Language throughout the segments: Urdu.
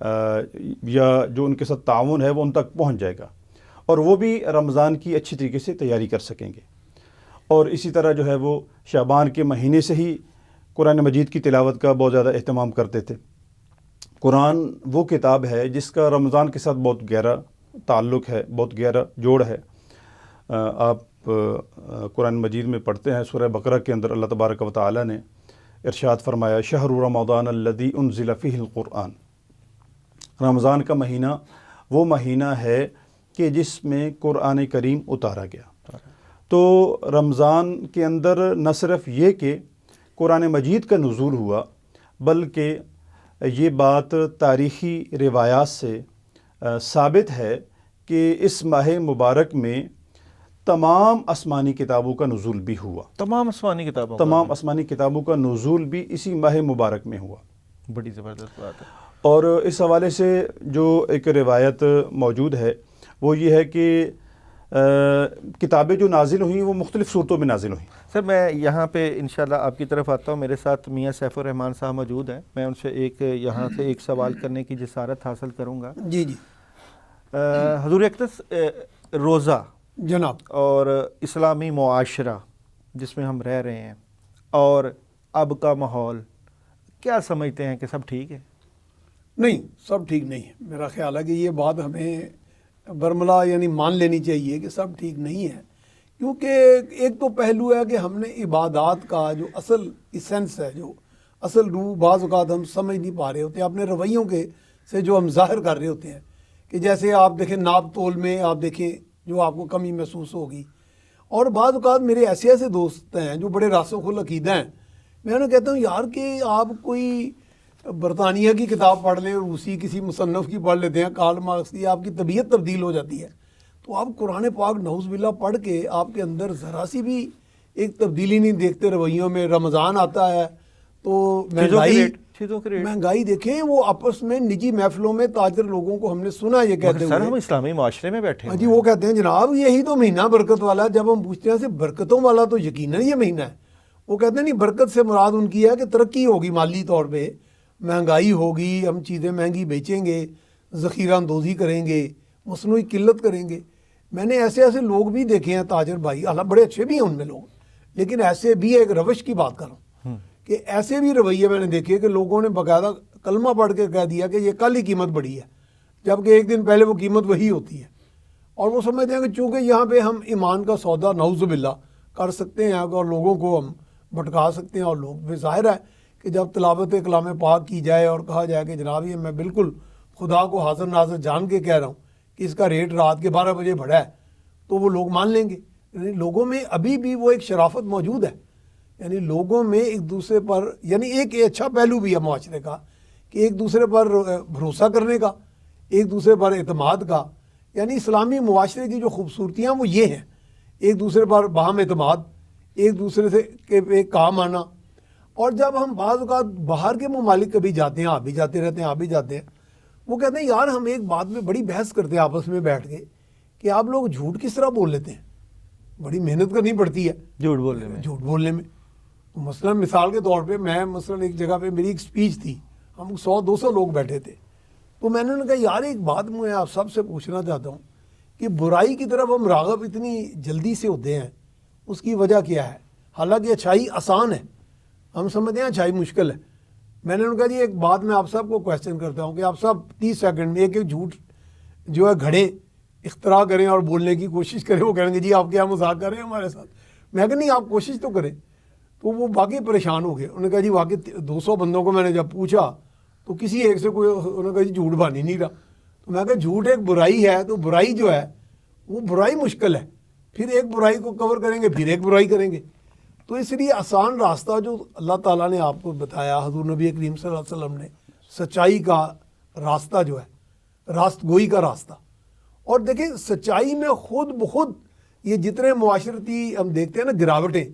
یا جو ان کے ساتھ تعاون ہے وہ ان تک پہنچ جائے گا، اور وہ بھی رمضان کی اچھی طریقے سے تیاری کر سکیں گے۔ اور اسی طرح جو ہے وہ شعبان کے مہینے سے ہی قرآن مجید کی تلاوت کا بہت زیادہ اہتمام کرتے تھے۔ قرآن وہ کتاب ہے جس کا رمضان کے ساتھ بہت گہرا تعلق ہے، بہت گہرا جوڑ ہے۔ آپ قرآن مجید میں پڑھتے ہیں، سورہ بقرہ کے اندر اللہ تبارک و تعالی نے ارشاد فرمایا شہر رمضان الذی انزل فیہ القرآن، رمضان کا مہینہ وہ مہینہ ہے کہ جس میں قرآن کریم اتارا گیا۔ تو رمضان کے اندر نہ صرف یہ کہ قرآن مجید کا نزول ہوا، بلکہ یہ بات تاریخی روایات سے ثابت ہے کہ اس ماہ مبارک میں تمام آسمانی کتابوں کا نزول بھی ہوا۔ تمام آسمانی کتابوں کا نزول بھی اسی ماہ مبارک میں ہوا۔ بڑی زبردست بات ہے۔ اور اس حوالے سے جو ایک روایت موجود ہے وہ یہ ہے کہ کتابیں جو نازل ہوئیں وہ مختلف صورتوں میں نازل ہوئیں۔ سر میں یہاں پہ انشاءاللہ آپ کی طرف آتا ہوں، میرے ساتھ میاں سیف الرحمان صاحب موجود ہیں، میں ان سے یہاں سے ایک سوال کرنے کی جسارت حاصل کروں گا۔ جی جی حضور اقدس، روزہ جناب اور اسلامی معاشرہ جس میں ہم رہ رہے ہیں اور اب کا ماحول، کیا سمجھتے ہیں کہ سب ٹھیک ہے؟ نہیں، سب ٹھیک نہیں ہے۔ میرا خیال ہے کہ یہ بات ہمیں برملا یعنی مان لینی چاہیے کہ سب ٹھیک نہیں ہے، کیونکہ ایک تو پہلو ہے کہ ہم نے عبادات کا جو اصل ایسنس ہے، جو اصل روح بعض اوقات ہم سمجھ نہیں پا رہے ہوتے ہیں اپنے رویوں کے سے جو ہم ظاہر کر رہے ہوتے ہیں، کہ جیسے آپ دیکھیں ناپ تول میں آپ دیکھیں جو آپ کو کمی محسوس ہوگی، اور بعض اوقات میرے ایسے دوست ہیں جو بڑے راسخ العقیدہ ہیں، میں انہیں کہتا ہوں یار کہ آپ کوئی برطانیہ کی کتاب پڑھ لیں، روسی کسی مصنف کی پڑھ لیتے ہیں، کارل مارکس کی، آپ کی طبیعت تبدیل ہو جاتی ہے۔ تو آپ قرآن پاک نعوذ باللہ پڑھ کے آپ کے اندر ذرا سی بھی ایک تبدیلی نہیں دیکھتے رویوں میں۔ رمضان آتا ہے تو مہنگائی دیکھیں، وہ آپس میں نجی محفلوں میں تاجر لوگوں کو ہم نے سنا یہ کہتے ہیں، سر ہم اسلامی معاشرے میں بیٹھے ہیں جی، وہ کہتے ہیں جناب یہی تو مہینہ برکت والا ہے۔ جب ہم پوچھتے ہیں سے برکتوں والا تو یقیناً یہ مہینہ ہے، وہ کہتے ہیں نہیں، برکت سے مراد ان کی ہے کہ ترقی ہوگی مالی طور پہ، مہنگائی ہوگی، ہم چیزیں مہنگی بیچیں گے، ذخیرہ اندوزی کریں گے، مصنوعی قلت کریں گے۔ میں نے ایسے لوگ بھی دیکھے ہیں تاجر بھائی، اللہ بڑے اچھے بھی ہیں ان میں لوگ، لیکن ایسے بھی ایک روش کی بات کروں کہ ایسے بھی رویے میں نے دیکھے کہ لوگوں نے باقاعدہ کلمہ پڑھ کے کہہ دیا کہ یہ کل ہی قیمت بڑھی ہے، جبکہ ایک دن پہلے وہ قیمت وہی ہوتی ہے، اور وہ سمجھتے ہیں کہ چونکہ یہاں پہ ہم ایمان کا سودا نعوذ باللہ کر سکتے ہیں اور لوگوں کو ہم بھٹکا سکتے ہیں، اور لوگ بھی ظاہر ہے کہ جب تلاوت کلام پاک کی جائے اور کہا جائے کہ جناب یہ میں بالکل خدا کو حاضر ناظر جان کے کہہ رہا ہوں کہ اس کا ریٹ رات کے 12 بجے بڑھا ہے، تو وہ لوگ مان لیں گے۔ یعنی لوگوں میں ابھی بھی وہ ایک شرافت موجود ہے، یعنی لوگوں میں ایک دوسرے پر، یعنی ایک اچھا پہلو بھی ہے معاشرے کا کہ ایک دوسرے پر بھروسہ کرنے کا، ایک دوسرے پر اعتماد کا۔ یعنی اسلامی معاشرے کی جو خوبصورتیاں وہ یہ ہیں، ایک دوسرے پر باہم اعتماد، ایک دوسرے سے کے ایک کام آنا۔ اور جب ہم بعض اوقات باہر کے ممالک کبھی جاتے ہیں، آپ بھی جاتے رہتے ہیں، آپ بھی جاتے ہیں، وہ کہتے ہیں یار ہم ایک بات میں بڑی بحث کرتے ہیں آپس میں بیٹھ کے کہ آپ لوگ جھوٹ کس طرح بول لیتے ہیں، بڑی محنت کرنی پڑتی ہے جھوٹ بولنے میں۔ مثلا مثال کے طور پہ میں مثلا ایک جگہ پہ میری ایک سپیچ تھی، ہم 100-200 لوگ بیٹھے تھے، تو میں نے کہا یار ایک بات میں آپ سب سے پوچھنا چاہتا ہوں کہ برائی کی طرف ہم راغب اتنی جلدی سے ہوتے ہیں، اس کی وجہ کیا ہے؟ حالانکہ اچھائی آسان ہے، ہم سمجھتے ہیں اچھائی مشکل ہے۔ میں نے کہا جی ایک بات میں آپ سب کو کویسچن کرتا ہوں کہ آپ سب 30 سیکنڈ میں ایک جھوٹ جو ہے گھڑے اختراع کریں اور بولنے کی کوشش کریں۔ وہ کہیں گے جی آپ کیا مذاق کر رہے ہیں ہمارے ساتھ؟ میں کہا نہیں، آپ کوشش تو کریں۔ تو وہ باقی پریشان ہو گئے، انہوں نے کہا جی واقعی 200 بندوں کو میں نے جب پوچھا تو کسی ایک سے کوئی، انہوں نے کہا جی جھوٹ بن ہی نہیں رہا۔ تو میں کہا جھوٹ ایک برائی ہے، تو برائی جو ہے وہ برائی مشکل ہے، پھر ایک برائی کو کور کریں گے پھر ایک برائی کریں گے۔ تو اس لیے آسان راستہ جو اللہ تعالیٰ نے آپ کو بتایا، حضور نبی کریم صلی اللہ علیہ وسلم نے، سچائی کا راستہ جو ہے، راست گوئی کا راستہ۔ اور دیکھیں سچائی میں خود بخود یہ جتنے معاشرتی ہم دیکھتے ہیں نا گراوٹیں،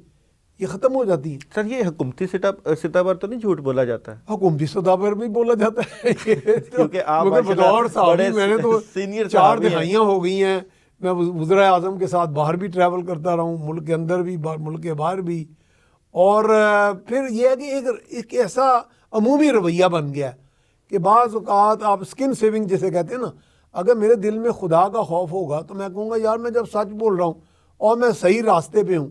یہ ختم ہو جاتی ہیں۔ سر یہ حکومتی سطح پر تو نہیں جھوٹ بولا جاتا ہے؟ حکومتی سطح پر بھی بولا جاتا ہے، کیونکہ آپ بطور صحافی میں نے تو 4 دہائیاں ہو گئی ہیں، میں وزرائے اعظم کے ساتھ باہر بھی ٹریول کرتا رہا ہوں، ملک کے اندر بھی ملک کے باہر بھی، اور پھر یہ ہے کہ ایک ایسا عمومی رویہ بن گیا ہے کہ بعض اوقات آپ اسکن سیونگ جسے کہتے ہیں نا، اگر میرے دل میں خدا کا خوف ہوگا تو میں کہوں گا یار میں جب سچ بول رہا ہوں اور میں صحیح راستے پہ ہوں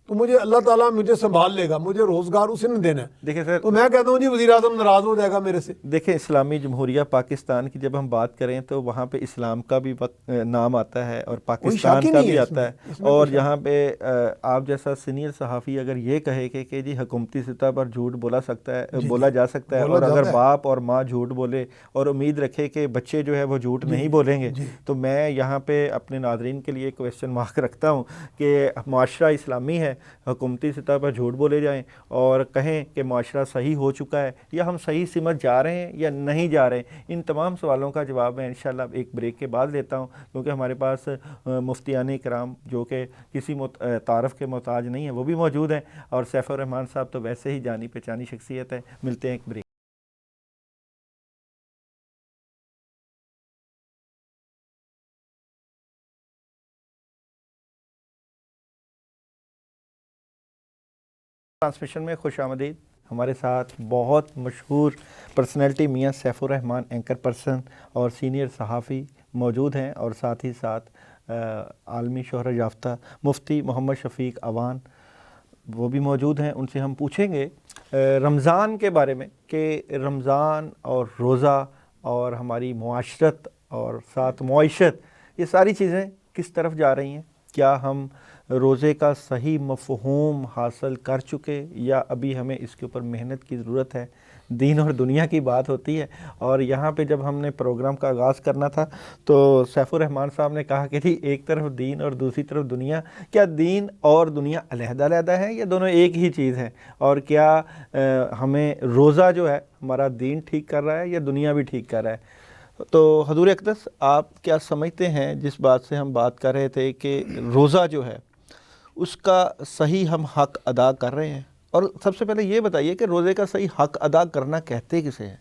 تو مجھے اللہ تعالیٰ مجھے سنبھال لے گا، مجھے روزگار اسے نے دینا ہے۔ دیکھیں سر، تو میں کہتا ہوں جی وزیر اعظم ناراض ہو جائے گا میرے سے۔ دیکھیں اسلامی جمہوریہ پاکستان کی جب ہم بات کریں تو وہاں پہ اسلام کا بھی نام آتا ہے اور پاکستان کا بھی آتا ہے، اور یہاں پہ آپ جیسا سینئر صحافی اگر یہ کہے کہ جی حکومتی سطح پر جھوٹ بولا جا سکتا ہے، اور اگر باپ اور ماں جھوٹ بولے اور امید رکھے کہ بچے جو ہے وہ جھوٹ نہیں بولیں گے، تو میں یہاں پہ اپنے ناظرین کے لیے کویسچن مارک رکھتا ہوں کہ معاشرہ اسلامی ہے، حکومتی سطح پر جھوٹ بولے جائیں اور کہیں کہ معاشرہ صحیح ہو چکا ہے یا ہم صحیح سمت جا رہے ہیں یا نہیں جا رہے ہیں؟ ان تمام سوالوں کا جواب میں انشاءاللہ ایک بریک کے بعد لیتا ہوں، کیونکہ ہمارے پاس مفتیان کرام جو کہ کسی تعارف کے محتاج نہیں ہیں وہ بھی موجود ہیں، اور سیف الرحمان صاحب تو ویسے ہی جانی پہچانی شخصیت ہے۔ ملتے ہیں ایک بریک۔ ٹرانسمیشن میں خوش آمدید۔ ہمارے ساتھ بہت مشہور پرسنالٹی میاں سیف الرحمان اینکر پرسن اور سینئر صحافی موجود ہیں، اور ساتھ ہی ساتھ عالمی شہرت یافتہ مفتی محمد شفیق عوان وہ بھی موجود ہیں۔ ان سے ہم پوچھیں گے رمضان کے بارے میں کہ رمضان اور روزہ اور ہماری معاشرت اور ساتھ معیشت، یہ ساری چیزیں کس طرف جا رہی ہیں؟ کیا ہم روزے کا صحیح مفہوم حاصل کر چکے یا ابھی ہمیں اس کے اوپر محنت کی ضرورت ہے؟ دین اور دنیا کی بات ہوتی ہے، اور یہاں پہ جب ہم نے پروگرام کا آغاز کرنا تھا تو سیف الرحمان صاحب نے کہا کہ جی ایک طرف دین اور دوسری طرف دنیا، کیا دین اور دنیا علیحدہ علیحدہ ہیں یا دونوں ایک ہی چیز ہیں؟ اور کیا ہمیں روزہ جو ہے ہمارا دین ٹھیک کر رہا ہے یا دنیا بھی ٹھیک کر رہا ہے؟ تو حضور اقدس آپ کیا سمجھتے ہیں جس بات سے ہم بات کر رہے تھے کہ روزہ جو ہے اس کا صحیح ہم حق ادا کر رہے ہیں؟ اور سب سے پہلے یہ بتائیے کہ روزے کا صحیح حق ادا کرنا کہتے کسے ہیں؟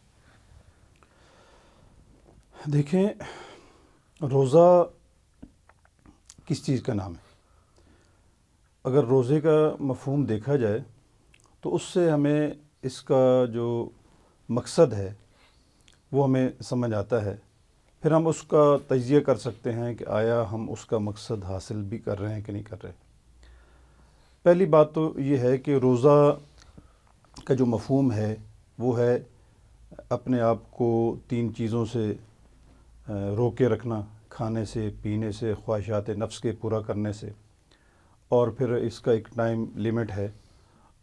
دیکھیں، روزہ کس چیز کا نام ہے؟ اگر روزے کا مفہوم دیکھا جائے تو اس سے ہمیں اس کا جو مقصد ہے وہ ہمیں سمجھ آتا ہے، پھر ہم اس کا تجزیہ کر سکتے ہیں کہ آیا ہم اس کا مقصد حاصل بھی کر رہے ہیں کہ نہیں کر رہے۔ پہلی بات تو یہ ہے کہ روزہ کا جو مفہوم ہے وہ ہے اپنے آپ کو 3 چیزوں سے روکے رکھنا، کھانے سے، پینے سے، خواہشات نفس کے پورا کرنے سے، اور پھر اس کا ایک ٹائم لیمٹ ہے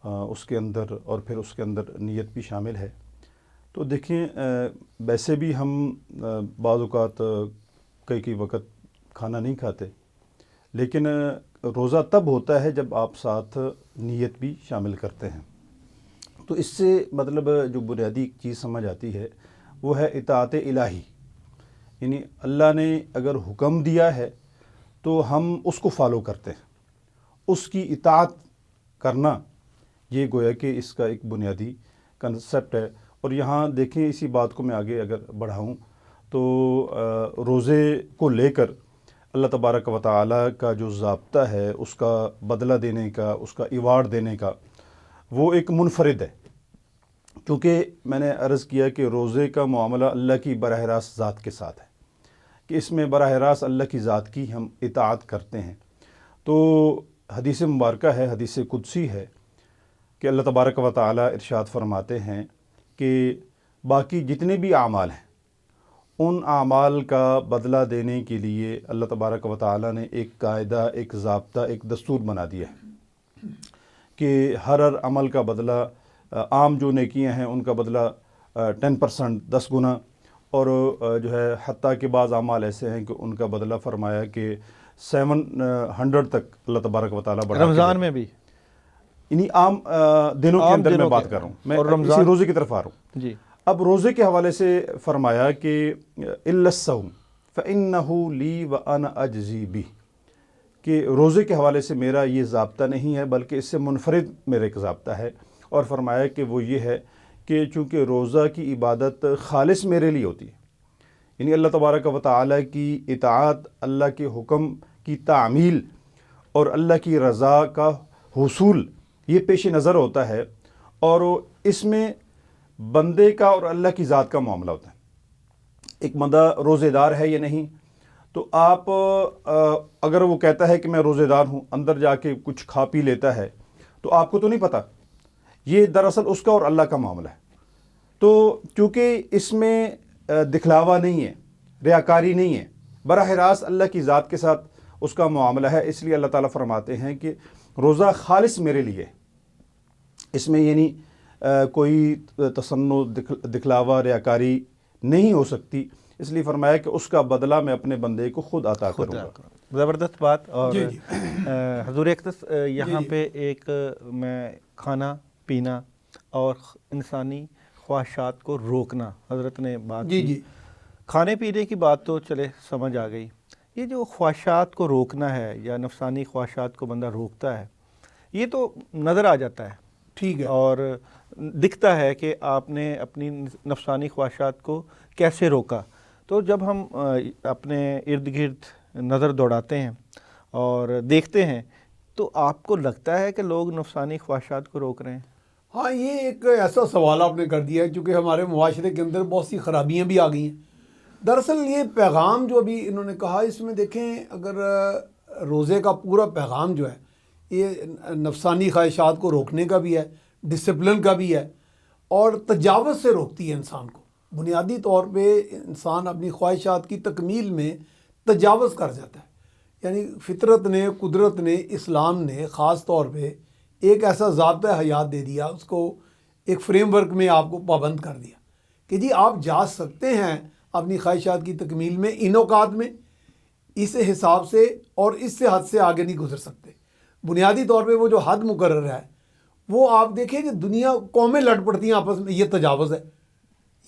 اس کے اندر، اور پھر اس کے اندر نیت بھی شامل ہے۔ تو دیکھیں، ویسے بھی ہم بعض اوقات کئی وقت کھانا نہیں کھاتے، لیکن روزہ تب ہوتا ہے جب آپ ساتھ نیت بھی شامل کرتے ہیں۔ تو اس سے مطلب جو بنیادی چیز سمجھ آتی ہے وہ ہے اطاعت الہی، یعنی اللہ نے اگر حکم دیا ہے تو ہم اس کو فالو کرتے ہیں، اس کی اطاعت کرنا، یہ گویا کہ اس کا ایک بنیادی کنسپٹ ہے۔ اور یہاں دیکھیں، اسی بات کو میں آگے اگر بڑھاؤں تو روزے کو لے کر اللہ تبارک و تعالیٰ کا جو ضابطہ ہے، اس کا بدلہ دینے کا، اس کا ایوارڈ دینے کا، وہ ایک منفرد ہے، کیونکہ میں نے عرض کیا کہ روزے کا معاملہ اللہ کی براہ راست ذات کے ساتھ ہے، کہ اس میں براہ راست اللہ کی ذات کی ہم اطاعت کرتے ہیں۔ تو حدیث مبارکہ ہے، حدیث قدسی ہے کہ اللہ تبارک و تعالیٰ ارشاد فرماتے ہیں کہ باقی جتنے بھی اعمال ہیں ان اعمال کا بدلہ دینے کے لیے اللہ تبارک و تعالیٰ نے ایک قاعدہ، ایک ضابطہ، ایک دستور بنا دیا ہے کہ ہر عمل کا بدلہ، عام جو نیکیاں ہیں ان کا بدلہ 10%، 10 گنا، اور جو ہے حتیٰ کہ بعض اعمال ایسے ہیں کہ ان کا بدلہ فرمایا کہ 700 تک اللہ تبارک و تعالیٰ بڑھا رمضان میں بھی، انہی عام دنوں کے اندر میں بات کر رہا ہوں، میں اسی روزے کی طرف آ رہا ہوں جی۔ اب روزے کے حوالے سے فرمایا کہ الا الصوم فإنه لی وأنا اجزی بہ، کہ روزے کے حوالے سے میرا یہ ضابطہ نہیں ہے بلکہ اس سے منفرد میرا ایک ضابطہ ہے، اور فرمایا کہ وہ یہ ہے کہ چونکہ روزہ کی عبادت خالص میرے لیے ہوتی ہے، یعنی اللہ تبارک و تعالیٰ کی اطاعت، اللہ کے حکم کی تعمیل اور اللہ کی رضا کا حصول، یہ پیش نظر ہوتا ہے، اور اس میں بندے کا اور اللہ کی ذات کا معاملہ ہوتا ہے. ایک بندہ روزے دار ہے یا نہیں، تو آپ اگر وہ کہتا ہے کہ میں روزے دار ہوں، اندر جا کے کچھ کھا پی لیتا ہے، تو آپ کو تو نہیں پتہ. یہ دراصل اس کا اور اللہ کا معاملہ ہے. تو کیونکہ اس میں دکھلاوا نہیں ہے، ریاکاری نہیں ہے، براہ راست اللہ کی ذات کے ساتھ اس کا معاملہ ہے، اس لیے اللہ تعالیٰ فرماتے ہیں کہ روزہ خالص میرے لیے. اس میں یعنی کوئی تصنع، دکھلاوا، ریاکاری نہیں ہو سکتی. اس لیے فرمایا کہ اس کا بدلہ میں اپنے بندے کو خود عطا کروں گا. زبردست بات. اور جی حضور اقدس یہاں پہ ایک میں کھانا پینا اور انسانی خواہشات کو روکنا حضرت نے بات کی. کھانے پینے کی بات تو چلے سمجھ آ گئی. یہ جو خواہشات کو روکنا ہے یا نفسانی خواہشات کو بندہ روکتا ہے، یہ تو نظر آ جاتا ہے، ٹھیک ہے، اور دکھتا ہے کہ آپ نے اپنی نفسانی خواہشات کو کیسے روکا. تو جب ہم اپنے ارد گرد نظر دوڑاتے ہیں اور دیکھتے ہیں تو آپ کو لگتا ہے کہ لوگ نفسانی خواہشات کو روک رہے ہیں؟ ہاں، یہ ایک ایسا سوال آپ نے کر دیا ہے چونکہ ہمارے معاشرے کے اندر بہت سی خرابیاں بھی آ گئی ہیں. دراصل یہ پیغام جو ابھی انہوں نے کہا، اس میں دیکھیں اگر روزے کا پورا پیغام جو ہے یہ نفسانی خواہشات کو روکنے کا بھی ہے، ڈسپلن کا بھی ہے، اور تجاوز سے روکتی ہے انسان کو. بنیادی طور پہ انسان اپنی خواہشات کی تکمیل میں تجاوز کر جاتا ہے. یعنی فطرت نے، قدرت نے، اسلام نے خاص طور پہ ایک ایسا ضابطہ حیات دے دیا، اس کو ایک فریم ورک میں آپ کو پابند کر دیا کہ جی آپ جا سکتے ہیں اپنی خواہشات کی تکمیل میں ان اوقات میں، اس حساب سے، اور اس سے حد سے آگے نہیں گزر سکتے. بنیادی طور پہ وہ جو حد مقرر ہے وہ آپ دیکھیں کہ دنیا قومیں لڑ پڑتی ہیں آپس میں، یہ تجاوز ہے.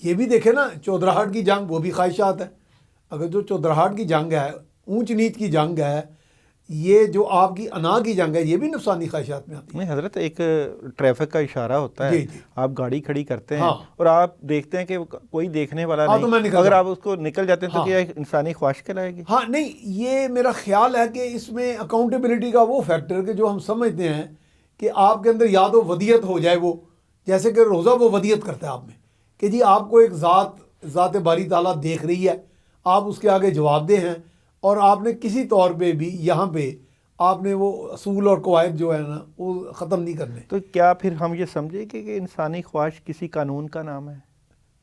یہ بھی دیکھیں نا، چودراہٹ کی جنگ وہ بھی خواہشات ہے. اگر جو چودراہٹ کی جنگ ہے، اونچ نیچ کی جنگ ہے، یہ جو آپ کی انا کی جنگ ہے، یہ بھی نفسانی خواہشات میں آتی ہے. نہیں حضرت، ایک ٹریفک کا اشارہ ہوتا ہے، آپ گاڑی کھڑی کرتے ہیں اور آپ دیکھتے ہیں کہ کوئی دیکھنے والا نہیں، اگر آپ اس کو نکل جاتے ہیں تو کیا انسانی خواہش کہلائے گی؟ ہاں نہیں، یہ میرا خیال ہے کہ اس میں اکاؤنٹیبلٹی کا وہ فیکٹر کہ جو ہم سمجھتے ہیں کہ آپ کے اندر یا تو ودیت ہو جائے، وہ جیسے کہ روزہ وہ ودیت کرتا ہے آپ میں کہ جی آپ کو ایک ذات باری تعالیٰ دیکھ رہی ہے، آپ اس کے آگے جواب دہ ہیں، اور آپ نے کسی طور پہ بھی یہاں پہ آپ نے وہ اصول اور قواعد جو ہے نا وہ ختم نہیں کرنے. تو کیا پھر ہم یہ سمجھیں کہ انسانی خواہش کسی قانون کا نام ہے؟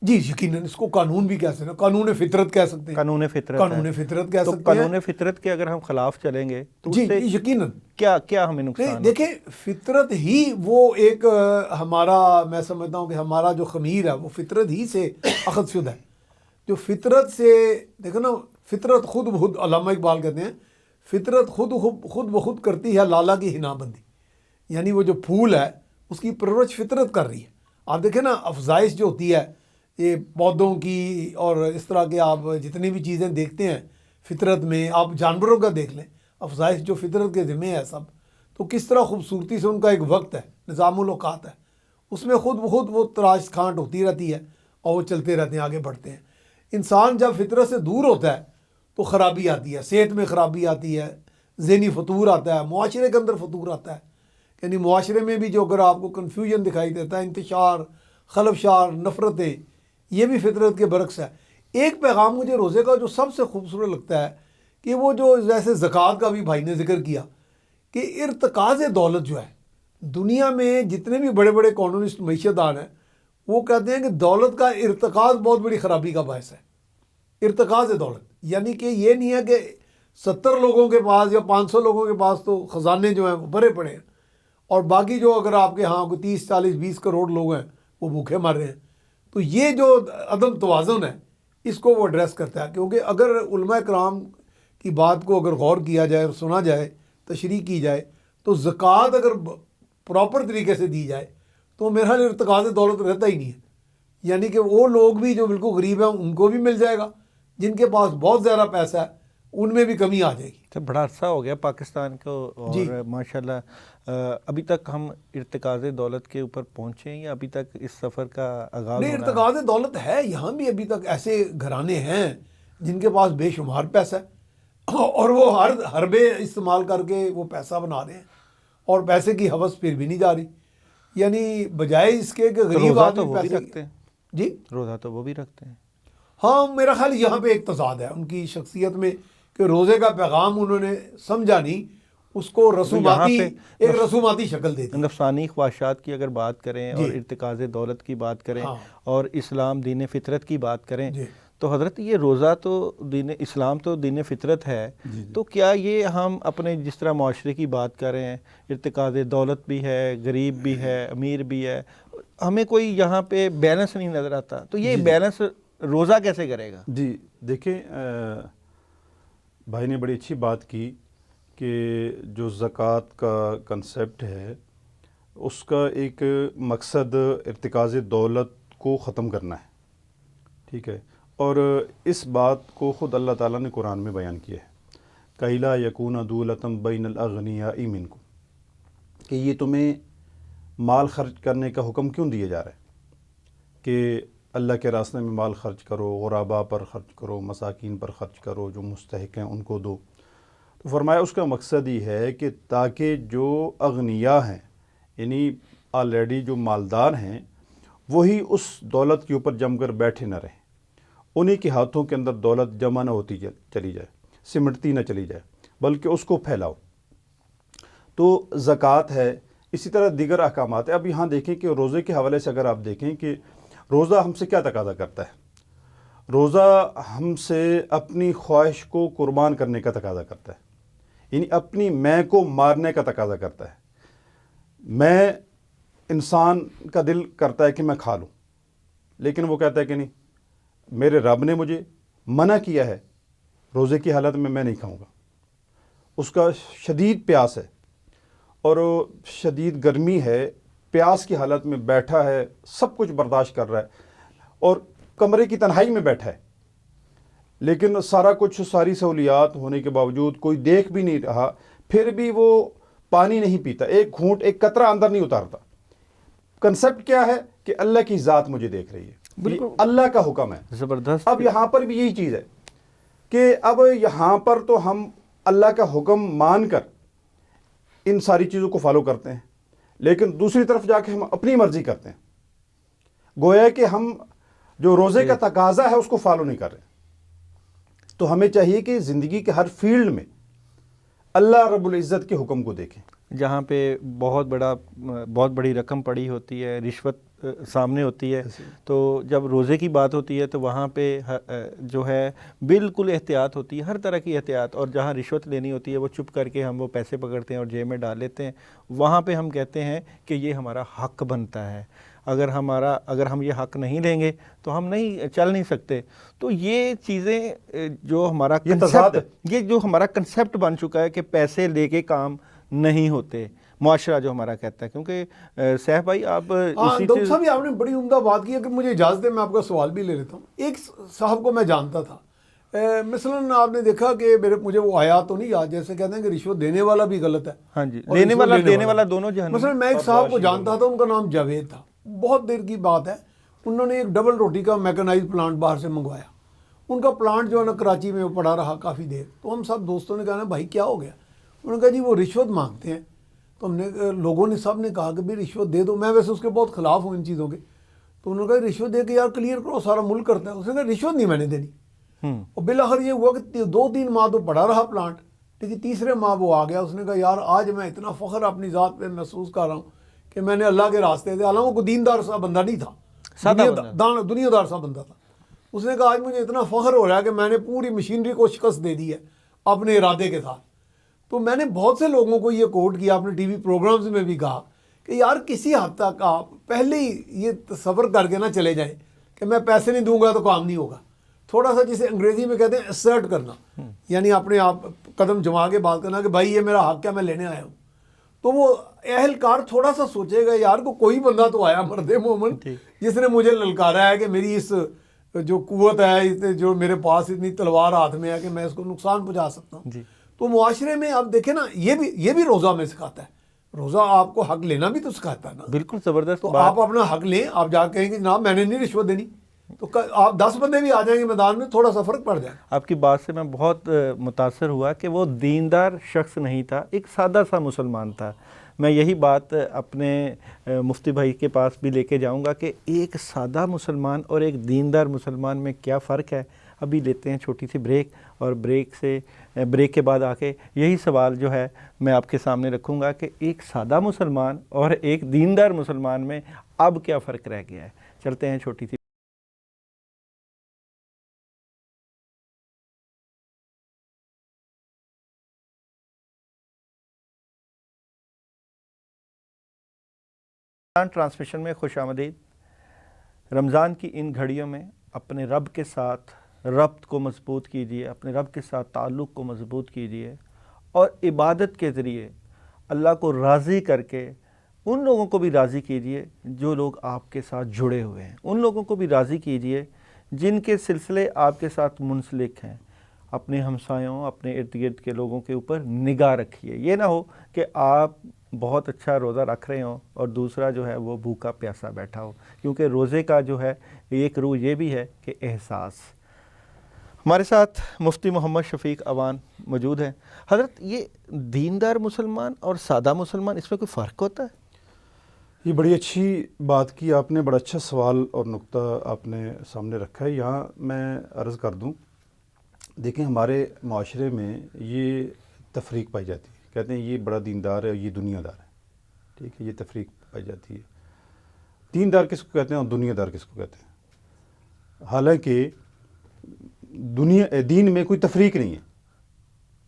جی یقیناً اس کو قانون بھی کہہ سکتے ہیں، قانون فطرت کہہ سکتے ہیں. قانون فطرت کہہ سکتے ہیں. قانون فطرت کے اگر ہم خلاف چلیں گے تو جی یقیناً کیا ہمیں نقصان؟ دیکھیں فطرت ہی وہ ایک ہمارا، میں سمجھتا ہوں کہ ہمارا جو خمیر ہے وہ فطرت ہی سے اخذ شدہ ہے. جو فطرت سے دیکھو نا، فطرت خود بخود، علامہ اقبال کہتے ہیں فطرت خود بخود کرتی ہے لالا کی ہنا بندی. یعنی وہ جو پھول ہے اس کی پرورش فطرت کر رہی ہے. آپ دیکھیں نا، افزائش جو ہوتی ہے یہ پودوں کی اور اس طرح کے، آپ جتنی بھی چیزیں دیکھتے ہیں فطرت میں، آپ جانوروں کا دیکھ لیں، افزائش جو فطرت کے ذمہ ہے سب، تو کس طرح خوبصورتی سے ان کا ایک وقت ہے، نظام الاوقات ہے، اس میں خود بخود وہ تراش کھانٹ ہوتی رہتی ہے اور وہ چلتے رہتے ہیں، آگے بڑھتے ہیں. انسان جب فطرت سے دور ہوتا ہے تو خرابی آتی ہے، صحت میں خرابی آتی ہے، ذہنی فطور آتا ہے، معاشرے کے اندر فطور آتا ہے. یعنی معاشرے میں بھی جو اگر آپ کو کنفیوژن دکھائی دیتا ہے، انتشار، خلفشار، نفرتیں، یہ بھی فطرت کے برعکس ہے. ایک پیغام مجھے روزے کا جو سب سے خوبصورت لگتا ہے کہ وہ جو جیسے زکوٰۃ کا بھی بھائی نے ذکر کیا کہ ارتکاز دولت جو ہے، دنیا میں جتنے بھی بڑے بڑے اکانومسٹ، معیشت دان ہیں، وہ کہتے ہیں کہ دولت کا ارتکاز بہت بڑی خرابی کا باعث ہے. ارتکاز دولت یعنی کہ یہ نہیں ہے کہ 70 لوگوں کے پاس یا 500 لوگوں کے پاس تو خزانے جو ہیں وہ بھرے پڑے ہیں، اور باقی جو اگر آپ کے ہاں کوئی 30 40 20 کروڑ لوگ ہیں وہ بھوکے مر رہے ہیں. تو یہ جو عدم توازن ہے اس کو وہ ایڈریس کرتا ہے. کیونکہ اگر علماء کرام کی بات کو اگر غور کیا جائے اور سنا جائے، تشریح کی جائے، تو زکوٰۃ اگر پراپر طریقے سے دی جائے تو میرا ارتکاز دولت رہتا ہی نہیں ہے. یعنی کہ وہ لوگ بھی جو بالکل غریب ہیں ان کو بھی مل جائے گا، جن کے پاس بہت زیادہ پیسہ ہے ان میں بھی کمی آ جائے گی. بڑا عرصہ ہو گیا پاکستان کو، اور ماشاءاللہ ابھی تک ہم ارتکاز دولت کے اوپر پہنچے ہیں یا ابھی تک اس سفر کا آغاز نہیں؟ ارتکاز دولت ہے، یہاں بھی ابھی تک ایسے گھرانے ہیں جن کے پاس بے شمار پیسہ ہے اور وہ ہر حربے استعمال کر کے وہ پیسہ بنا رہے ہیں، اور پیسے کی ہوس پھر بھی نہیں جا رہی. یعنی بجائے اس کے کہ غریب آدمی پیسے جی روزہ تو وہ بھی رکھتے ہیں. ہاں میرا خیال یہاں پہ ایک تضاد ہے ان کی شخصیت میں کہ روزے کا پیغام انہوں نے سمجھا نہیں, اس کو رسوماتی یہاں ایک رسوماتی شکل دے دی. نفسانی خواہشات کی اگر بات کریں جی. اور ارتکاز دولت کی بات کریں ہاں. اور اسلام دین فطرت کی بات کریں جی. تو حضرت یہ روزہ تو دین اسلام تو دین فطرت ہے, تو کیا یہ ہم اپنے جس طرح معاشرے کی بات کر رہے ہیں, ارتکاز دولت بھی ہے, غریب بھی ہے, امیر بھی ہے, ہمیں کوئی یہاں پہ بیلنس نہیں نظر آتا, تو یہ بیلنس روزہ کیسے کرے گا؟ جی دیکھیں بھائی نے بڑی اچھی بات کی کہ جو زکوٰۃ کا کنسیپٹ ہے اس کا ایک مقصد ارتکاز دولت کو ختم کرنا ہے, ٹھیک ہے, اور اس بات کو خود اللہ تعالیٰ نے قرآن میں بیان کیا ہے, کَإِلَا يَكُونَ دُولَةً بَيْنَ الْأَغْنِيَاءِ مِنْكُمْ, کہ یہ تمہیں مال خرچ کرنے کا حکم کیوں دیا جا رہا ہے کہ اللہ کے راستے میں مال خرچ کرو, غرباء پر خرچ کرو, مساکین پر خرچ کرو, جو مستحق ہیں ان کو دو. تو فرمایا اس کا مقصد یہ ہے کہ تاکہ جو اغنیاء ہیں یعنی آلریڈی جو مالدار ہیں وہی اس دولت کے اوپر جم کر بیٹھے نہ رہیں, انہی کے ہاتھوں کے اندر دولت جمع نہ ہوتی چلی جائے, سمٹتی نہ چلی جائے, بلکہ اس کو پھیلاؤ. تو زکوٰۃ ہے, اسی طرح دیگر احکامات ہیں. اب یہاں دیکھیں کہ روزے کے حوالے سے اگر آپ دیکھیں کہ روزہ ہم سے کیا تقاضا کرتا ہے, روزہ ہم سے اپنی خواہش کو قربان کرنے کا تقاضا کرتا ہے, یعنی اپنی میں کو مارنے کا تقاضا کرتا ہے. میں انسان کا دل کرتا ہے کہ میں کھا لوں, لیکن وہ کہتا ہے کہ نہیں, میرے رب نے مجھے منع کیا ہے روزے کی حالت میں نہیں کھاؤں گا. اس کا شدید پیاس ہے اور شدید گرمی ہے, پیاس کی حالت میں بیٹھا ہے, سب کچھ برداشت کر رہا ہے اور کمرے کی تنہائی میں بیٹھا ہے, لیکن سارا کچھ, ساری سہولیات ہونے کے باوجود کوئی دیکھ بھی نہیں رہا, پھر بھی وہ پانی نہیں پیتا, ایک گھونٹ ایک قطرہ اندر نہیں اتارتا. کنسیپٹ کیا ہے کہ اللہ کی ذات مجھے دیکھ رہی ہے, بالکل اللہ کا حکم ہے. زبردست. اب یہاں پر بھی یہی چیز ہے کہ اب یہاں پر تو ہم اللہ کا حکم مان کر ان ساری چیزوں کو فالو کرتے ہیں, لیکن دوسری طرف جا کے ہم اپنی مرضی کرتے ہیں, گویا کہ ہم جو روزے کا تقاضا ہے اس کو فالو نہیں کر رہے. تو ہمیں چاہیے کہ زندگی کے ہر فیلڈ میں اللہ رب العزت کے حکم کو دیکھیں. جہاں پہ بہت بڑی رقم پڑی ہوتی ہے, رشوت سامنے ہوتی ہے, تو جب روزے کی بات ہوتی ہے تو وہاں پہ جو ہے بالکل احتیاط ہوتی ہے, ہر طرح کی احتیاط, اور جہاں رشوت لینی ہوتی ہے وہ چپ کر کے ہم وہ پیسے پکڑتے ہیں اور جیب میں ڈال لیتے ہیں. وہاں پہ ہم کہتے ہیں کہ یہ ہمارا حق بنتا ہے, اگر ہم یہ حق نہیں لیں گے تو ہم نہیں چل نہیں سکتے. تو یہ چیزیں جو ہمارا کنسیپٹ بن چکا ہے کہ پیسے لے کے کام نہیں ہوتے, معاشرہ جو ہمارا کہتا ہے. کیونکہ سیف بھائی آپ ڈاکٹر صاحب آپ نے بڑی عمدہ بات کی ہے کہ مجھے اجازت ہے میں آپ کا سوال بھی لے لیتا ہوں. ایک صاحب کو میں جانتا تھا, مثلاً آپ نے دیکھا کہ مجھے وہ آیا تو نہیں یاد, جیسے کہتے ہیں کہ رشوت دینے والا بھی غلط ہے, ہاں جی, لینے والا دینے والا دونوں جہنم. مثلاً میں ایک صاحب کو جانتا تھا, ان کا نام جاوید تھا, بہت دیر کی بات ہے, انہوں نے ایک ڈبل روٹی کا میکنائز پلانٹ باہر سے منگوایا. ان کا پلانٹ جو ہے نا کراچی میں وہ پڑا رہا کافی دیر, تو ہم سب دوستوں نے کہا نا بھائی کیا ہو گیا, انہوں نے کہا جی وہ رشوت مانگتے ہیں. تو ہم نے لوگوں نے سب نے کہا کہ بھائی رشوت دے دو, میں ویسے اس کے بہت خلاف ہوں ان چیزوں کے. تو انہوں نے کہا رشوت دے کے یار کلیئر کرو, سارا ملک کرتا ہے. اس نے کہا رشوت نہیں میں نے دینی. اور بالآخر یہ ہوا کہ 2-3 ماہ تو پڑا رہا پلانٹ, لیکن تیسرے ماہ وہ آ گیا. اس نے کہا یار آج میں اتنا فخر اپنی ذات پہ محسوس کر رہا ہوں کہ میں نے اللہ کے راستے دے, حالانکہ وہ کوئی دیندار سا بندہ نہیں تھا, دنیا دار سا بندہ تھا. اس نے کہا آج مجھے اتنا فخر ہو رہا ہے کہ میں نے پوری مشینری کو شکست دے دی ہے اپنے ارادے کے ساتھ. تو میں نے بہت سے لوگوں کو یہ کوٹ کیا, اپنے ٹی وی پروگرامز میں بھی کہا کہ یار کسی حد تک آپ پہلے ہی یہ تصور کر کے نہ چلے جائیں کہ میں پیسے نہیں دوں گا تو کام نہیں ہوگا. تھوڑا سا جسے انگریزی میں کہتے ہیں اسرٹ کرنا, یعنی اپنے آپ قدم جما کے بات کرنا کہ بھائی یہ میرا حق ہے, میں لینے آیا ہوں. تو وہ اہلکار تھوڑا سا سوچے گا یار کوئی بندہ تو آیا مرد مومن جس نے مجھے للکارا ہے کہ میری اس جو قوت ہے, جو میرے پاس اتنی تلوار ہاتھ میں ہے کہ میں اس کو نقصان پہنچا سکتا ہوں. تو معاشرے میں آپ دیکھیں نا, یہ بھی روزہ میں سکھاتا ہے. روزہ آپ کو حق لینا بھی تو سکھاتا ہے نا. بالکل زبردست. تو آپ اپنا حق لیں, آپ جا کہیں کہ جناب میں نے نہیں رشوت دینی, تو آپ 10 بندے بھی آ جائیں گے میدان میں, تھوڑا سا فرق پڑ جائے. آپ کی بات سے میں بہت متاثر ہوا کہ وہ دیندار شخص نہیں تھا, ایک سادہ سا مسلمان تھا. میں یہی بات اپنے مفتی بھائی کے پاس بھی لے کے جاؤں گا کہ ایک سادہ مسلمان اور ایک دیندار مسلمان میں کیا فرق ہے. ابھی لیتے ہیں چھوٹی سی بریک، اور بریک کے بعد آ کے یہی سوال جو ہے میں آپ کے سامنے رکھوں گا کہ ایک سادہ مسلمان اور ایک دیندار مسلمان میں اب کیا فرق رہ گیا ہے. چلتے ہیں چھوٹی سی. ٹرانسمیشن میں خوش آمدید. رمضان کی ان گھڑیوں میں اپنے رب کے ساتھ ربط کو مضبوط کیجیے، اپنے رب کے ساتھ تعلق کو مضبوط کیجیے، اور عبادت کے ذریعے اللہ کو راضی کر کے ان لوگوں کو بھی راضی کیجیے جو لوگ آپ کے ساتھ جڑے ہوئے ہیں، ان لوگوں کو بھی راضی کیجیے جن کے سلسلے آپ کے ساتھ منسلک ہیں. اپنے ہمسایوں، اپنے ارد گرد کے لوگوں کے اوپر نگاہ رکھیے. یہ نہ ہو کہ آپ بہت اچھا روزہ رکھ رہے ہوں اور دوسرا جو ہے وہ بھوکا پیاسا بیٹھا ہو، کیونکہ روزے کا جو ہے ایک روح یہ بھی ہے کہ احساس. ہمارے ساتھ مفتی محمد شفیق اوان موجود ہیں. حضرت، یہ دیندار مسلمان اور سادہ مسلمان، اس میں کوئی فرق ہوتا ہے؟ یہ بڑی اچھی بات کی آپ نے، بڑا اچھا سوال اور نقطہ آپ نے سامنے رکھا ہے. یہاں میں عرض کر دوں، دیکھیں ہمارے معاشرے میں یہ تفریق پائی جاتی ہے. کہتے ہیں یہ بڑا دیندار ہے اور یہ دنیا دار ہے. ٹھیک ہے، یہ تفریق پائی جاتی ہے. دیندار کس کو کہتے ہیں اور دنیا دار کس کو کہتے ہیں؟ حالانکہ دین میں کوئی تفریق نہیں ہے.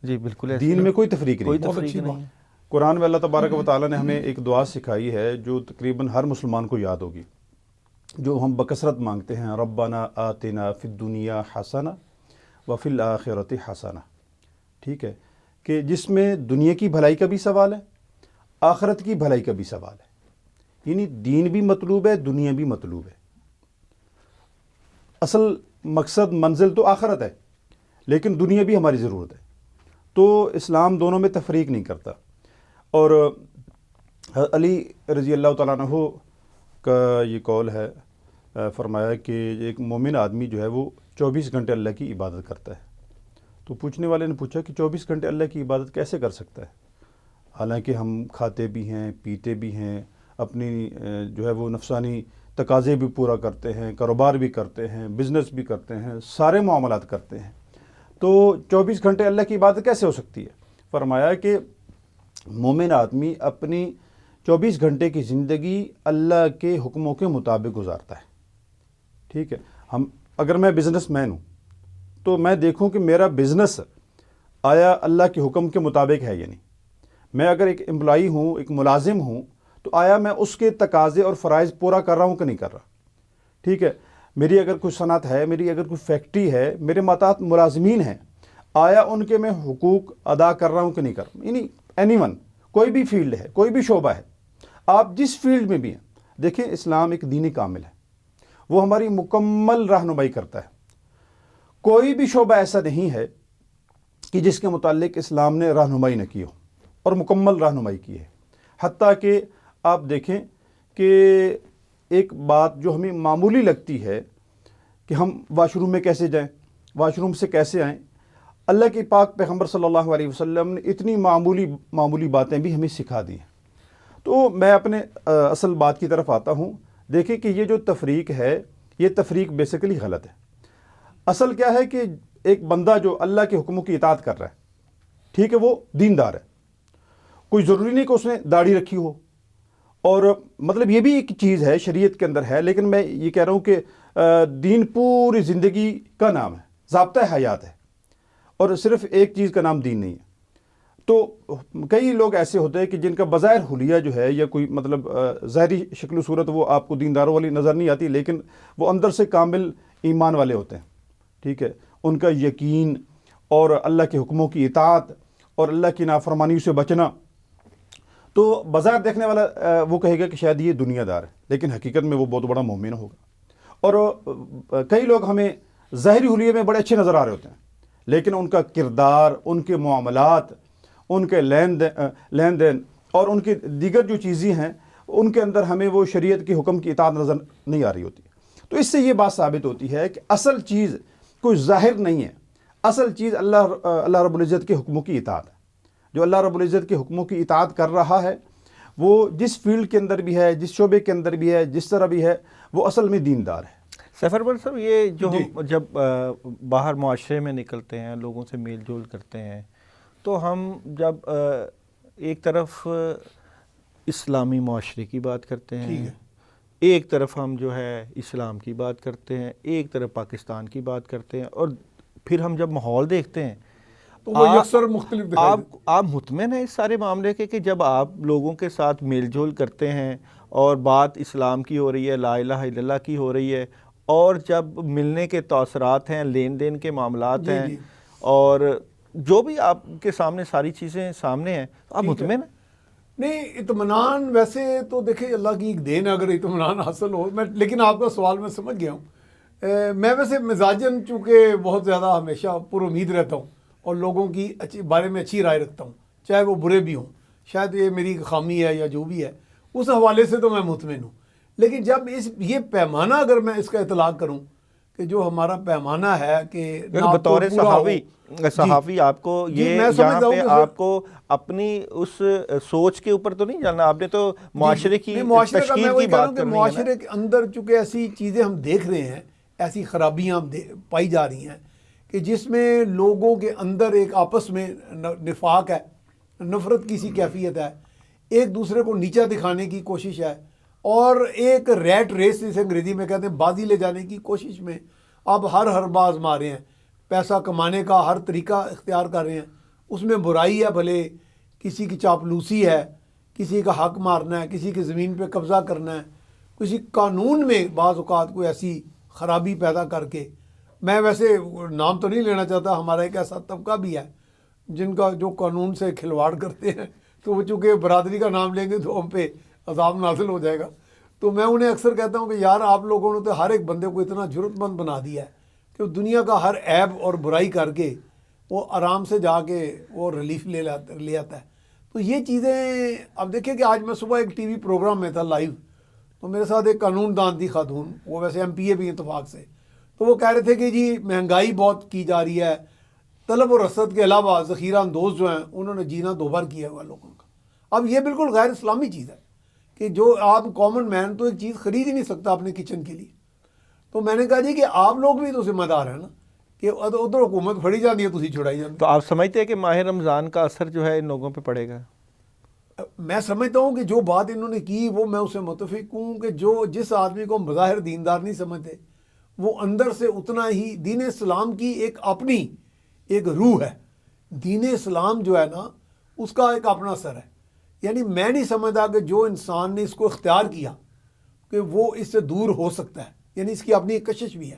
جی بالکل، دین میں کوئی تفریق نہیں ہے. بہت اچھی بات. قرآن میں اللہ تبارک و تعالیٰ نے ہمیں ایک دعا سکھائی ہے جو تقریباً ہر مسلمان کو یاد ہوگی، جو ہم بکثرت مانگتے ہیں، ربنا آتنا فی الدنیا حسنہ وفی الآخرۃ حسنہ. ٹھیک ہے، کہ جس میں دنیا کی بھلائی کا بھی سوال ہے، آخرت کی بھلائی کا بھی سوال ہے. یعنی دین بھی مطلوب ہے، دنیا بھی مطلوب ہے. اصل مقصد منزل تو آخرت ہے، لیکن دنیا بھی ہماری ضرورت ہے. تو اسلام دونوں میں تفریق نہیں کرتا. اور علی رضی اللہ تعالیٰ عنہ کا یہ قول ہے، فرمایا کہ ایک مومن آدمی جو ہے وہ 24 گھنٹے اللہ کی عبادت کرتا ہے. تو پوچھنے والے نے پوچھا کہ 24 گھنٹے اللہ کی عبادت کیسے کر سکتا ہے، حالانکہ ہم کھاتے بھی ہیں، پیتے بھی ہیں، اپنی جو ہے وہ نفسانی تقاضے بھی پورا کرتے ہیں، کاروبار بھی کرتے ہیں، بزنس بھی کرتے ہیں، سارے معاملات کرتے ہیں. تو 24 گھنٹے اللہ کی عبادت کیسے ہو سکتی ہے؟ فرمایا کہ مومن آدمی اپنی 24 گھنٹے کی زندگی اللہ کے حکموں کے مطابق گزارتا ہے. ٹھیک ہے، اگر میں بزنس مین ہوں تو میں دیکھوں کہ میرا بزنس آیا اللہ کے حکم کے مطابق ہے یا نہیں. میں اگر ایک امپلائی ہوں، ایک ملازم ہوں، تو آیا میں اس کے تقاضے اور فرائض پورا کر رہا ہوں کہ نہیں کر رہا. ٹھیک ہے، میری اگر کوئی صنعت ہے، میری اگر کوئی فیکٹری ہے، میرے ماتحت ملازمین ہیں، آیا ان کے میں حقوق ادا کر رہا ہوں کہ نہیں کر رہا. یعنی اینی ون، کوئی بھی فیلڈ ہے، کوئی بھی شعبہ ہے، آپ جس فیلڈ میں بھی ہیں، دیکھیں اسلام ایک دینی کامل ہے، وہ ہماری مکمل رہنمائی کرتا ہے. کوئی بھی شعبہ ایسا نہیں ہے کہ جس کے متعلق اسلام نے رہنمائی نہ کی ہو، اور مکمل رہنمائی کی ہے. حتیٰ کہ آپ دیکھیں کہ ایک بات جو ہمیں معمولی لگتی ہے کہ ہم واش روم میں کیسے جائیں، واش روم سے کیسے آئیں، اللہ کے پاک پیغمبر صلی اللہ علیہ وسلم نے اتنی معمولی باتیں بھی ہمیں سکھا دی ہیں. تو میں اپنے اصل بات کی طرف آتا ہوں. دیکھیں کہ یہ جو تفریق ہے، یہ تفریق بیسیکلی غلط ہے. اصل کیا ہے کہ ایک بندہ جو اللہ کے حکموں کی اطاعت کر رہا ہے، ٹھیک ہے، وہ دیندار ہے. کوئی ضروری نہیں کہ اس نے داڑھی رکھی ہو، اور مطلب یہ بھی ایک چیز ہے شریعت کے اندر ہے، لیکن میں یہ کہہ رہا ہوں کہ دین پوری زندگی کا نام ہے، ضابطہ حیات ہے، اور صرف ایک چیز کا نام دین نہیں ہے. تو کئی لوگ ایسے ہوتے ہیں کہ جن کا بظاہر حلیہ جو ہے، یا کوئی مطلب ظاہری شکل و صورت وہ آپ کو دینداروں والی نظر نہیں آتی، لیکن وہ اندر سے کامل ایمان والے ہوتے ہیں. ٹھیک ہے، ان کا یقین اور اللہ کے حکموں کی اطاعت اور اللہ کی نافرمانیوں سے بچنا. تو بظاہر دیکھنے والا وہ کہے گا کہ شاید یہ دنیا دار ہے، لیکن حقیقت میں وہ بہت بڑا مومن ہوگا. اور کئی لوگ ہمیں ظاہری حلیے میں بڑے اچھے نظر آ رہے ہوتے ہیں، لیکن ان کا کردار، ان کے معاملات، ان کے لین دین اور ان کی دیگر جو چیزیں ہیں، ان کے اندر ہمیں وہ شریعت کے حکم کی اطاعت نظر نہیں آ رہی ہوتی. تو اس سے یہ بات ثابت ہوتی ہے کہ اصل چیز کوئی ظاہر نہیں ہے، اصل چیز اللہ رب العزت کے حکموں کی اطاعت ہے. جو اللہ رب العزت کے حکموں کی اطاعت کر رہا ہے وہ جس فیلڈ کے اندر بھی ہے، جس شعبے کے اندر بھی ہے، جس طرح بھی ہے، وہ اصل میں دیندار ہے۔ سفر پر صاحب، یہ جو ہم جب باہر معاشرے میں نکلتے ہیں، لوگوں سے میل جول کرتے ہیں، تو ہم جب ایک طرف اسلامی معاشرے کی بات کرتے ہیں، ایک طرف ہم جو ہے اسلام کی بات کرتے ہیں، ایک طرف پاکستان کی بات کرتے ہیں، اور پھر ہم جب ماحول دیکھتے ہیں تو وہ یکسر مختلف دکھائی دیتے ہیں۔ آپ مطمئن ہیں اس سارے معاملے کے کہ جب آپ لوگوں کے ساتھ میل جول کرتے ہیں اور بات اسلام کی ہو رہی ہے، لا الہ الا اللہ کی ہو رہی ہے، اور جب ملنے کے تاثرات ہیں، لین دین کے معاملات ہیں، اور جو بھی آپ کے سامنے ساری چیزیں سامنے ہیں، آپ مطمئن ہیں؟ نہیں، اطمینان ویسے تو دیکھیں اللہ کی ایک دین ہے اگر اطمینان حاصل ہو۔ لیکن آپ کا سوال میں سمجھ گیا ہوں۔ میں ویسے مزاجن چونکہ بہت زیادہ ہمیشہ پر امید رہتا ہوں اور لوگوں کی بارے میں اچھی رائے رکھتا ہوں، چاہے وہ برے بھی ہوں، شاید یہ میری خامی ہے یا جو بھی ہے، اس حوالے سے تو میں مطمئن ہوں۔ لیکن جب یہ پیمانہ اگر میں اس کا اطلاق کروں کہ جو ہمارا پیمانہ ہے کہ بطور صحافی آپ کو یہ یہاں پہ آپ کو اپنی اس سوچ کے اوپر تو نہیں جاننا، آپ نے تو معاشرے کی تشکیل کی بات کرنی ہے۔ معاشرے کے اندر چونکہ ایسی چیزیں ہم دیکھ رہے ہیں، ایسی خرابیاں پائی جا رہی ہیں کہ جس میں لوگوں کے اندر ایک آپس میں نفاق ہے، نفرت کی سی کیفیت ہے، ایک دوسرے کو نیچا دکھانے کی کوشش ہے، اور ایک ریٹ ریس جسے انگریزی میں کہتے ہیں بازی لے جانے کی کوشش میں اب ہر باز مارے ہیں، پیسہ کمانے کا ہر طریقہ اختیار کر رہے ہیں۔ اس میں برائی ہے، بھلے کسی کی چاپلوسی ہے، کسی کا حق مارنا ہے، کسی کی زمین پہ قبضہ کرنا ہے، کسی قانون میں بعض اوقات کوئی ایسی خرابی پیدا کر کے، میں ویسے نام تو نہیں لینا چاہتا، ہمارا ایک ایسا طبقہ بھی ہے جن کا جو قانون سے کھلواڑ کرتے ہیں، تو وہ چونکہ برادری کا نام لیں گے تو ہم پہ عذاب نازل ہو جائے گا۔ تو میں انہیں اکثر کہتا ہوں کہ یار آپ لوگوں نے تو ہر ایک بندے کو اتنا جرأت مند بنا دیا ہے کہ وہ دنیا کا ہر عیب اور برائی کر کے وہ آرام سے جا کے وہ ریلیف لے آتا ہے۔ تو یہ چیزیں اب دیکھیں کہ آج میں صبح ایک ٹی وی پروگرام میں تھا لائیو، تو میرے ساتھ ایک قانون دان تھی خاتون، وہ ویسے ایم پی اے بھی اتفاق سے، تو وہ کہہ رہے تھے کہ جی مہنگائی بہت کی جا رہی ہے، طلب و رسد کے علاوہ ذخیرہ اندوز جو ہیں انہوں نے جینا دوبار کیا ہوا لوگوں کا۔ اب یہ بالکل غیر اسلامی چیز ہے کہ جو آپ کامن مین تو ایک چیز خرید ہی نہیں سکتا اپنے کچن کے لیے۔ تو میں نے کہا جی کہ آپ لوگ بھی تو ذمہ دار ہیں نا، کہ ادھر حکومت پھڑی جاتی ہے، تھی چھڑائی جاتی ہے۔ تو آپ سمجھتے ہیں کہ ماہ رمضان کا اثر جو ہے ان لوگوں پہ پڑے گا؟ میں سمجھتا ہوں کہ جو بات انہوں نے کی وہ میں اسے متفق ہوں کہ جس آدمی کو بظاہر دیندار نہیں سمجھتے، وہ اندر سے اتنا ہی دین اسلام کی ایک اپنی ایک روح ہے۔ دین اسلام جو ہے نا اس کا ایک اپنا اثر ہے، یعنی میں نہیں سمجھتا کہ جو انسان نے اس کو اختیار کیا کہ وہ اس سے دور ہو سکتا ہے، یعنی اس کی اپنی ایک کشش بھی ہے۔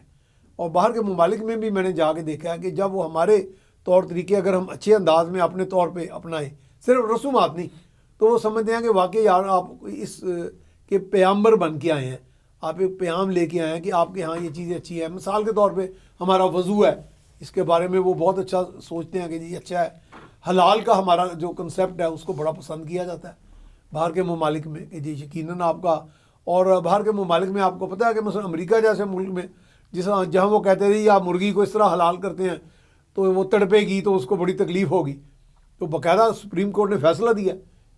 اور باہر کے ممالک میں بھی میں نے جا کے دیکھا ہے کہ جب وہ ہمارے طور طریقے اگر ہم اچھے انداز میں اپنے طور پہ اپنائیں، صرف رسومات نہیں، تو وہ سمجھتے ہیں کہ واقعی یار آپ اس کے پیامبر بن کے آئے ہیں، آپ ایک پیام لے کے آئے ہیں کہ آپ کے ہاں یہ چیزیں اچھی ہیں۔ مثال کے طور پہ ہمارا وضو ہے، اس کے بارے میں وہ بہت اچھا سوچتے ہیں کہ جی اچھا ہے۔ حلال کا ہمارا جو کنسیپٹ ہے اس کو بڑا پسند کیا جاتا ہے باہر کے ممالک میں کہ جی یقیناً آپ کا، اور باہر کے ممالک میں آپ کو پتہ ہے کہ مثلا امریکہ جیسے ملک میں جہاں وہ کہتے تھے آپ مرغی کو اس طرح حلال کرتے ہیں تو وہ تڑپے گی تو اس کو بڑی تکلیف ہوگی، تو باقاعدہ سپریم کورٹ نے فیصلہ دیا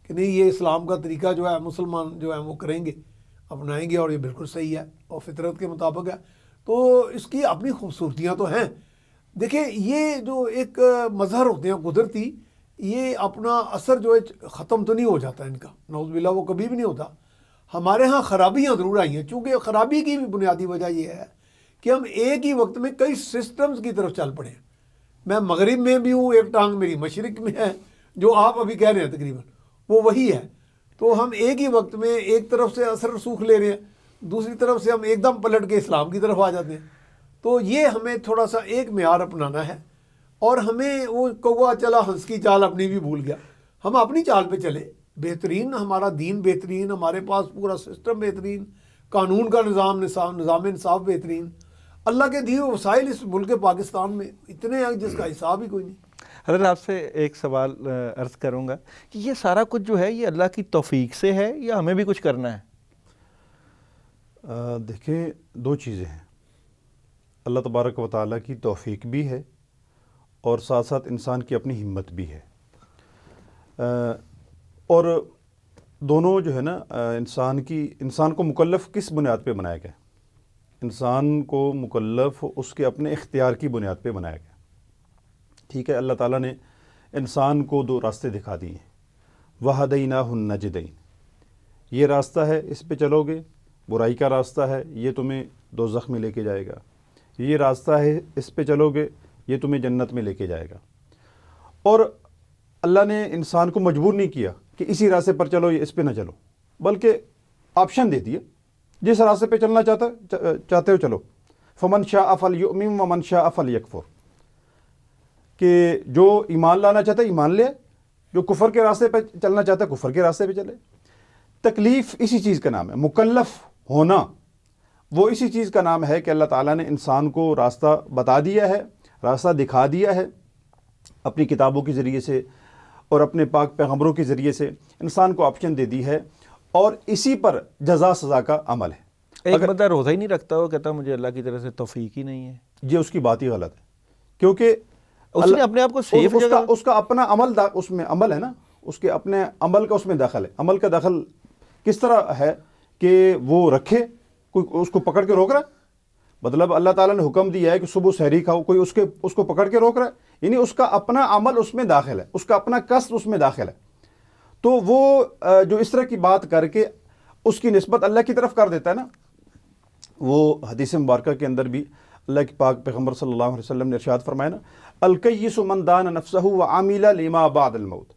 کہ نہیں یہ اسلام کا طریقہ جو ہے مسلمان جو ہیں وہ کریں گے، اپنائیں گے، اور یہ بالکل صحیح ہے اور فطرت کے مطابق ہے۔ تو اس کی اپنی خوبصورتیاں تو ہیں۔ دیکھیں یہ جو ایک مظہر ہوتے ہیں قدرتی، یہ اپنا اثر جو ہے ختم تو نہیں ہو جاتا ان کا، نعوذ باللہ وہ کبھی بھی نہیں ہوتا۔ ہمارے ہاں خرابیاں ضرور آئی ہیں، چونکہ خرابی کی بھی بنیادی وجہ یہ ہے کہ ہم ایک ہی وقت میں کئی سسٹمز کی طرف چل پڑے ہیں۔ میں مغرب میں بھی ہوں، ایک ٹانگ میری مشرق میں ہے، جو آپ ابھی کہہ رہے ہیں تقریباً وہ وہی ہے۔ تو ہم ایک ہی وقت میں ایک طرف سے اثر رسوخ لے رہے ہیں، دوسری طرف سے ہم ایک دم پلٹ کے اسلام کی طرف آ جاتے ہیں۔ تو یہ ہمیں تھوڑا سا ایک معیار اپنانا ہے، اور ہمیں وہ کوا چلا ہنس کی چال اپنی بھی بھول گیا، ہم اپنی چال پہ چلے۔ بہترین ہمارا دین بہترین، ہمارے پاس پورا سسٹم بہترین، قانون کا نظام انصاف بہترین، اللہ کے دیے وسائل اس ملک پاکستان میں اتنے ہیں جس کا حساب ہی کوئی نہیں۔ حضرت آپ سے ایک سوال عرض کروں گا کہ یہ سارا کچھ جو ہے یہ اللہ کی توفیق سے ہے یا ہمیں بھی کچھ کرنا ہے؟ دیکھیں دو چیزیں ہیں، اللہ تبارک و تعالیٰ کی توفیق بھی ہے اور ساتھ ساتھ انسان کی اپنی ہمت بھی ہے۔ اور دونوں جو ہے نا انسان کو مکلف کس بنیاد پہ بنایا گیا؟ انسان کو مکلف اس کے اپنے اختیار کی بنیاد پہ بنایا گیا. ٹھیک ہے، اللہ تعالیٰ نے انسان کو دو راستے دکھا دیے ہیں. وَهَدَيْنَاهُ النَّجْدَيْنِ، یہ راستہ ہے، اس پہ چلو گے، برائی کا راستہ ہے، یہ تمہیں دوزخ میں لے کے جائے گا. یہ راستہ ہے، اس پہ چلو گے، یہ تمہیں جنت میں لے کے جائے گا. اور اللہ نے انسان کو مجبور نہیں کیا کہ اسی راستے پر چلو، اس پہ نہ چلو، بلکہ آپشن دے دیے، جس راستے پہ چلنا چاہتے ہو چلو. فَمَنْ شَاءَ فَلْيُؤْمِنْ وَمَنْ شَاءَ فَلْيَكْفُرْ، کہ جو ایمان لانا چاہتا ہے ایمان لے، جو کفر کے راستے پہ چلنا چاہتا ہے کفر کے راستے پہ چلے. تکلیف اسی چیز کا نام ہے، مکلف ہونا وہ اسی چیز کا نام ہے کہ اللہ تعالیٰ نے انسان کو راستہ بتا دیا ہے، راستہ دکھا دیا ہے اپنی کتابوں کے ذریعے سے اور اپنے پاک پیغمبروں کے ذریعے سے. انسان کو آپشن دے دی ہے اور اسی پر جزا سزا کا عمل ہے. ایک بندہ روزہ ہی نہیں رکھتا، وہ کہتا مجھے اللہ کی طرف سے توفیق ہی نہیں ہے، یہ اس کی بات ہی غلط ہے، کیونکہ اس نے اپنے آپ کو سیف جگہ، اس کا اپنا عمل اس میں عمل ہے نا، اس کے اپنے عمل کا اس میں دخل ہے. عمل کا دخل کس طرح ہے کہ وہ رکھے، کوئی اس کو پکڑ کے روک رہا ہے؟ مطلب اللہ تعالیٰ نے حکم دیا ہے کہ صبح سحری کھاؤ، کوئی اس کو پکڑ کے روک رہا ہے؟ یعنی اس کا اپنا عمل اس میں داخل ہے، اس کا اپنا قصد اس میں داخل ہے. تو وہ جو اس طرح کی بات کر کے اس کی نسبت اللہ کی طرف کر دیتا ہے نا، وہ حدیث مبارکہ کے اندر بھی اللہ کے پاک پیغمبر صلی اللہ علیہ وسلم نے ارشاد فرمایا نا، الکیس من دان نفسہ وعمل لما بعد الموت،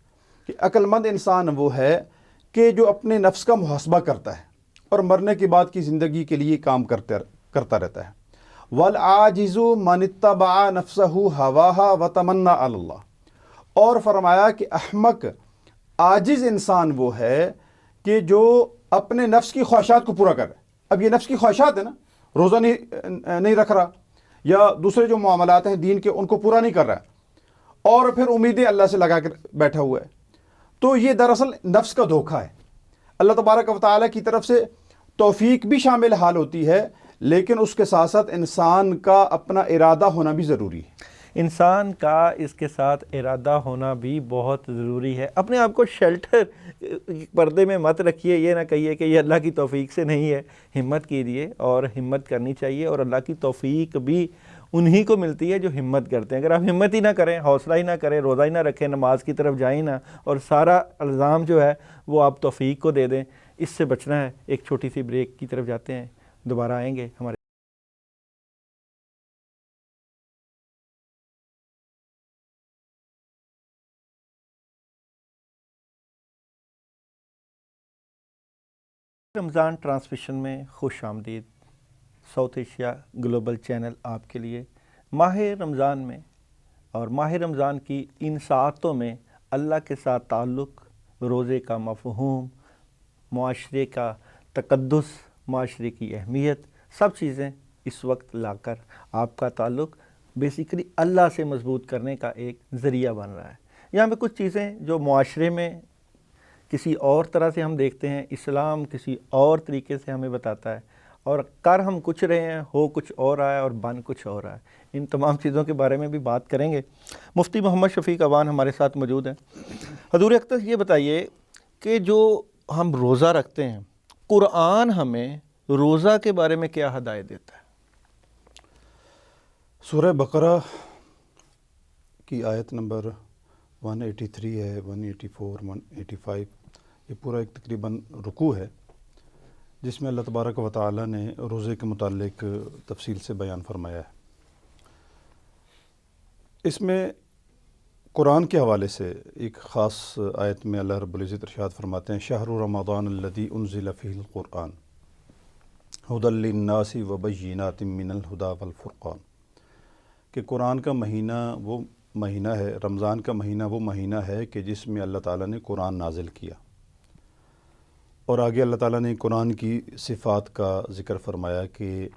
کہ عقل مند انسان وہ ہے کہ جو اپنے نفس کا محاسبہ کرتا ہے اور مرنے کے بعد کی زندگی کے لیے کام کرتا رہتا ہے. والعاجز من اتبع نفسہ ہواها وتمنى علی اللہ، اور فرمایا کہ احمق عاجز انسان وہ ہے کہ جو اپنے نفس کی خواہشات کو پورا کر رہا ہے. اب یہ نفس کی خواہشات ہے نا، روزہ نہیں رکھ رہا یا دوسرے جو معاملات ہیں دین کے ان کو پورا نہیں کر رہا ہے اور پھر امیدیں اللہ سے لگا کر بیٹھا ہوا ہے. تو یہ دراصل نفس کا دھوکہ ہے. اللہ تبارک و تعالیٰ کی طرف سے توفیق بھی شامل حال ہوتی ہے، لیکن اس کے ساتھ ساتھ انسان کا اپنا ارادہ ہونا بھی ضروری ہے. انسان کا اس کے ساتھ ارادہ ہونا بھی بہت ضروری ہے. اپنے آپ کو شیلٹر پردے میں مت رکھیے، یہ نہ کہیے کہ یہ اللہ کی توفیق سے نہیں ہے. ہمت کیجیے اور ہمت کرنی چاہیے، اور اللہ کی توفیق بھی انہی کو ملتی ہے جو ہمت کرتے ہیں. اگر آپ ہمت ہی نہ کریں، حوصلہ ہی نہ کریں، روزہ ہی نہ رکھیں، نماز کی طرف جائیں نہ، اور سارا الزام جو ہے وہ آپ توفیق کو دے دیں، اس سے بچنا ہے. ایک چھوٹی سی بریک کی طرف جاتے ہیں، دوبارہ آئیں گے ہمارے رمضان ٹرانسمیشن میں. خوش آمدید. ساؤتھ ایشیا گلوبل چینل آپ کے لیے ماہ رمضان میں اور ماہ رمضان کی ان ساعتوں میں اللہ کے ساتھ تعلق، روزے کا مفہوم، معاشرے کا تقدس، معاشرے کی اہمیت، سب چیزیں اس وقت لا کر آپ کا تعلق بیسیکلی اللہ سے مضبوط کرنے کا ایک ذریعہ بن رہا ہے. یہاں پہ کچھ چیزیں جو معاشرے میں کسی اور طرح سے ہم دیکھتے ہیں، اسلام کسی اور طریقے سے ہمیں بتاتا ہے، اور کر ہم کچھ رہے ہیں، ہو کچھ اور رہا ہے اور بن کچھ اور رہا ہے. ان تمام چیزوں کے بارے میں بھی بات کریں گے. مفتی محمد شفیق اوان ہمارے ساتھ موجود ہیں. حضور اقدس یہ بتائیے کہ جو ہم روزہ رکھتے ہیں، قرآن ہمیں روزہ کے بارے میں کیا ہدایت دیتا ہے؟ سورہ بقرہ کی آیت نمبر 183 ہے، 184، 185، یہ پورا ایک تقریباً رکوع ہے جس میں اللہ تبارک و تعالیٰ نے روزے کے متعلق تفصیل سے بیان فرمایا ہے. اس میں قرآن کے حوالے سے ایک خاص آیت میں اللہ رب العزت ارشاد فرماتے ہیں، شہر رمضان الذی انزل فیہ القرآن ھدی للناس وبینات من الہدی والفرقان، کہ قرآن کا مہینہ وہ مہینہ ہے، رمضان کا مہینہ وہ مہینہ ہے کہ جس میں اللہ تعالیٰ نے قرآن نازل کیا. اور آگے اللہ تعالیٰ نے قرآن کی صفات کا ذکر فرمایا کہ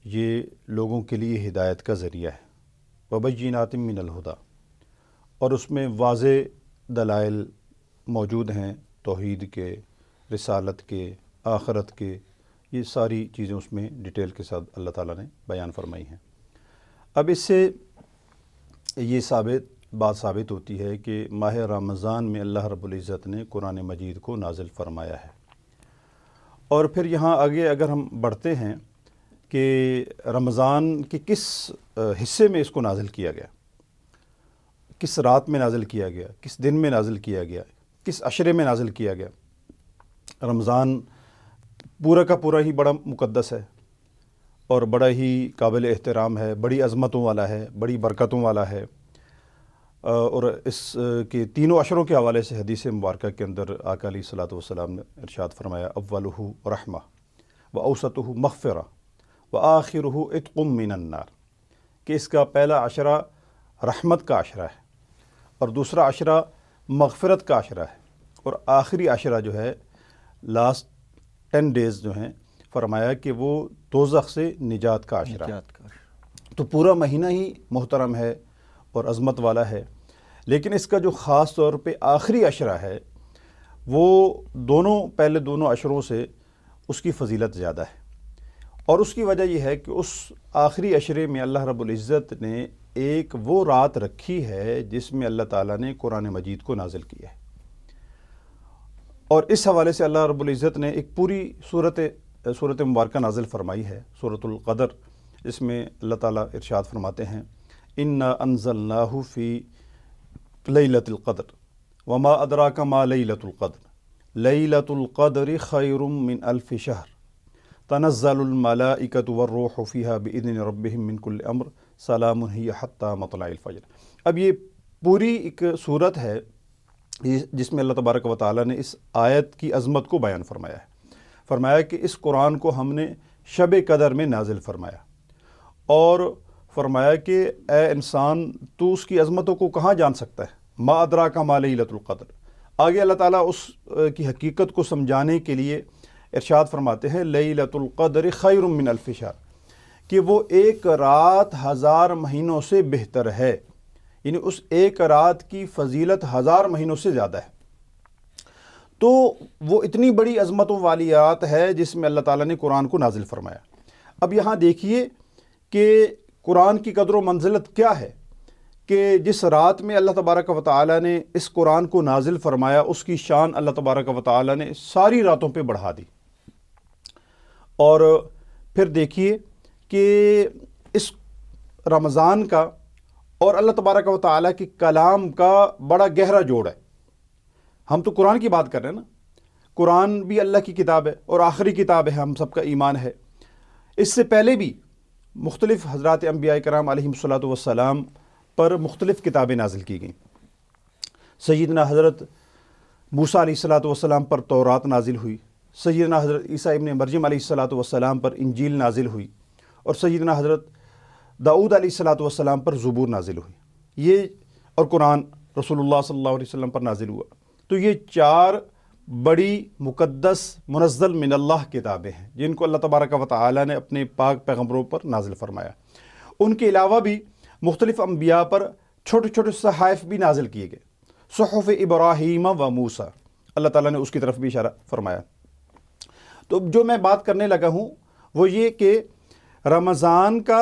یہ لوگوں کے لیے ہدایت کا ذریعہ ہے، وبینات من الہدی، اور اس میں واضح دلائل موجود ہیں توحید کے، رسالت کے، آخرت کے، یہ ساری چیزیں اس میں ڈیٹیل کے ساتھ اللہ تعالیٰ نے بیان فرمائی ہیں. اب اس سے یہ ثابت بات ثابت ہوتی ہے کہ ماہ رمضان میں اللہ رب العزت نے قرآن مجید کو نازل فرمایا ہے۔ اور پھر یہاں آگے اگر ہم بڑھتے ہیں کہ رمضان کے کس حصے میں اس کو نازل کیا گیا، کس رات میں نازل کیا گیا، کس دن میں نازل کیا گیا، کس عشرے میں نازل کیا گیا۔ رمضان پورا کا پورا ہی بڑا مقدس ہے اور بڑا ہی قابل احترام ہے، بڑی عظمتوں والا ہے، بڑی برکتوں والا ہے، اور اس کے تینوں عشروں کے حوالے سے حدیث مبارکہ کے اندر آقا علیہ الصلوۃ والسلام نے ارشاد فرمایا اولہ رحمہ و اوسطہ مغفرہ و آخرہ عتق من النار، کہ اس کا پہلا عشرہ رحمت کا عشرہ ہے اور دوسرا عشرہ مغفرت کا عشرہ ہے، اور آخری عشرہ جو ہے لاسٹ 10 days جو ہیں فرمایا کہ وہ دوزخ سے نجات کا عشرہ ہے۔ تو پورا مہینہ ہی محترم ہے اور عظمت والا ہے، لیکن اس کا جو خاص طور پہ آخری عشرہ ہے وہ پہلے دونوں عشروں سے اس کی فضیلت زیادہ ہے، اور اس کی وجہ یہ ہے کہ اس آخری عشرے میں اللہ رب العزت نے ایک وہ رات رکھی ہے جس میں اللہ تعالیٰ نے قرآن مجید کو نازل کیا ہے، اور اس حوالے سے اللہ رب العزت نے ایک پوری صورت مبارکہ نازل فرمائی ہے، سورۃ القدر، جس میں اللہ تعالیٰ ارشاد فرماتے ہیں انا انزلناہ فی لیلۃ القدر وما ادراک ما لیلۃ القدر لیلۃ القدر خیر من الف شہر تنزل الملائکۃ والروح فیہا باذن ربہم من کل امر سلام ہی حتی مطلع الفجر۔ اب یہ پوری ایک صورت ہے جس میں اللہ تبارک و تعالیٰ نے اس آیت کی عظمت کو بیان فرمایا ہے۔ فرمایا کہ اس قرآن کو ہم نے شب قدر میں نازل فرمایا، اور فرمایا کہ اے انسان تو اس کی عظمتوں کو کہاں جان سکتا ہے، ما ادراک ما لیلۃ القدر۔ آگے اللہ تعالیٰ اس کی حقیقت کو سمجھانے کے لیے ارشاد فرماتے ہیں لیلۃ القدر خیر من الف شہر، کہ وہ ایک رات 1000 مہینوں سے بہتر ہے، یعنی اس ایک رات کی فضیلت 1000 مہینوں سے زیادہ ہے۔ تو وہ اتنی بڑی عظمتوں والی رات ہے جس میں اللہ تعالیٰ نے قرآن کو نازل فرمایا۔ اب یہاں دیکھیے کہ قرآن کی قدر و منزلت کیا ہے، کہ جس رات میں اللہ تبارک و تعالیٰ نے اس قرآن کو نازل فرمایا اس کی شان اللہ تبارک و تعالیٰ نے ساری راتوں پہ بڑھا دی۔ اور پھر دیکھیے کہ اس رمضان کا اور اللہ تبارک و تعالیٰ کے کلام کا بڑا گہرا جوڑ ہے۔ ہم تو قرآن کی بات کر رہے ہیں نا، قرآن بھی اللہ کی کتاب ہے اور آخری کتاب ہے، ہم سب کا ایمان ہے۔ اس سے پہلے بھی مختلف حضرات انبیاء کرام علیہم الصلوۃ والسلام پر مختلف کتابیں نازل کی گئیں۔ سیدنا حضرت موسیٰ علیہ الصلوۃ والسلام پر تورات نازل ہوئی، سیدنا حضرت عیسیٰ ابن مریم علیہ الصلوۃ والسلام پر انجیل نازل ہوئی، اور سیدنا حضرت داؤد علیہ الصلوۃ والسلام پر زبور نازل ہوئی، یہ اور قرآن رسول اللہ صلی اللہ علیہ وسلم پر نازل ہوا۔ تو یہ 4 بڑی مقدس منزل من اللہ کتابیں ہیں جن کو اللہ تبارک و تعالیٰ نے اپنے پاک پیغمبروں پر نازل فرمایا۔ ان کے علاوہ بھی مختلف انبیاء پر چھوٹے چھوٹے صحائف بھی نازل کیے گئے، صحف ابراہیم و موسیٰ، اللہ تعالیٰ نے اس کی طرف بھی اشارہ فرمایا۔ تو جو میں بات کرنے لگا ہوں وہ یہ کہ رمضان کا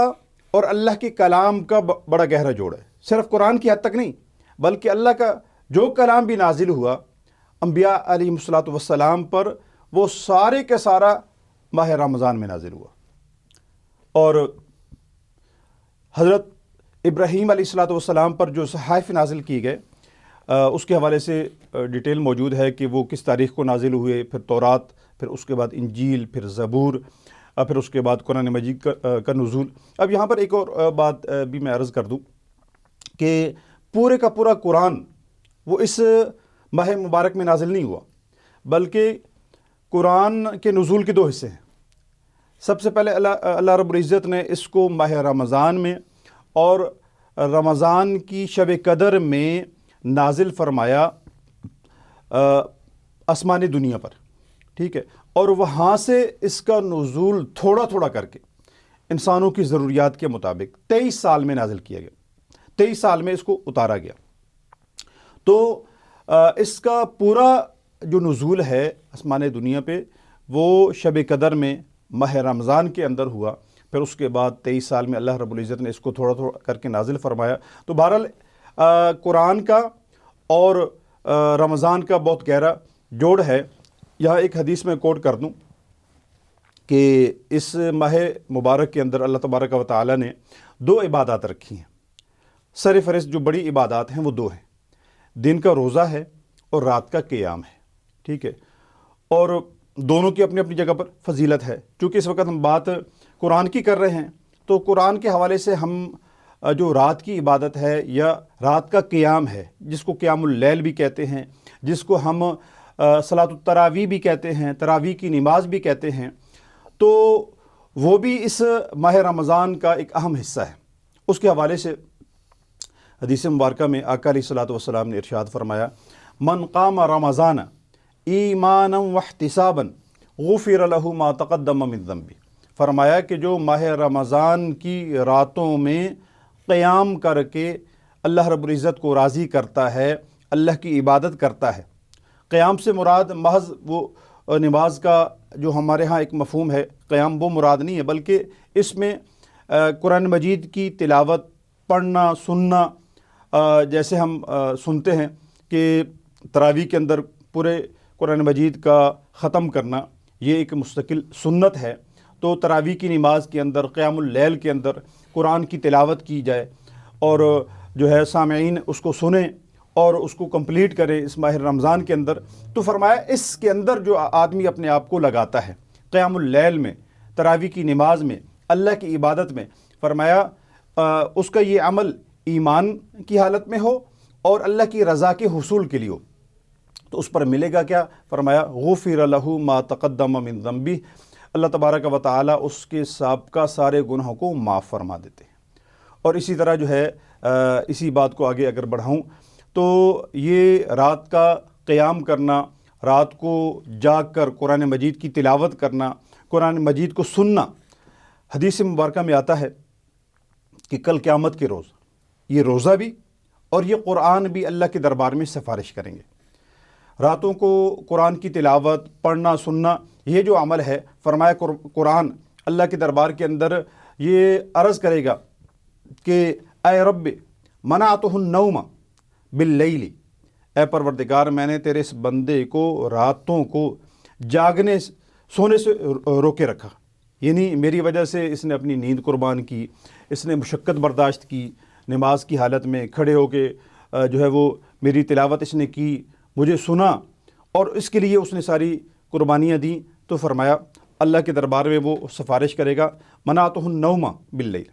اور اللہ کے کلام کا بڑا گہرا جوڑ ہے، صرف قرآن کی حد تک نہیں بلکہ اللہ کا جو کلام بھی نازل ہوا انبیاء علیہ الصلوۃ والسلام پر، وہ سارے کا سارا ماہ رمضان میں نازل ہوا۔ اور حضرت ابراہیم علیہ الصلوۃ والسلام پر جو صحائف نازل کی گئے اس کے حوالے سے ڈیٹیل موجود ہے کہ وہ کس تاریخ کو نازل ہوئے، پھر تورات، پھر اس کے بعد انجیل، پھر زبور، پھر اس کے بعد قرآن مجید کا نزول۔ اب یہاں پر ایک اور بات بھی میں عرض کر دوں کہ پورے کا پورا قرآن وہ اس ماہ مبارک میں نازل نہیں ہوا، بلکہ قرآن کے نزول کے 2 حصے ہیں۔ سب سے پہلے اللہ رب العزت نے اس کو ماہ رمضان میں اور رمضان کی شب قدر میں نازل فرمایا آسمانی دنیا پر، ٹھیک ہے، اور وہاں سے اس کا نزول تھوڑا تھوڑا کر کے انسانوں کی ضروریات کے مطابق 23 سال میں نازل کیا گیا، 23 سال میں اس کو اتارا گیا۔ تو اس کا پورا جو نزول ہے آسمان دنیا پہ وہ شب قدر میں ماہ رمضان کے اندر ہوا، پھر اس کے بعد 23 سال میں اللہ رب العزت نے اس کو تھوڑا تھوڑا کر کے نازل فرمایا۔ تو بہرحال قرآن کا اور رمضان کا بہت گہرا جوڑ ہے۔ یہاں ایک حدیث میں کوٹ کر دوں کہ اس ماہ مبارک کے اندر اللہ تبارک و تعالی نے 2 عبادات رکھی ہیں۔ سر فہرست جو بڑی عبادات ہیں وہ 2 ہیں، دن کا روزہ ہے اور رات کا قیام ہے، ٹھیک ہے، اور دونوں کی اپنی اپنی جگہ پر فضیلت ہے۔ چونکہ اس وقت ہم بات قرآن کی کر رہے ہیں تو قرآن کے حوالے سے ہم جو رات کی عبادت ہے یا رات کا قیام ہے، جس کو قیام اللیل بھی کہتے ہیں، جس کو ہم صلاۃ التراویح بھی کہتے ہیں، تراویح کی نماز بھی کہتے ہیں، تو وہ بھی اس ماہ رمضان کا ایک اہم حصہ ہے۔ اس کے حوالے سے حدیث مبارکہ میں آقا علیہ الصلوۃ والسلام نے ارشاد فرمایا، من قام رمضان ایمانا واحتسابا غفر له ما تقدم من ذنبہ، فرمایا کہ جو ماہ رمضان کی راتوں میں قیام کر کے اللہ رب العزت کو راضی کرتا ہے، اللہ کی عبادت کرتا ہے۔ قیام سے مراد محض وہ نماز کا جو ہمارے ہاں ایک مفہوم ہے، قیام وہ مراد نہیں ہے، بلکہ اس میں قرآن مجید کی تلاوت، پڑھنا، سننا، جیسے ہم سنتے ہیں کہ تراویح کے اندر پورے قرآن مجید کا ختم کرنا یہ ایک مستقل سنت ہے، تو تراویح کی نماز کے اندر، قیام اللیل کے اندر قرآن کی تلاوت کی جائے اور جو ہے سامعین اس کو سنیں اور اس کو کمپلیٹ کریں اس ماہ رمضان کے اندر، تو فرمایا اس کے اندر جو آدمی اپنے آپ کو لگاتا ہے قیام اللیل میں، تراویح کی نماز میں، اللہ کی عبادت میں، فرمایا اس کا یہ عمل ایمان کی حالت میں ہو اور اللہ کی رضا کے حصول کے لیے ہو، تو اس پر ملے گا کیا؟ فرمایا غفر له ما تقدم من ذنبہ، اللہ تبارک و تعالی اس کے سابقہ سارے گناہوں کو معاف فرما دیتے ہیں۔ اور اسی طرح جو ہے اسی بات کو آگے اگر بڑھاؤں تو یہ رات کا قیام کرنا، رات کو جاگ کر قرآن مجید کی تلاوت کرنا، قرآن مجید کو سننا، حدیث مبارکہ میں آتا ہے کہ کل قیامت کے روز یہ روزہ بھی اور یہ قرآن بھی اللہ کے دربار میں سفارش کریں گے۔ راتوں کو قرآن کی تلاوت، پڑھنا، سننا، یہ جو عمل ہے، فرمایا قرآن اللہ کے دربار کے اندر یہ عرض کرے گا کہ اے رب منعتہ النوم باللیل، اے پروردگار میں نے تیرے اس بندے کو راتوں کو جاگنے، سونے سے روکے رکھا، یعنی میری وجہ سے اس نے اپنی نیند قربان کی، اس نے مشقت برداشت کی، نماز کی حالت میں کھڑے ہو کے جو ہے وہ میری تلاوت اس نے کی، مجھے سنا، اور اس کے لیے اس نے ساری قربانیاں دیں، تو فرمایا اللہ کے دربار میں وہ سفارش کرے گا، منعتہ النوم باللیل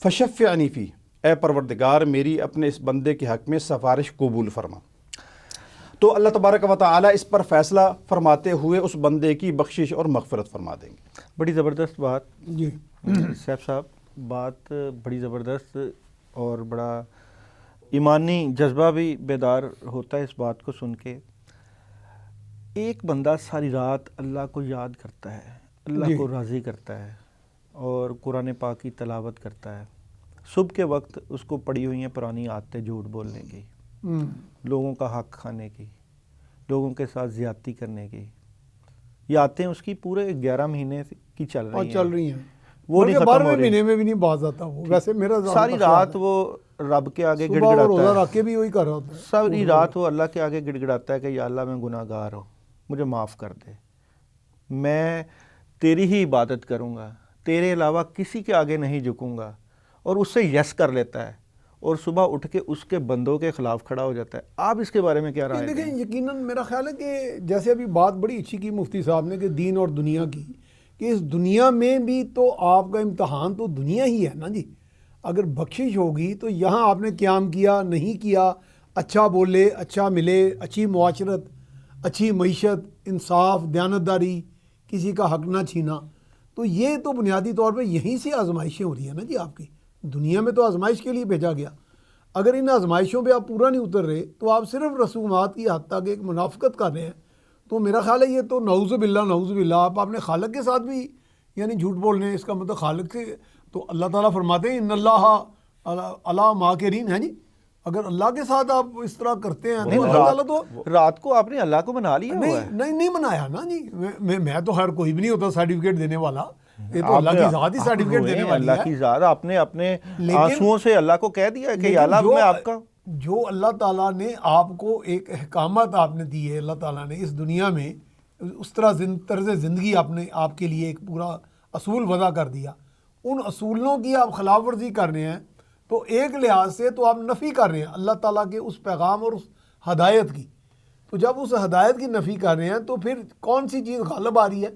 فشفعنی فیہ، اے پروردگار میری اپنے اس بندے کے حق میں سفارش قبول فرما۔ تو اللہ تبارک و تعالی اس پر فیصلہ فرماتے ہوئے اس بندے کی بخشش اور مغفرت فرما دیں گے۔ بڑی زبردست بات جی سیف صاحب، بات بڑی زبردست اور بڑا ایمانی جذبہ بھی بیدار ہوتا ہے اس بات کو سن کے۔ ایک بندہ ساری رات اللہ کو یاد کرتا ہے، اللہ کو راضی کرتا ہے اور قرآن پاک کی تلاوت کرتا ہے، صبح کے وقت اس کو پڑی ہوئی ہیں پرانی عادتیں جھوٹ بولنے کی، لوگوں کا حق کھانے کی، لوگوں کے ساتھ زیادتی کرنے کی، یہ عادتیں اس کی پورے 11 مہینے کی چل رہی ہیں، وہ نہیں ختم ہو 12ویں رہی۔ مہینے میں بھی نہیں باز آتا وہ، ویسے میرا ساری رات وہ رب کے آگے گڑ گڑاتا روزہ ہے، رکھ کے بھی وہی کر رہا ہوتا ہے، ساری رات وہ اللہ کے آگے گڑ گڑاتا ہے کہ یا اللہ میں گناہ گار ہوں، مجھے معاف کر دے، میں تیری ہی عبادت کروں گا، تیرے علاوہ کسی کے آگے نہیں جھکوں گا، اور اس سے یس کر لیتا ہے اور صبح اٹھ کے اس کے بندوں کے خلاف کھڑا ہو جاتا ہے۔ آپ اس کے بارے میں کیا رائے دیں؟ دیکھیں یقیناً میرا خیال ہے کہ جیسے ابھی بات بڑی اچھی کی مفتی صاحب نے کہ دین اور دنیا کی، کہ اس دنیا میں بھی تو آپ کا امتحان تو دنیا ہی ہے نا جی۔ اگر بخشش ہوگی تو یہاں آپ نے قیام کیا، نہیں کیا، اچھا بولے، اچھا ملے، اچھی معاشرت، اچھی معیشت، انصاف، دیانتداری، کسی کا حق نہ چھینا، تو یہ تو بنیادی طور پہ یہیں سے آزمائشیں ہو رہی ہیں نا جی۔ آپ کی دنیا میں تو آزمائش کے لیے بھیجا گیا، اگر ان آزمائشوں پہ آپ پورا نہیں اتر رہے تو آپ صرف رسومات کی حد تک ایک منافقت کر رہے ہیں، تو میرا خیال ہے یہ تو نعوذ باللہ آپ اپنے خالق کے ساتھ بھی یعنی جھوٹ بول رہے ہیں۔ اس کا مطلب خالق سے تو اللہ تعالیٰ فرماتے ہیں ان اللہ علی ماکرین، ہیں جی، اگر اللہ کے ساتھ آپ اس طرح کرتے ہیں تو اللہ تعالیٰ تو رات کو آپ نے اللہ کو منا لیا ہوا ہے۔ نہیں منایا نا جی۔ میں تو خیر کوئی بھی نہیں ہوتا سرٹیفکیٹ دینے والا، یہ تو اللہ کی ذات ہی سرٹیفکیٹ دینے والی ہے۔ اللہ کی ذات، آپ نے اپنے آنسوؤں سے اللہ کو کہہ دیا کہ یا اللہ میں آپ کا جو اللہ تعالیٰ نے آپ کو ایک احکامات آپ نے دی ہے، اللہ تعالیٰ نے اس دنیا میں اس طرح طرز زندگی آپ کے لیے ایک پورا اصول وضع کر دیا، ان اصولوں کی آپ خلاف ورزی کر رہے ہیں، تو ایک لحاظ سے تو آپ نفی کر رہے ہیں اللہ تعالیٰ کے اس پیغام اور اس ہدایت کی۔ تو جب اس ہدایت کی نفی کر رہے ہیں تو پھر کون سی چیز غالب آ رہی ہے؟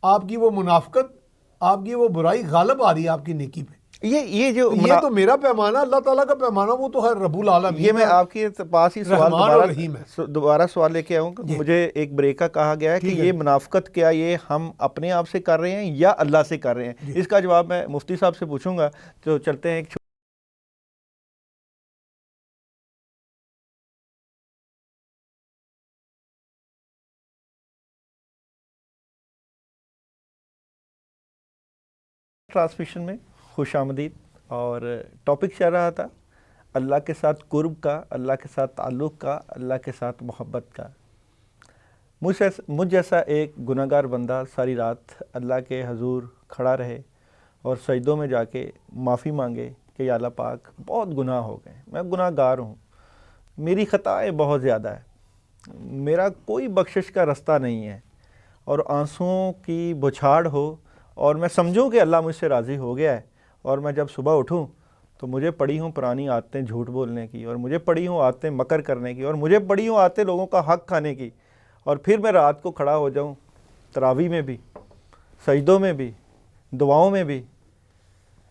آپ کی وہ منافقت، آپ کی وہ برائی غالب آ رہی ہے آپ کی نیکی پہ۔ یہ جو تو یہ تو میرا پیمانہ، اللہ تعالیٰ کا پیمانہ وہ تو ہے رب العالمین۔ یہ میں آپ کے پاس ہی سوال رحمان اور رحیم ہے۔ دوبارہ سوال لے کے آؤں کہ مجھے ایک بریک کا کہا گیا ہے کہ یہ منافقت کیا یہ ہم اپنے آپ سے کر رہے ہیں یا اللہ سے کر رہے ہیں؟ اس کا جواب میں مفتی صاحب سے پوچھوں گا، تو چلتے ہیں ایک ٹرانسمیشن میں خوش آمدید، اور ٹاپک چل رہا تھا اللہ کے ساتھ قرب کا، اللہ کے ساتھ تعلق کا، اللہ کے ساتھ محبت کا۔ مجھ جیسا ایک گناہ گار بندہ ساری رات اللہ کے حضور کھڑا رہے اور سجدوں میں جا کے معافی مانگے کہ یا اللہ پاک بہت گناہ ہو گئے، میں گناہ گار ہوں، میری خطائیں بہت زیادہ ہے، میرا کوئی بخشش کا رستہ نہیں ہے، اور آنسوؤں کی بچھاڑ ہو اور میں سمجھوں کہ اللہ مجھ سے راضی ہو گیا ہے، اور میں جب صبح اٹھوں تو مجھے پڑی ہوں پرانی عادتیں جھوٹ بولنے کی، اور مجھے پڑی ہوں عادتیں مکر کرنے کی، اور مجھے پڑی ہوں عادتیں لوگوں کا حق کھانے کی، اور پھر میں رات کو کھڑا ہو جاؤں تراویح میں بھی، سجدوں میں بھی، دعاؤں میں بھی۔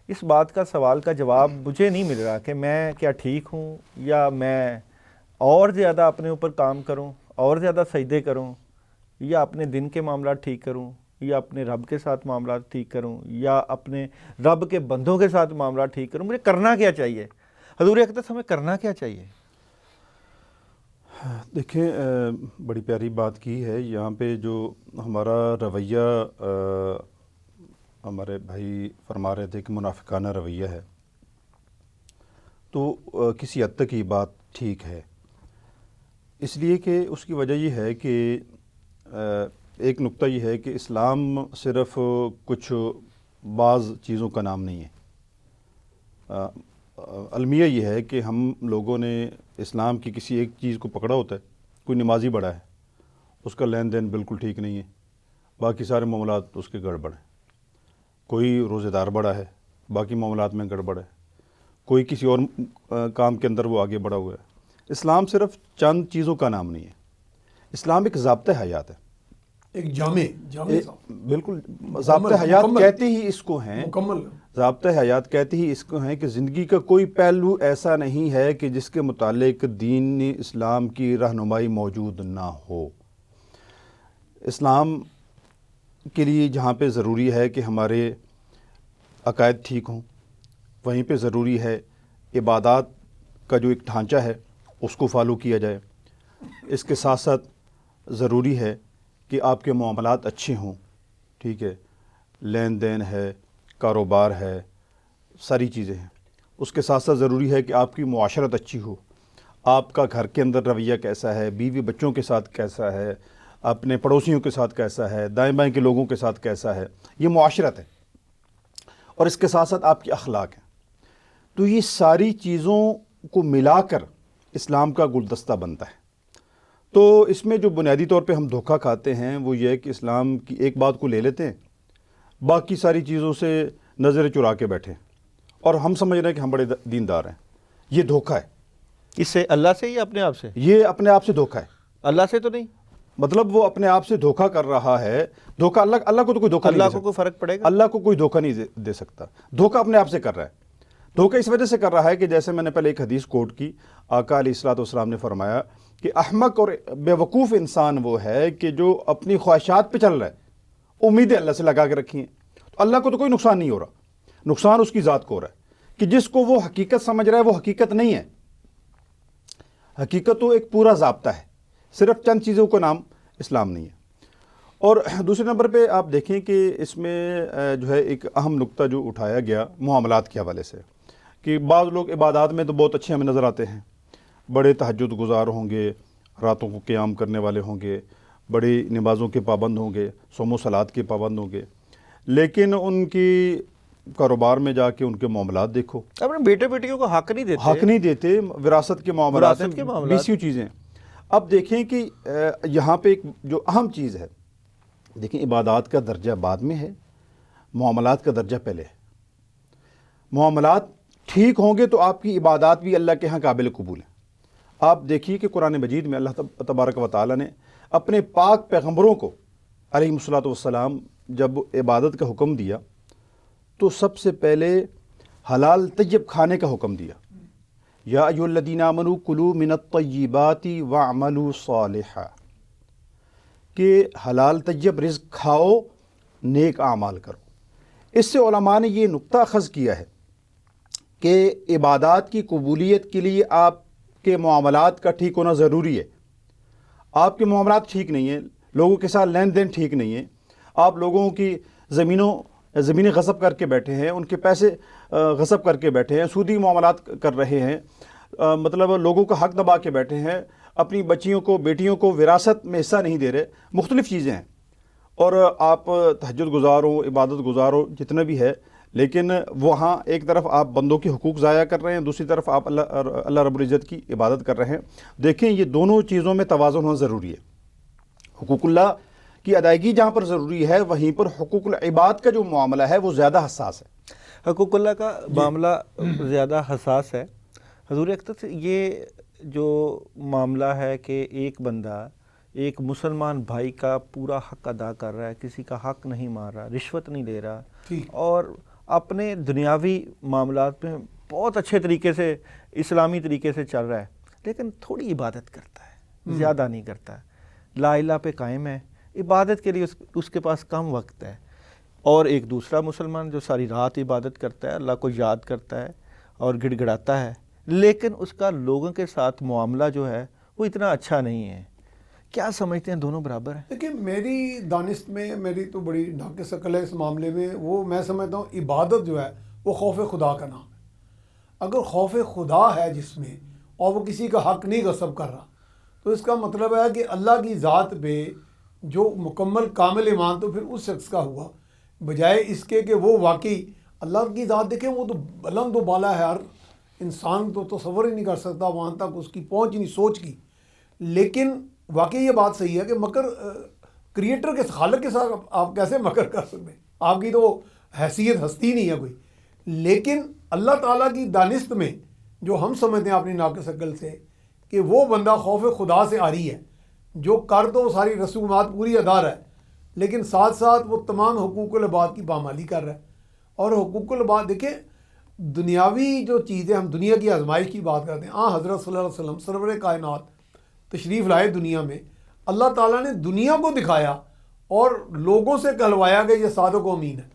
اس بات کا سوال کا جواب مجھے نہیں مل رہا کہ میں کیا ٹھیک ہوں، یا میں اور زیادہ اپنے اوپر کام کروں، اور زیادہ سجدے کروں، یا اپنے دن کے معاملات ٹھیک کروں، یا اپنے رب کے ساتھ معاملات ٹھیک کروں، یا اپنے رب کے بندوں کے ساتھ معاملات ٹھیک کروں۔ مجھے کرنا کیا چاہیے؟ حضور اقدس ہمیں کرنا کیا چاہیے؟ دیکھیں، بڑی پیاری بات کی ہے یہاں پہ، جو ہمارا رویہ ہمارے بھائی فرما رہے تھے کہ منافقانہ رویہ ہے، تو کسی حد تک یہ بات ٹھیک ہے، اس لیے کہ اس کی وجہ یہ ہے کہ ایک نقطہ یہ ہے کہ اسلام صرف کچھ بعض چیزوں کا نام نہیں ہے۔ المیہ یہ ہے کہ ہم لوگوں نے اسلام کی کسی ایک چیز کو پکڑا ہوتا ہے، کوئی نمازی بڑا ہے، اس کا لین دین بالکل ٹھیک نہیں ہے، باقی سارے معاملات اس کے گڑبڑ ہیں، کوئی روزہ دار بڑا ہے، باقی معاملات میں گڑبڑ ہے، کوئی کسی اور کام کے اندر وہ آگے بڑھا ہوا ہے۔ اسلام صرف چند چیزوں کا نام نہیں ہے، اسلام ایک ضابطۂ حیات ہے، ایک جامع بالکل ضابطۂ حیات کہتے ہی اس کو ہیں، مکمل ضابطۂ حیات کہتے ہی اس کو ہیں کہ زندگی کا کوئی پہلو ایسا نہیں ہے کہ جس کے متعلق دین اسلام کی رہنمائی موجود نہ ہو۔ اسلام کے لیے جہاں پہ ضروری ہے کہ ہمارے عقائد ٹھیک ہوں، وہیں پہ ضروری ہے عبادات کا جو ایک ڈھانچہ ہے اس کو فالو کیا جائے، اس کے ساتھ ساتھ ضروری ہے کہ آپ کے معاملات اچھے ہوں، ٹھیک ہے، لین دین ہے، کاروبار ہے، ساری چیزیں ہیں، اس کے ساتھ ساتھ ضروری ہے کہ آپ کی معاشرت اچھی ہو، آپ کا گھر کے اندر رویہ کیسا ہے، بیوی بچوں کے ساتھ کیسا ہے، اپنے پڑوسیوں کے ساتھ کیسا ہے، دائیں بائیں کے لوگوں کے ساتھ کیسا ہے، یہ معاشرت ہے، اور اس کے ساتھ ساتھ آپ کے اخلاق ہیں۔ تو یہ ساری چیزوں کو ملا کر اسلام کا گلدستہ بنتا ہے۔ تو اس میں جو بنیادی طور پہ ہم دھوکہ کھاتے ہیں وہ یہ ہے کہ اسلام کی ایک بات کو لے لیتے ہیں، باقی ساری چیزوں سے نظر چرا کے بیٹھے ہیں، اور ہم سمجھ رہے ہیں کہ ہم بڑے دیندار ہیں۔ یہ دھوکہ ہے۔ اس سے اللہ سے یا اپنے آپ سے؟ یہ اپنے آپ سے دھوکہ ہے، اللہ سے تو نہیں، مطلب وہ اپنے آپ سے دھوکہ کر رہا ہے۔ دھوکہ اللہ کو تو کوئی دھوکہ نہیں دے اللہ کو سکتا، کوئی فرق پڑے گا؟ اللہ کو کوئی دھوکہ نہیں دے سکتا، دھوکہ اپنے آپ سے کر رہا ہے۔ دھوکہ اس وجہ سے کر رہا ہے کہ جیسے میں نے پہلے ایک حدیث کوٹ کی، آقا علیہ الصلوۃ والسلام نے فرمایا کہ احمق اور بے وقوف انسان وہ ہے کہ جو اپنی خواہشات پہ چل رہا ہے، امیدیں اللہ سے لگا کے رکھی ہیں، تو اللہ کو تو کوئی نقصان نہیں ہو رہا، نقصان اس کی ذات کو ہو رہا ہے کہ جس کو وہ حقیقت سمجھ رہا ہے وہ حقیقت نہیں ہے۔ حقیقت تو ایک پورا ضابطہ ہے، صرف چند چیزوں کا نام اسلام نہیں ہے۔ اور دوسرے نمبر پہ آپ دیکھیں کہ اس میں جو ہے ایک اہم نقطہ جو اٹھایا گیا معاملات کے حوالے سے، کہ بعض لوگ عبادات میں تو بہت اچھے ہمیں نظر آتے ہیں، بڑے تہجد گزار ہوں گے، راتوں کو قیام کرنے والے ہوں گے، بڑی نمازوں کے پابند ہوں گے، صوم و صلات کے پابند ہوں گے، لیکن ان کی کاروبار میں جا کے ان کے معاملات دیکھو، اپنے بیٹے بیٹیوں کو حق نہیں دیتے، حق نہیں دیتے، وراثت کے معاملات وراثت کے معاملات، بیسیوں چیزیں۔ اب دیکھیں کہ یہاں پہ ایک جو اہم چیز ہے، دیکھیں عبادات کا درجہ بعد میں ہے، معاملات کا درجہ پہلے ہے۔ معاملات ٹھیک ہوں گے تو آپ کی عبادات بھی اللہ کے ہاں قابل قبول ہیں۔ آپ دیکھیے کہ قرآن مجید میں اللہ تبارک و تعالیٰ نے اپنے پاک پیغمبروں کو علیہ الصلوۃ والسلام جب عبادت کا حکم دیا تو سب سے پہلے حلال طیب کھانے کا حکم دیا، یا ایھا الذین آمنوا کلوا من الطیبات واعملوا صالحا، کہ حلال طیب رزق کھاؤ، نیک اعمال کرو۔ اس سے علماء نے یہ نقطہ اخذ کیا ہے کہ عبادات کی قبولیت کے لیے آپ کے معاملات کا ٹھیک ہونا ضروری ہے۔ آپ کے معاملات ٹھیک نہیں ہیں، لوگوں کے ساتھ لین دین ٹھیک نہیں ہے، آپ لوگوں کی زمینیں غصب کر کے بیٹھے ہیں، ان کے پیسے غصب کر کے بیٹھے ہیں، سودی معاملات کر رہے ہیں، مطلب لوگوں کا حق دبا کے بیٹھے ہیں، اپنی بچیوں کو بیٹیوں کو وراثت میں حصہ نہیں دے رہے، مختلف چیزیں ہیں، اور آپ تہجد گزار ہو، عبادت گزار ہو، جتنا بھی ہے، لیکن وہاں ایک طرف آپ بندوں کے حقوق ضائع کر رہے ہیں، دوسری طرف آپ اللہ رب العزت کی عبادت کر رہے ہیں۔ دیکھیں یہ دونوں چیزوں میں توازن ہونا ضروری ہے۔ حقوق اللہ کی ادائیگی جہاں پر ضروری ہے، وہیں پر حقوق العباد کا جو معاملہ ہے وہ زیادہ حساس ہے۔ حقوق اللہ کا معاملہ زیادہ حساس ہے۔ حضور اقدس یہ جو معاملہ ہے کہ ایک بندہ ایک مسلمان بھائی کا پورا حق ادا کر رہا ہے، کسی کا حق نہیں مار رہا، رشوت نہیں لے رہا، اور اپنے دنیاوی معاملات میں بہت اچھے طریقے سے اسلامی طریقے سے چل رہا ہے، لیکن تھوڑی عبادت کرتا ہے، زیادہ نہیں کرتا ہے، لا الہ پہ قائم ہے، عبادت کے لیے اس کے پاس کم وقت ہے۔ اور ایک دوسرا مسلمان جو ساری رات عبادت کرتا ہے، اللہ کو یاد کرتا ہے اور گڑ گڑاتا ہے، لیکن اس کا لوگوں کے ساتھ معاملہ جو ہے وہ اتنا اچھا نہیں ہے۔ کیا سمجھتے ہیں دونوں برابر ہیں؟ دیکھیں میری دانست میں میری تو بڑی ناقص عقل ہے اس معاملے میں، وہ میں سمجھتا ہوں عبادت جو ہے وہ خوف خدا کا نام ہے۔ اگر خوف خدا ہے جس میں اور وہ کسی کا حق نہیں غصب کر رہا، تو اس کا مطلب ہے کہ اللہ کی ذات پہ جو مکمل کامل ایمان تو پھر اس شخص کا ہوا، بجائے اس کے کہ وہ واقعی اللہ کی ذات دیکھیں وہ تو بلند و بالا ہے، ہر انسان تو تصور ہی نہیں کر سکتا وہاں تک اس کی پہنچ نہیں سوچ کی۔ لیکن واقعی یہ بات صحیح ہے کہ مکر کریٹر کے خالق کے ساتھ آپ کیسے مکر کر سکتے ہیں؟ آپ کی تو حیثیت ہستی نہیں ہے کوئی۔ لیکن اللہ تعالیٰ کی دانست میں جو ہم سمجھتے ہیں اپنی ناقص عقل سے کہ وہ بندہ خوف خدا سے عاری ہے، جو کر تو ساری رسومات پوری ادا رہا ہے، لیکن ساتھ ساتھ وہ تمام حقوق العباد کی پامالی کر رہا ہے۔ اور حقوق العباد دیکھیں، دنیاوی جو چیزیں ہم دنیا کی آزمائش کی بات کرتے ہیں، حضرت صلی اللہ علیہ وسلم سرور کائنات تشریف لائے دنیا میں، اللہ تعالیٰ نے دنیا کو دکھایا اور لوگوں سے کہلوایا کہ یہ صادق و امین ہے،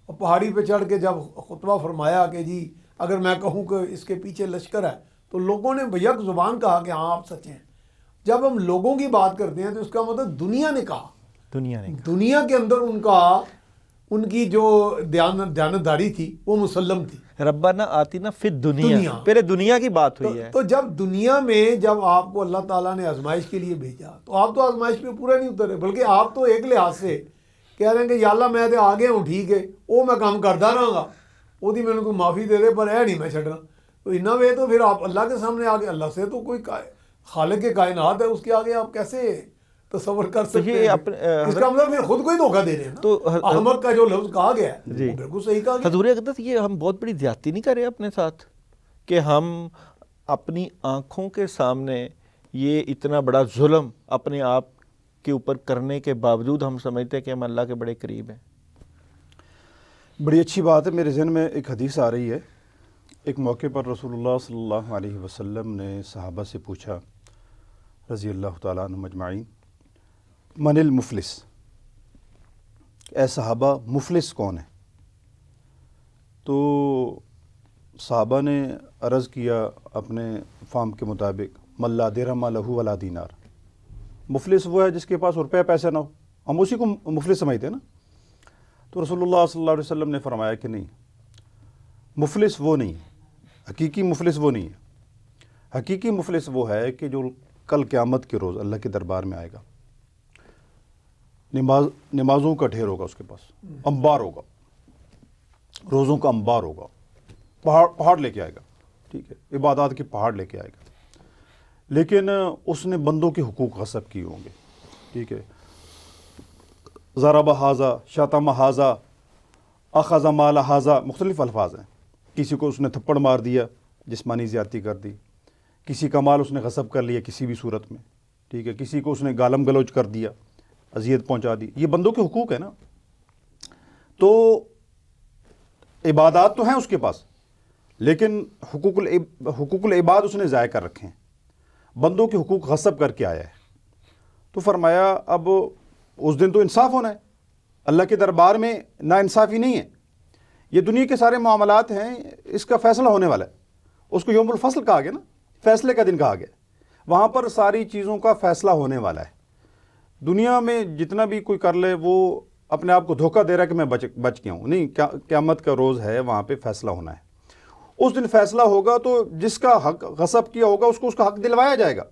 اور پہاڑی پہ چڑھ کے جب خطبہ فرمایا کہ جی اگر میں کہوں کہ اس کے پیچھے لشکر ہے، تو لوگوں نے بیک زبان کہا کہ ہاں آپ سچے ہیں۔ جب ہم لوگوں کی بات کرتے ہیں تو اس کا مطلب دنیا نے کہا، دنیا کے اندر ان کی جو دیانتداری تھی وہ مسلم تھی۔ ربنا آتنا فی الدنیا، پہلے دنیا کی بات ہوئی ہے۔ تو جب دنیا میں جب آپ کو اللہ تعالیٰ نے آزمائش کے لیے بھیجا تو آپ تو آزمائش پہ پورا نہیں اترے، بلکہ آپ تو ایک لحاظ سے کہہ رہے ہیں کہ یا اللہ میں تو آگے ہوں، ٹھیک ہے وہ میں کام کرتا رہا گا، وہ دی میں تو معافی دے دے، پر نہیں میں چھڑنا۔ تو انہا وے تو پھر آپ اللہ کے سامنے آگے، اللہ سے تو کوئی خالق کائنات ہے، اس کے آگے آپ کیسے تصور کر سکتے ہیں؟ اس کا مطلب پھر خود کو ہی دھوکہ دے رہے ہیں نا۔ تو احمق کا جو لفظ کہا گیا ہے وہ بالکل صحیح کہا گیا۔ حضور اقدس یہ ہم بہت بڑی زیادتی نہیں کر رہے اپنے ساتھ کہ ہم اپنی آنکھوں کے سامنے یہ اتنا بڑا ظلم اپنے آپ کے اوپر کرنے کے باوجود ہم سمجھتے ہیں کہ ہم اللہ کے بڑے قریب ہیں؟ بڑی اچھی بات ہے، میرے ذہن میں ایک حدیث آ رہی ہے۔ ایک موقع پر رسول اللہ صلی اللہ علیہ وسلم نے صحابہ سے پوچھا رضی اللہ تعالیٰ عنہم اجمعین، من المفلس، اے صحابہ مفلس کون ہے؟ تو صحابہ نے عرض کیا اپنے فہم کے مطابق، من لا درہم لہ ولا دینار، مفلس وہ ہے جس کے پاس روپے پیسہ نہ ہو، ہم اسی کو مفلس سمجھتے ہیں نا۔ تو رسول اللہ صلی اللہ علیہ وسلم نے فرمایا کہ نہیں، مفلس وہ نہیں ہے، حقیقی مفلس وہ نہیں ہے۔ حقیقی مفلس وہ ہے کہ جو کل قیامت کے روز اللہ کے دربار میں آئے گا، نمازوں کا ڈھیر ہوگا اس کے پاس، انبار ہوگا، روزوں کا انبار ہوگا، پہاڑ لے کے آئے گا، ٹھیک ہے، عبادات کے پہاڑ لے کے آئے گا، لیکن اس نے بندوں کے حقوق غصب کیے ہوں گے، ٹھیک ہے، ضرب ھذا، شتم ھذا، اخذ مال ھذا، مختلف الفاظ ہیں. کسی کو اس نے تھپڑ مار دیا، جسمانی زیادتی کر دی، کسی کا مال اس نے غصب کر لیا کسی بھی صورت میں، ٹھیک ہے، کسی کو اس نے گالم گلوچ کر دیا، اذیت پہنچا دی. یہ بندوں کے حقوق ہے نا. تو عبادات تو ہیں اس کے پاس، لیکن حقوق العباد اس نے ضائع کر رکھے ہیں، بندوں کے حقوق غصب کر کے آیا ہے. تو فرمایا اب اس دن تو انصاف ہونا ہے، اللہ کے دربار میں نا انصافی نہیں ہے. یہ دنیا کے سارے معاملات ہیں، اس کا فیصلہ ہونے والا ہے. اس کو یوم الفصل کہا گیا نا، فیصلے کا دن کہا گیا. وہاں پر ساری چیزوں کا فیصلہ ہونے والا ہے. دنیا میں جتنا بھی کوئی کر لے وہ اپنے آپ کو دھوکہ دے رہا ہے کہ میں بچ گیا ہوں. نہیں، قیامت کا روز ہے، وہاں پہ فیصلہ ہونا ہے. اس دن فیصلہ ہوگا تو جس کا حق غصب کیا ہوگا اس کو اس کا حق دلوایا جائے گا.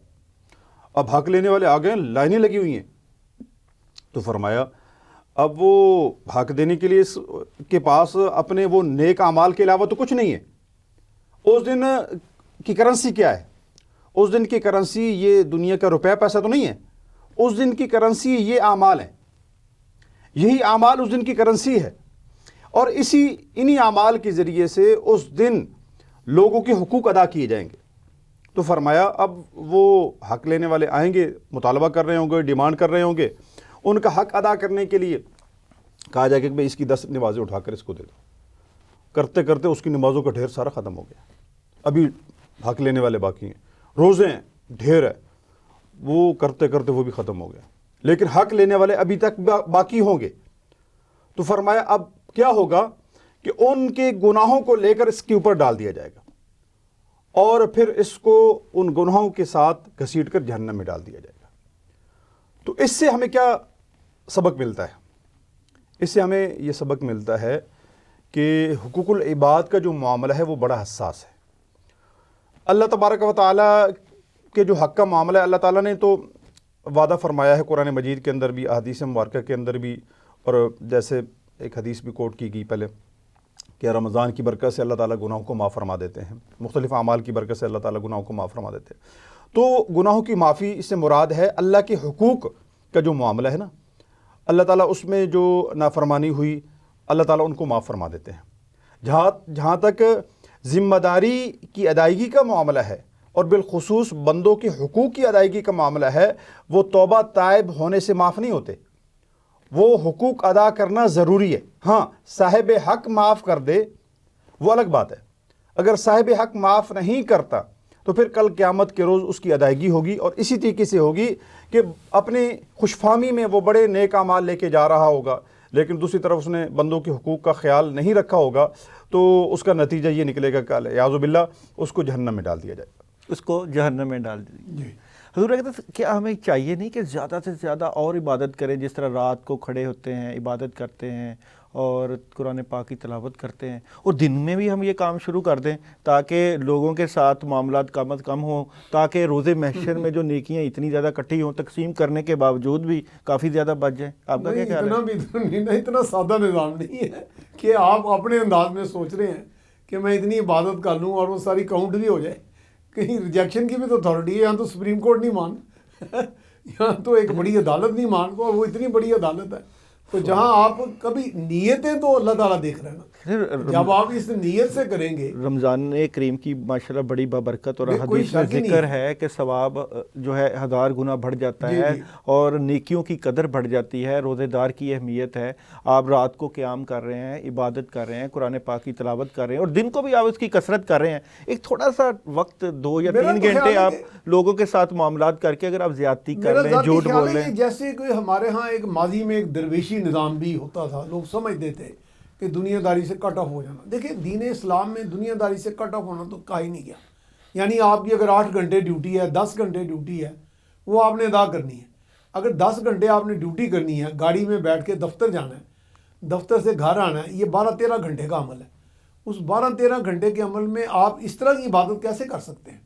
اب حق لینے والے آ گئے، لائنیں لگی ہوئی ہیں. تو فرمایا اب وہ حق دینے کے لیے اس کے پاس اپنے وہ نیک اعمال کے علاوہ تو کچھ نہیں ہے. اس دن کی کرنسی کیا ہے؟ اس دن کی کرنسی یہ دنیا کا روپے پیسہ تو نہیں ہے. اس دن کی کرنسی یہ اعمال ہیں. یہی اعمال اس دن کی کرنسی ہے، اور انہی اعمال کے ذریعے سے اس دن لوگوں کے حقوق ادا کیے جائیں گے. تو فرمایا اب وہ حق لینے والے آئیں گے، مطالبہ کر رہے ہوں گے، ڈیمانڈ کر رہے ہوں گے. ان کا حق ادا کرنے کے لیے کہا جائے کہ بھئی اس کی 10 نمازیں اٹھا کر اس کو دے دو. کرتے کرتے اس کی نمازوں کا ڈھیر سارا ختم ہو گیا. ابھی حق لینے والے باقی ہیں. روزے ہیں، ڈھیر ہے، وہ کرتے کرتے وہ بھی ختم ہو گیا. لیکن حق لینے والے ابھی تک باقی ہوں گے. تو فرمایا اب کیا ہوگا کہ ان کے گناہوں کو لے کر اس کے اوپر ڈال دیا جائے گا، اور پھر اس کو ان گناہوں کے ساتھ گھسیٹ کر جہنم میں ڈال دیا جائے گا. تو اس سے ہمیں کیا سبق ملتا ہے؟ اس سے ہمیں یہ سبق ملتا ہے کہ حقوق العباد کا جو معاملہ ہے وہ بڑا حساس ہے. اللہ تبارک و تعالیٰ کے جو حق کا معاملہ ہے، اللہ تعالیٰ نے تو وعدہ فرمایا ہے قرآن مجید کے اندر بھی، احادیث مبارکہ کے اندر بھی، اور جیسے ایک حدیث بھی کوٹ کی گئی پہلے کہ رمضان کی برکت سے اللہ تعالیٰ گناہوں کو معاف فرما دیتے ہیں، مختلف اعمال کی برکت سے اللہ تعالیٰ گناہوں کو معاف فرما دیتے ہیں. تو گناہوں کی معافی اس سے مراد ہے اللہ کے حقوق کا جو معاملہ ہے نا، اللہ تعالیٰ اس میں جو نافرمانی ہوئی اللہ تعالیٰ ان کو معاف فرما دیتے ہیں. جہاں تک ذمہ داری کی ادائیگی کا معاملہ ہے، اور بالخصوص بندوں کے حقوق کی ادائیگی کا معاملہ ہے، وہ توبہ تائب ہونے سے معاف نہیں ہوتے. وہ حقوق ادا کرنا ضروری ہے. ہاں، صاحب حق معاف کر دے وہ الگ بات ہے. اگر صاحب حق معاف نہیں کرتا تو پھر کل قیامت کے روز اس کی ادائیگی ہوگی، اور اسی طریقے سے ہوگی کہ اپنے خوش فہمی میں وہ بڑے نیک اعمال لے کے جا رہا ہوگا، لیکن دوسری طرف اس نے بندوں کے حقوق کا خیال نہیں رکھا ہوگا، تو اس کا نتیجہ یہ نکلے گا کہ اعوذ باللہ اس کو جہنم میں ڈال دیا جائے گا. اس کو جہنم میں ڈال دیا. حضور کہتے ہیں کیا ہمیں چاہیے نہیں کہ زیادہ سے زیادہ اور عبادت کریں، جس طرح رات کو کھڑے ہوتے ہیں، عبادت کرتے ہیں اور قرآن پاک کی تلاوت کرتے ہیں، اور دن میں بھی ہم یہ کام شروع کر دیں تاکہ لوگوں کے ساتھ معاملات کم از کم ہوں، تاکہ روز محشر میں جو نیکیاں اتنی زیادہ کٹھی ہوں، تقسیم کرنے کے باوجود بھی کافی زیادہ بچ جائیں. آپ کا کیا خیال ہے؟ اتنا سادہ نظام نہیں ہے کہ آپ اپنے انداز میں سوچ رہے ہیں کہ میں اتنی عبادت کر لوں اور وہ ساری کاؤنٹ بھی ہو جائے. کہیں ریجیکشن کی بھی تو اتھارٹی ہے. یہاں تو سپریم کورٹ نہیں مان، یہاں تو ایک بڑی عدالت نہیں مان کو، اور وہ اتنی بڑی عدالت ہے. تو جہاں آپ کبھی نیتیں تو اللہ تعالیٰ دیکھ رہے ہیں نا، جب آپ اس نیت سے کریں گے. رمضان کریم کی ماشاءاللہ بڑی بابرکت، اور حدیث میں ذکر ہے کہ ثواب جو ہے 1000 گنا بڑھ جاتا ہے، اور نیکیوں کی قدر بڑھ جاتی ہے. روزے دار کی اہمیت ہے. آپ رات کو قیام کر رہے ہیں، عبادت کر رہے ہیں، قرآن پاک کی تلاوت کر رہے ہیں، اور دن کو بھی آپ اس کی کثرت کر رہے ہیں. ایک تھوڑا سا وقت 2 یا 3 گھنٹے آپ لوگوں کے ساتھ معاملات کر کے اگر آپ زیادتی کر لیں، جھوٹ بول لیں. جیسے کوئی ہمارے ہاں ایک ماضی میں ایک درویشی نظام بھی ہوتا تھا، لوگ سمجھتے تھے کہ دنیا داری سے کٹ آف ہو جانا. دیکھیں دین اسلام میں دنیا داری سے کٹ آف ہونا تو کہا ہی نہیں گیا. یعنی آپ کی اگر 8 گھنٹے ڈیوٹی ہے، 10 گھنٹے ڈیوٹی ہے، وہ آپ نے ادا کرنی ہے. اگر 10 گھنٹے آپ نے ڈیوٹی کرنی ہے، گاڑی میں بیٹھ کے دفتر جانا ہے، دفتر سے گھر آنا ہے، یہ 12-13 گھنٹے کا عمل ہے. اس 12-13 گھنٹے کے عمل میں آپ اس طرح کی عبادت کیسے کر سکتے ہیں؟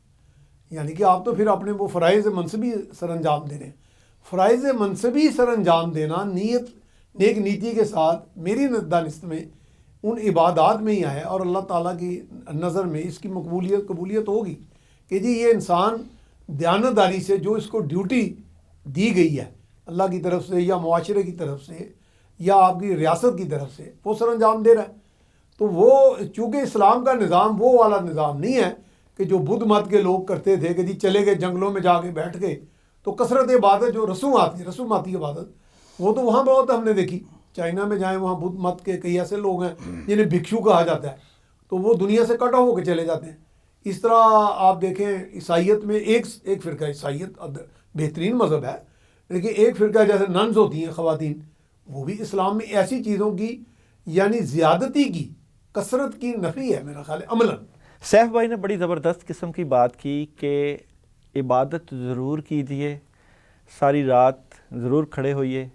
یعنی کہ آپ تو پھر اپنے وہ فرائض منصبی سر انجام دے رہے ہیں. فرائض منصبی سر انجام دینا نیک نیتی کے ساتھ میری دانست میں ان عبادات میں ہی آیا اور اللہ تعالیٰ کی نظر میں اس کی قبولیت ہوگی کہ جی یہ انسان دیانتداری سے جو اس کو ڈیوٹی دی گئی ہے اللہ کی طرف سے یا معاشرے کی طرف سے یا آپ کی ریاست کی طرف سے وہ سر انجام دے رہا ہے. تو وہ چونکہ اسلام کا نظام وہ والا نظام نہیں ہے کہ جو بدھ مت کے لوگ کرتے تھے کہ جی چلے گئے جنگلوں میں جا کے بیٹھ گئے. تو کثرت عبادت جو رسوماتی عبادت وہ تو وہاں بہت ہم نے دیکھی. چائنا میں جائیں وہاں بدھ مت کے کئی ایسے لوگ ہیں جنہیں بھکشو کہا جاتا ہے تو وہ دنیا سے کٹ آف ہو کے چلے جاتے ہیں. اس طرح آپ دیکھیں عیسائیت میں ایک فرقہ عیسائیت بہترین مذہب ہے لیکن ایک فرقہ جیسے ننز ہوتی ہیں خواتین وہ بھی اسلام میں ایسی چیزوں کی یعنی زیادتی کی کثرت کی نفی ہے میرا خیال ہے عملاً. سیف بھائی نے بڑی زبردست قسم کی بات کی کہ عبادت ضرور کیجیے, ساری رات ضرور کھڑے ہوئیے,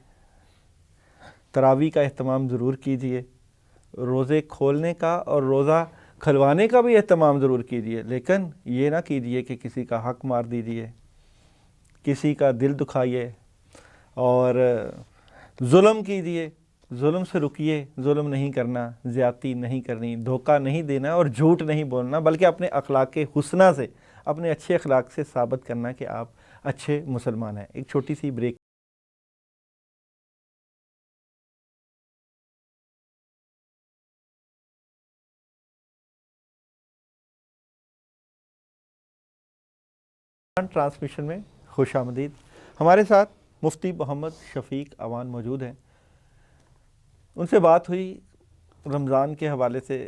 تراویح کا اہتمام ضرور کیجیے, روزے کھولنے کا اور روزہ کھلوانے کا بھی اہتمام ضرور کیجیے, لیکن یہ نہ کیجیے کہ کسی کا حق مار دیجیے, کسی کا دل دکھائیے اور ظلم کیجیے. ظلم سے رکیے, ظلم نہیں کرنا, زیادتی نہیں کرنی, دھوکہ نہیں دینا اور جھوٹ نہیں بولنا, بلکہ اپنے اخلاق حسنہ سے, اپنے اچھے اخلاق سے ثابت کرنا کہ آپ اچھے مسلمان ہیں. ایک چھوٹی سی بریک. ٹرانسمیشن میں خوش آمدید. ہمارے ساتھ مفتی محمد شفیق اوان موجود ہیں. ان سے بات ہوئی رمضان کے حوالے سے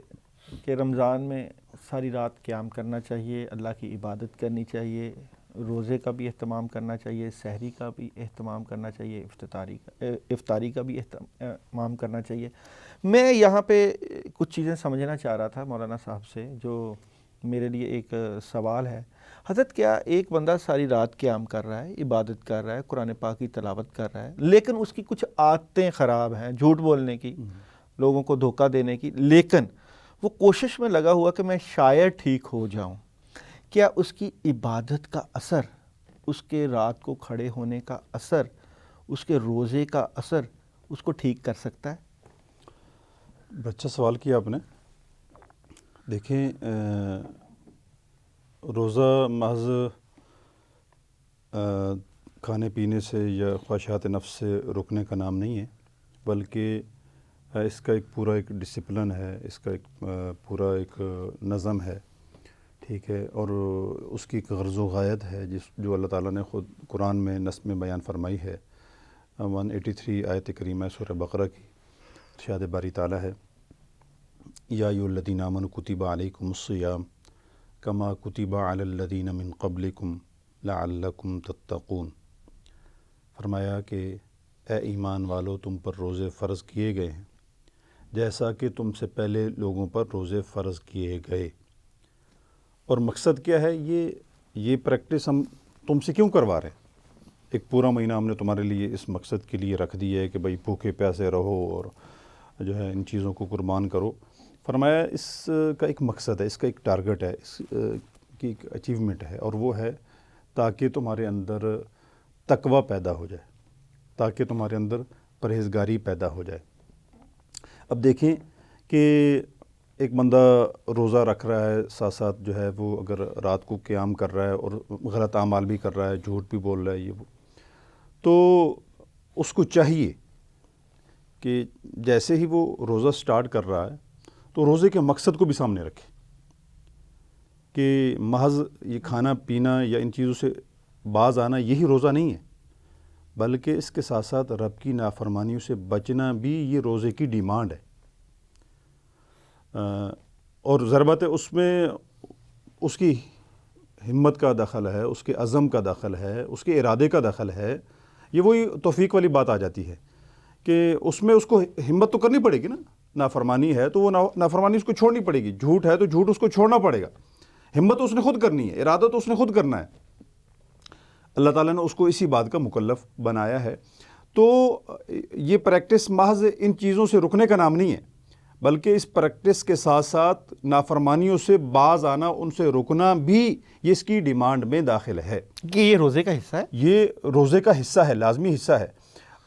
کہ رمضان میں ساری رات قیام کرنا چاہیے, اللہ کی عبادت کرنی چاہیے, روزے کا بھی اہتمام کرنا چاہیے, سحری کا بھی اہتمام کرنا چاہیے, افطاری کا بھی اہتمام کرنا چاہیے. میں یہاں پہ کچھ چیزیں سمجھنا چاہ رہا تھا مولانا صاحب سے جو میرے لیے ایک سوال ہے. حضرت کیا ایک بندہ ساری رات قیام کر رہا ہے, عبادت کر رہا ہے, قرآن پاک کی تلاوت کر رہا ہے, لیکن اس کی کچھ عادتیں خراب ہیں, جھوٹ بولنے کی, لوگوں کو دھوکہ دینے کی, لیکن وہ کوشش میں لگا ہوا کہ میں شاید ٹھیک ہو جاؤں, کیا اس کی عبادت کا اثر, اس کے رات کو کھڑے ہونے کا اثر, اس کے روزے کا اثر اس کو ٹھیک کر سکتا ہے؟ اچھا سوال کیا آپ نے. دیکھیں روزہ محض کھانے پینے سے یا خواہشات نفس سے رکنے کا نام نہیں ہے, بلکہ اس کا ایک پورا ایک ڈسپلن ہے, اس کا ایک پورا ایک نظم ہے, ٹھیک ہے, اور اس کی ایک غرض و غایت ہے جو اللہ تعالیٰ نے خود قرآن میں نص میں بیان فرمائی ہے. 183 آیت کریمہ سورہ بقرہ کی ارشاد باری تعالیٰ ہے, یا ایھا الذین آمنوا کتب علیکم الصیام کما کتب علی الذین من قبلکم لعلکم تتقون. فرمایا کہ اے ایمان والو تم پر روزے فرض کیے گئے ہیں جیسا کہ تم سے پہلے لوگوں پر روزے فرض کیے گئے. اور مقصد کیا ہے, یہ پریکٹس ہم تم سے کیوں کروا رہے ہیں؟ ایک پورا مہینہ ہم نے تمہارے لیے اس مقصد کے لیے رکھ دیا ہے کہ بھئی بھوکے پیاسے رہو اور جو ہے ان چیزوں کو قربان کرو. فرمایا اس کا ایک مقصد ہے, اس کا ایک ٹارگٹ ہے, اس کی ایک اچیومنٹ ہے, اور وہ ہے تاکہ تمہارے اندر تقوی پیدا ہو جائے, تاکہ تمہارے اندر پرہیزگاری پیدا ہو جائے. اب دیکھیں کہ ایک بندہ روزہ رکھ رہا ہے, ساتھ ساتھ جو ہے وہ اگر رات کو قیام کر رہا ہے اور غلط اعمال بھی کر رہا ہے, جھوٹ بھی بول رہا ہے, یہ وہ, تو اس کو چاہیے کہ جیسے ہی وہ روزہ سٹارٹ کر رہا ہے تو روزے کے مقصد کو بھی سامنے رکھے کہ محض یہ کھانا پینا یا ان چیزوں سے باز آنا یہی روزہ نہیں ہے, بلکہ اس کے ساتھ ساتھ رب کی نافرمانیوں سے بچنا بھی یہ روزے کی ڈیمانڈ ہے. اور ضرورت ہے اس میں اس کی ہمت کا دخل ہے, اس کے عزم کا دخل ہے, اس کے ارادے کا دخل ہے. یہ وہی توفیق والی بات آ جاتی ہے کہ اس میں اس کو ہمت تو کرنی پڑے گی نا. نافرمانی ہے تو وہ نافرمانی اس کو چھوڑنی پڑے گی, جھوٹ ہے تو جھوٹ اس کو چھوڑنا پڑے گا. ہمت اس نے خود کرنی ہے, ارادہ تو اس نے خود کرنا ہے. اللہ تعالیٰ نے اس کو اسی بات کا مکلف بنایا ہے. تو یہ پریکٹس محض ان چیزوں سے رکنے کا نام نہیں ہے, بلکہ اس پریکٹس کے ساتھ ساتھ نافرمانیوں سے باز آنا, ان سے رکنا بھی یہ اس کی ڈیمانڈ میں داخل ہے کہ یہ روزے کا حصہ ہے, یہ روزے کا حصہ ہے, لازمی حصہ ہے.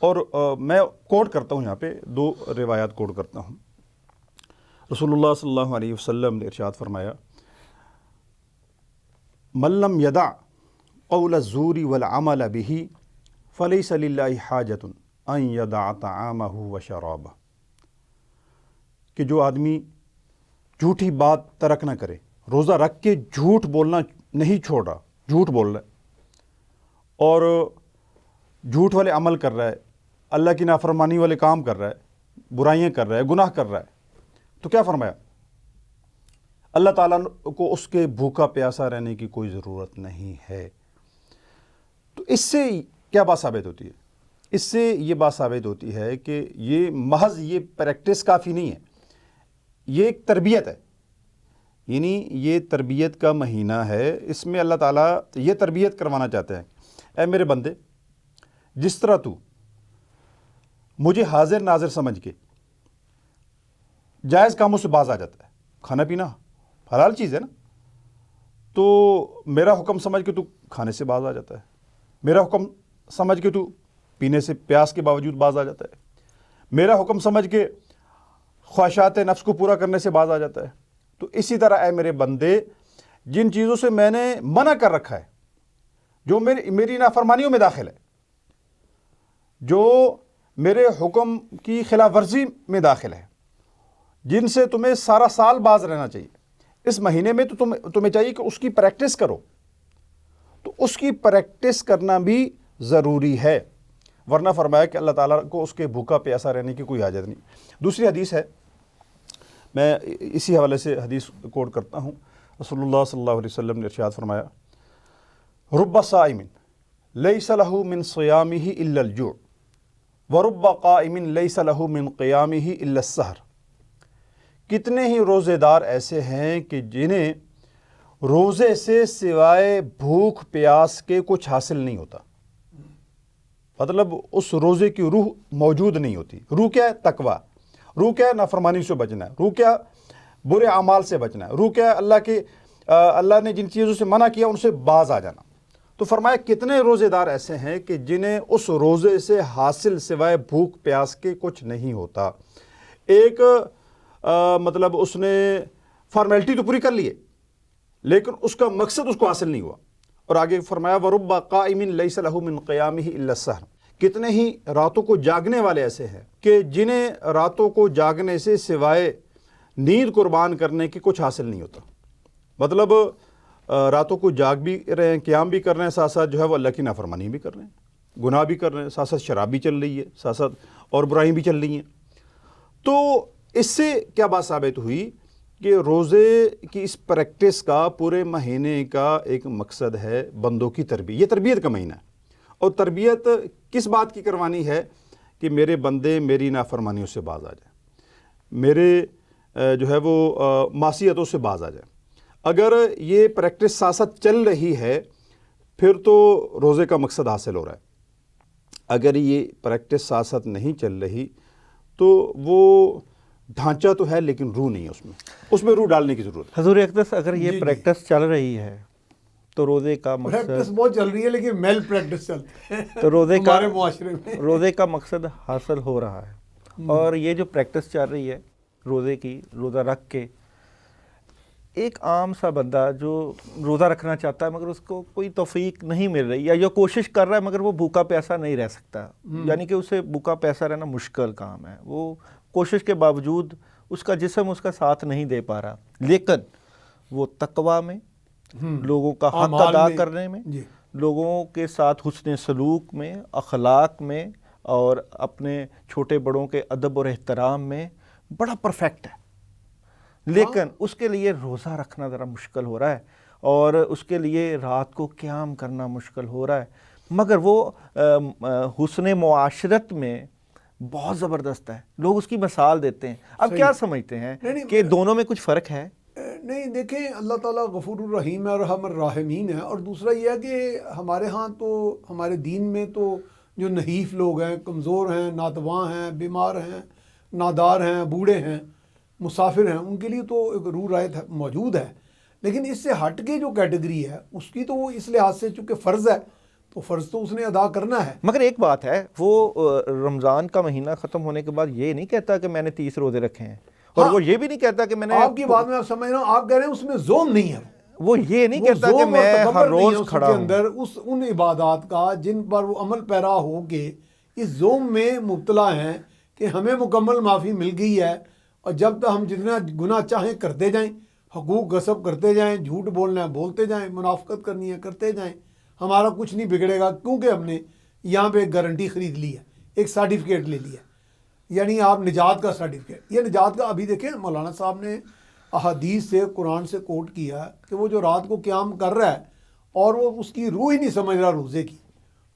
اور میں کوٹ کرتا ہوں یہاں پہ 2 روایات کوٹ کرتا ہوں. رسول اللہ صلی اللہ علیہ وسلم نے ارشاد فرمایا من لم یدع قول الزور والعمل به فلیس للہ حاجۃ ان یدع طعامہ وشرابہ، کہ جو آدمی جھوٹی بات ترک نہ کرے، روزہ رکھ کے جھوٹ بولنا نہیں چھوڑ رہا، جھوٹ بول رہا ہے اور جھوٹ والے عمل کر رہا ہے، اللہ کی نافرمانی والے کام کر رہا ہے، برائیاں کر رہا ہے، گناہ کر رہا ہے، تو کیا فرمایا؟ اللہ تعالیٰ کو اس کے بھوکا پیاسا رہنے کی کوئی ضرورت نہیں ہے۔ تو اس سے کیا بات ثابت ہوتی ہے؟ اس سے یہ بات ثابت ہوتی ہے کہ یہ محض یہ پریکٹس کافی نہیں ہے، یہ ایک تربیت ہے، یعنی یہ تربیت کا مہینہ ہے۔ اس میں اللہ تعالیٰ یہ تربیت کروانا چاہتے ہیں، اے میرے بندے، جس طرح تو مجھے حاضر ناظر سمجھ کے جائز کاموں سے باز آ جاتا ہے، کھانا پینا حلال چیز ہے نا، تو میرا حکم سمجھ کے تو کھانے سے باز آ جاتا ہے، میرا حکم سمجھ کے تو پینے سے پیاس کے باوجود باز آ جاتا ہے، میرا حکم سمجھ کے خواہشات نفس کو پورا کرنے سے باز آ جاتا ہے۔ تو اسی طرح اے میرے بندے، جن چیزوں سے میں نے منع کر رکھا ہے، جو میری نافرمانیوں میں داخل ہے، جو میرے حکم کی خلاف ورزی میں داخل ہے، جن سے تمہیں سارا سال باز رہنا چاہیے، اس مہینے میں تو تمہیں چاہیے کہ اس کی پریکٹس کرو، تو اس کی پریکٹس کرنا بھی ضروری ہے، ورنہ فرمایا کہ اللہ تعالیٰ کو اس کے بھوکا پیاسا رہنے کی کوئی حاجت نہیں۔ دوسری حدیث ہے، میں اسی حوالے سے حدیث کوٹ کرتا ہوں۔ رسول اللہ صلی اللہ علیہ وسلم نے ارشاد فرمایا رب صائم لیس لہ من صیامہ الا الجوع ورب قائم لیس لہ من قیامہ الا السحر، کتنے ہی روزے دار ایسے ہیں کہ جنہیں روزے سے سوائے بھوک پیاس کے کچھ حاصل نہیں ہوتا، مطلب اس روزے کی روح موجود نہیں ہوتی۔ روح کیا ہے؟ تقویٰ۔ روح کیا ہے؟ نافرمانی سے بچنا ہے۔ روح کیا؟ برے اعمال سے بچنا ہے۔ روح کیا ہے؟ اللہ نے جن چیزوں سے منع کیا ان سے باز آ جانا۔ تو فرمایا کتنے روزے دار ایسے ہیں کہ جنہیں اس روزے سے حاصل سوائے بھوک پیاس کے کچھ نہیں ہوتا۔ ایک مطلب اس نے فارمیلٹی تو پوری کر لی ہے، لیکن اس کا مقصد اس کو حاصل نہیں ہوا۔ اور آگے فرمایا وَرُبَّ قَائِمٍ لَيْسَ لَهُ مِنْ قِيَامِهِ إِلَّا السَّحْرُ، کتنے ہی راتوں کو جاگنے والے ایسے ہیں کہ جنہیں راتوں کو جاگنے سے سوائے نیند قربان کرنے کی کچھ حاصل نہیں ہوتا، مطلب راتوں کو جاگ بھی رہے ہیں، قیام بھی کر رہے ہیں، ساتھ ساتھ جو ہے وہ اللہ کی نافرمانی بھی کر رہے ہیں، گناہ بھی کر رہے ہیں، ساتھ ساتھ شراب بھی چل رہی ہے، ساتھ ساتھ اور برائیاں بھی چل رہی ہیں۔ تو اس سے کیا بات ثابت ہوئی کہ روزے کی اس پریکٹس کا پورے مہینے کا ایک مقصد ہے بندوں کی تربیت۔ یہ تربیت کا مہینہ ہے، اور تربیت کس بات کی کروانی ہے کہ میرے بندے میری نافرمانیوں سے باز آ جائیں، میرے جو ہے وہ معصیتوں سے باز آ جائیں۔ اگر یہ پریکٹس ساتھ ساتھ چل رہی ہے پھر تو روزے کا مقصد حاصل ہو رہا ہے۔ اگر یہ پریکٹس ساتھ ساتھ نہیں چل رہی تو وہ ڈھانچہ تو ہے لیکن روح نہیں ہے، اس میں روح ڈالنے کی ضرورت ہے۔ حضور اقدس، اگر یہ پریکٹس چل رہی ہے تو روزے کا پریکٹس مقصد بہت چل رہی ہے لیکن میل پریکٹس چلتی ہے تو روزے کا ہمارے معاشرے میں۔ روزے کا مقصد حاصل ہو رہا ہے، اور یہ جو پریکٹس چل رہی ہے روزے کی، روزہ رکھ کے، ایک عام سا بندہ جو روزہ رکھنا چاہتا ہے مگر اس کو کوئی توفیق نہیں مل رہی، یا جو کوشش کر رہا ہے مگر وہ بھوکا پیاسا نہیں رہ سکتا، یعنی کہ اسے بھوکا پیاسا رہنا مشکل کام ہے، وہ کوشش کے باوجود اس کا جسم اس کا ساتھ نہیں دے پا رہا، لیکن وہ تقویٰ میں، لوگوں کا حق ادا کرنے میں، لوگوں کے ساتھ حسن سلوک میں، اخلاق میں، اور اپنے چھوٹے بڑوں کے ادب اور احترام میں بڑا پرفیکٹ ہے، لیکن اس کے لیے روزہ رکھنا ذرا مشکل ہو رہا ہے، اور اس کے لیے رات کو قیام کرنا مشکل ہو رہا ہے، مگر وہ حسن معاشرت میں بہت زبردست ہے، لوگ اس کی مثال دیتے ہیں۔ اب کیا سمجھتے ہیں کہ دونوں میں کچھ فرق ہے؟ نہیں، دیکھیں اللہ تعالیٰ غفور الرحیم ہے اور ارحم الراحمین ہے، اور دوسرا یہ ہے کہ ہمارے ہاں تو ہمارے دین میں تو جو نحیف لوگ ہیں، کمزور ہیں، ناتواں ہیں، بیمار ہیں، نادار ہیں، بوڑھے ہیں، مسافر ہیں، ان کے لیے تو ایک روح رایت موجود ہے، لیکن اس سے ہٹ کے جو کیٹیگری ہے اس کی تو وہ اس لحاظ سے چونکہ فرض ہے تو فرض تو اس نے ادا کرنا ہے۔ مگر ایک بات ہے، وہ رمضان کا مہینہ ختم ہونے کے بعد یہ نہیں کہتا کہ میں نے 30 روزے رکھے ہیں، اور وہ یہ بھی نہیں کہتا کہ میں نے آپ کی بات میں آپ سمجھ رہا ہوں، آپ کہہ رہے ہیں اس میں زوم نہیں ہے، وہ یہ نہیں وہ کہتا کہ ذوق اور میں تکبر ہر نہیں ہے روز اس کھڑا کے ہوں. اندر ان عبادات کا جن پر وہ عمل پیرا ہو کے اس زوم میں مبتلا ہیں کہ ہمیں مکمل معافی مل گئی ہے، اور جب تک ہم جتنا گناہ چاہیں کرتے جائیں، حقوق غصب کرتے جائیں، جھوٹ بولنا ہے بولتے جائیں، منافقت کرنی ہے کرتے جائیں، ہمارا کچھ نہیں بگڑے گا، کیونکہ ہم نے یہاں پہ ایک گارنٹی خرید لی ہے، ایک سرٹیفکیٹ لے لیا، یعنی آپ نجات کا سرٹیفکیٹ. یہ نجات کا ابھی دیکھیں مولانا صاحب نے احادیث سے قرآن سے کوٹ کیا کہ وہ جو رات کو قیام کر رہا ہے اور وہ اس کی روح ہی نہیں سمجھ رہا روزے کی،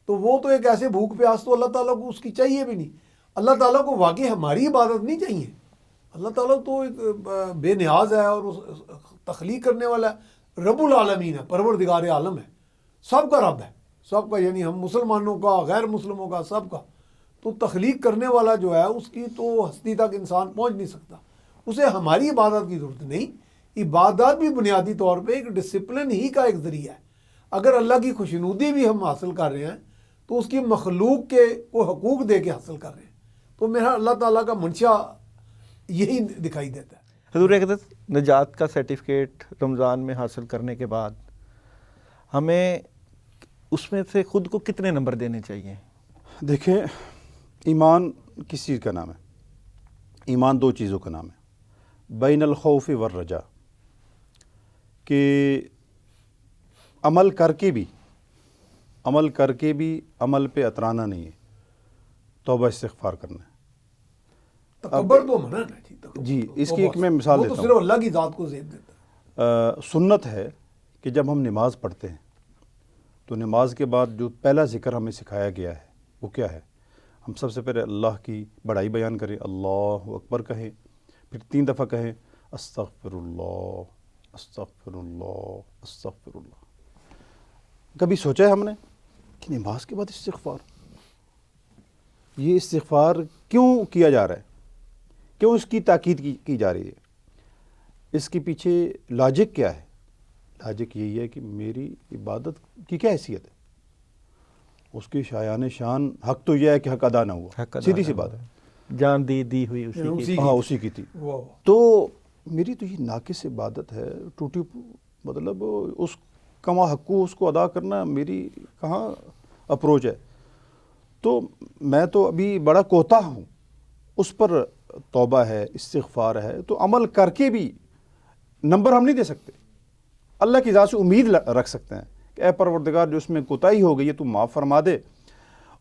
تو وہ تو ایک ایسے بھوک پیاس تو اللہ تعالیٰ کو اس کی چاہیے بھی نہیں. اللہ تعالیٰ کو واقعی ہماری عبادت نہیں چاہیے. اللہ تعالیٰ تو ایک بے نیاز ہے اور تخلیق کرنے والا ہے، رب العالمین ہے، پروردگار عالم ہے، سب کا رب ہے، سب کا، یعنی ہم مسلمانوں کا غیر مسلموں کا سب کا. تو تخلیق کرنے والا جو ہے اس کی تو ہستی تک انسان پہنچ نہیں سکتا، اسے ہماری عبادت کی ضرورت نہیں. عبادت بھی بنیادی طور پہ ایک ڈسپلن ہی کا ایک ذریعہ ہے. اگر اللہ کی خوشنودی بھی ہم حاصل کر رہے ہیں تو اس کی مخلوق کے کو حقوق دے کے حاصل کر رہے ہیں. تو میرا اللہ تعالیٰ کا منشا یہی دکھائی دیتا ہے. حضور اقدس نجات کا سرٹیفکیٹ رمضان میں حاصل کرنے کے بعد ہمیں اس میں سے خود کو کتنے نمبر دینے چاہیے؟ دیکھیں، ایمان کس چیز کا نام ہے؟ ایمان دو چیزوں کا نام ہے، بین الخوف والرجا، کہ عمل کر کے بھی عمل پہ اترانا نہیں ہے، توبہ استغفار کرنا ہے. تکبر تو منع ہے تکبر جی، تو، اس کی ایک میں مثال وہ دیتا تو ہوں. صرف اللہ کی ذات کو زیب دیتا ہے. سنت ہے کہ جب ہم نماز پڑھتے ہیں تو نماز کے بعد جو پہلا ذکر ہمیں سکھایا گیا ہے وہ کیا ہے؟ ہم سب سے پہلے اللہ کی بڑائی بیان کریں، اللہ اکبر کہیں، پھر 3 دفعہ کہیں استغفر اللہ استغفر اللہ استغفر اللہ. کبھی سوچا ہے ہم نے کہ نماز کے بعد استغفار، یہ استغفار کیوں کیا جا رہا ہے، کیوں اس کی تاکید کی جا رہی ہے؟ اس کے پیچھے لاجک کیا ہے؟ لاجک یہی ہے کہ میری عبادت کی کیا حیثیت ہے، اس کی شایان شان حق تو یہ ہے کہ حق ادا نہ ہوا، سیدھی سی بات ہے، جان دی ہوئی اسی کی. ہاں اسی کی تھی. وہ تو میری تو یہ ناقص عبادت ہے، ٹوٹی، مطلب اس کما حقوق اس کو ادا کرنا میری کہاں اپروچ ہے. تو میں تو ابھی بڑا کوتاہ ہوں، اس پر توبہ ہے، استغفار ہے. تو عمل کر کے بھی نمبر ہم نہیں دے سکتے، اللہ کی ذات سے امید رکھ سکتے ہیں کہ اے پروردگار جو اس میں کوتاہی ہو گئی ہے تو معاف فرما دے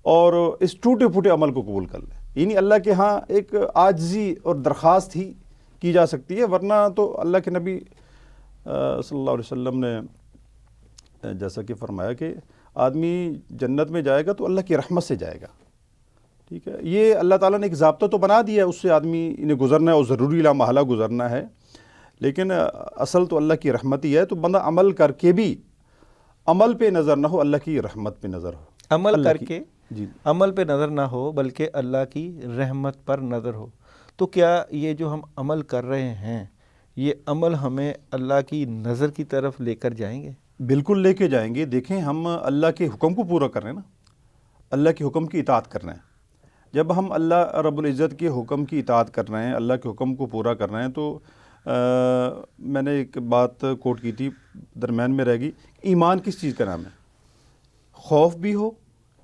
اور اس ٹوٹے پھوٹے عمل کو قبول کر لے. یعنی اللہ کے ہاں ایک عاجزی اور درخواست ہی کی جا سکتی ہے، ورنہ تو اللہ کے نبی صلی اللہ علیہ وسلم نے جیسا کہ فرمایا کہ آدمی جنت میں جائے گا تو اللہ کی رحمت سے جائے گا. ٹھیک ہے، یہ اللہ تعالیٰ نے ایک ضابطہ تو بنا دیا ہے، اس سے آدمی انہیں گزرنا ہے اور ضروری لا محالہ گزرنا ہے، لیکن اصل تو اللہ کی رحمت ہی ہے. تو بندہ عمل کر کے بھی عمل پہ نظر نہ ہو، اللہ کی رحمت پہ نظر ہو. عمل کر کے جی عمل پہ نظر نہ ہو بلکہ اللہ کی رحمت پر نظر ہو. تو کیا یہ جو ہم عمل کر رہے ہیں یہ عمل ہمیں اللہ کی نظر کی طرف لے کر جائیں گے؟ بالکل لے کے جائیں گے. دیکھیں، ہم اللہ کے حکم کو پورا کر رہے ہیں نا، اللہ کے حکم کی اطاعت کر رہے ہیں. جب ہم اللہ رب العزت کے حکم کی اطاعت کر رہے ہیں، اللہ کے حکم کو پورا کر رہے ہیں، تو میں نے ایک بات کوٹ کی تھی، درمیان میں رہ گئی. ایمان کس چیز کا نام ہے؟ خوف بھی ہو،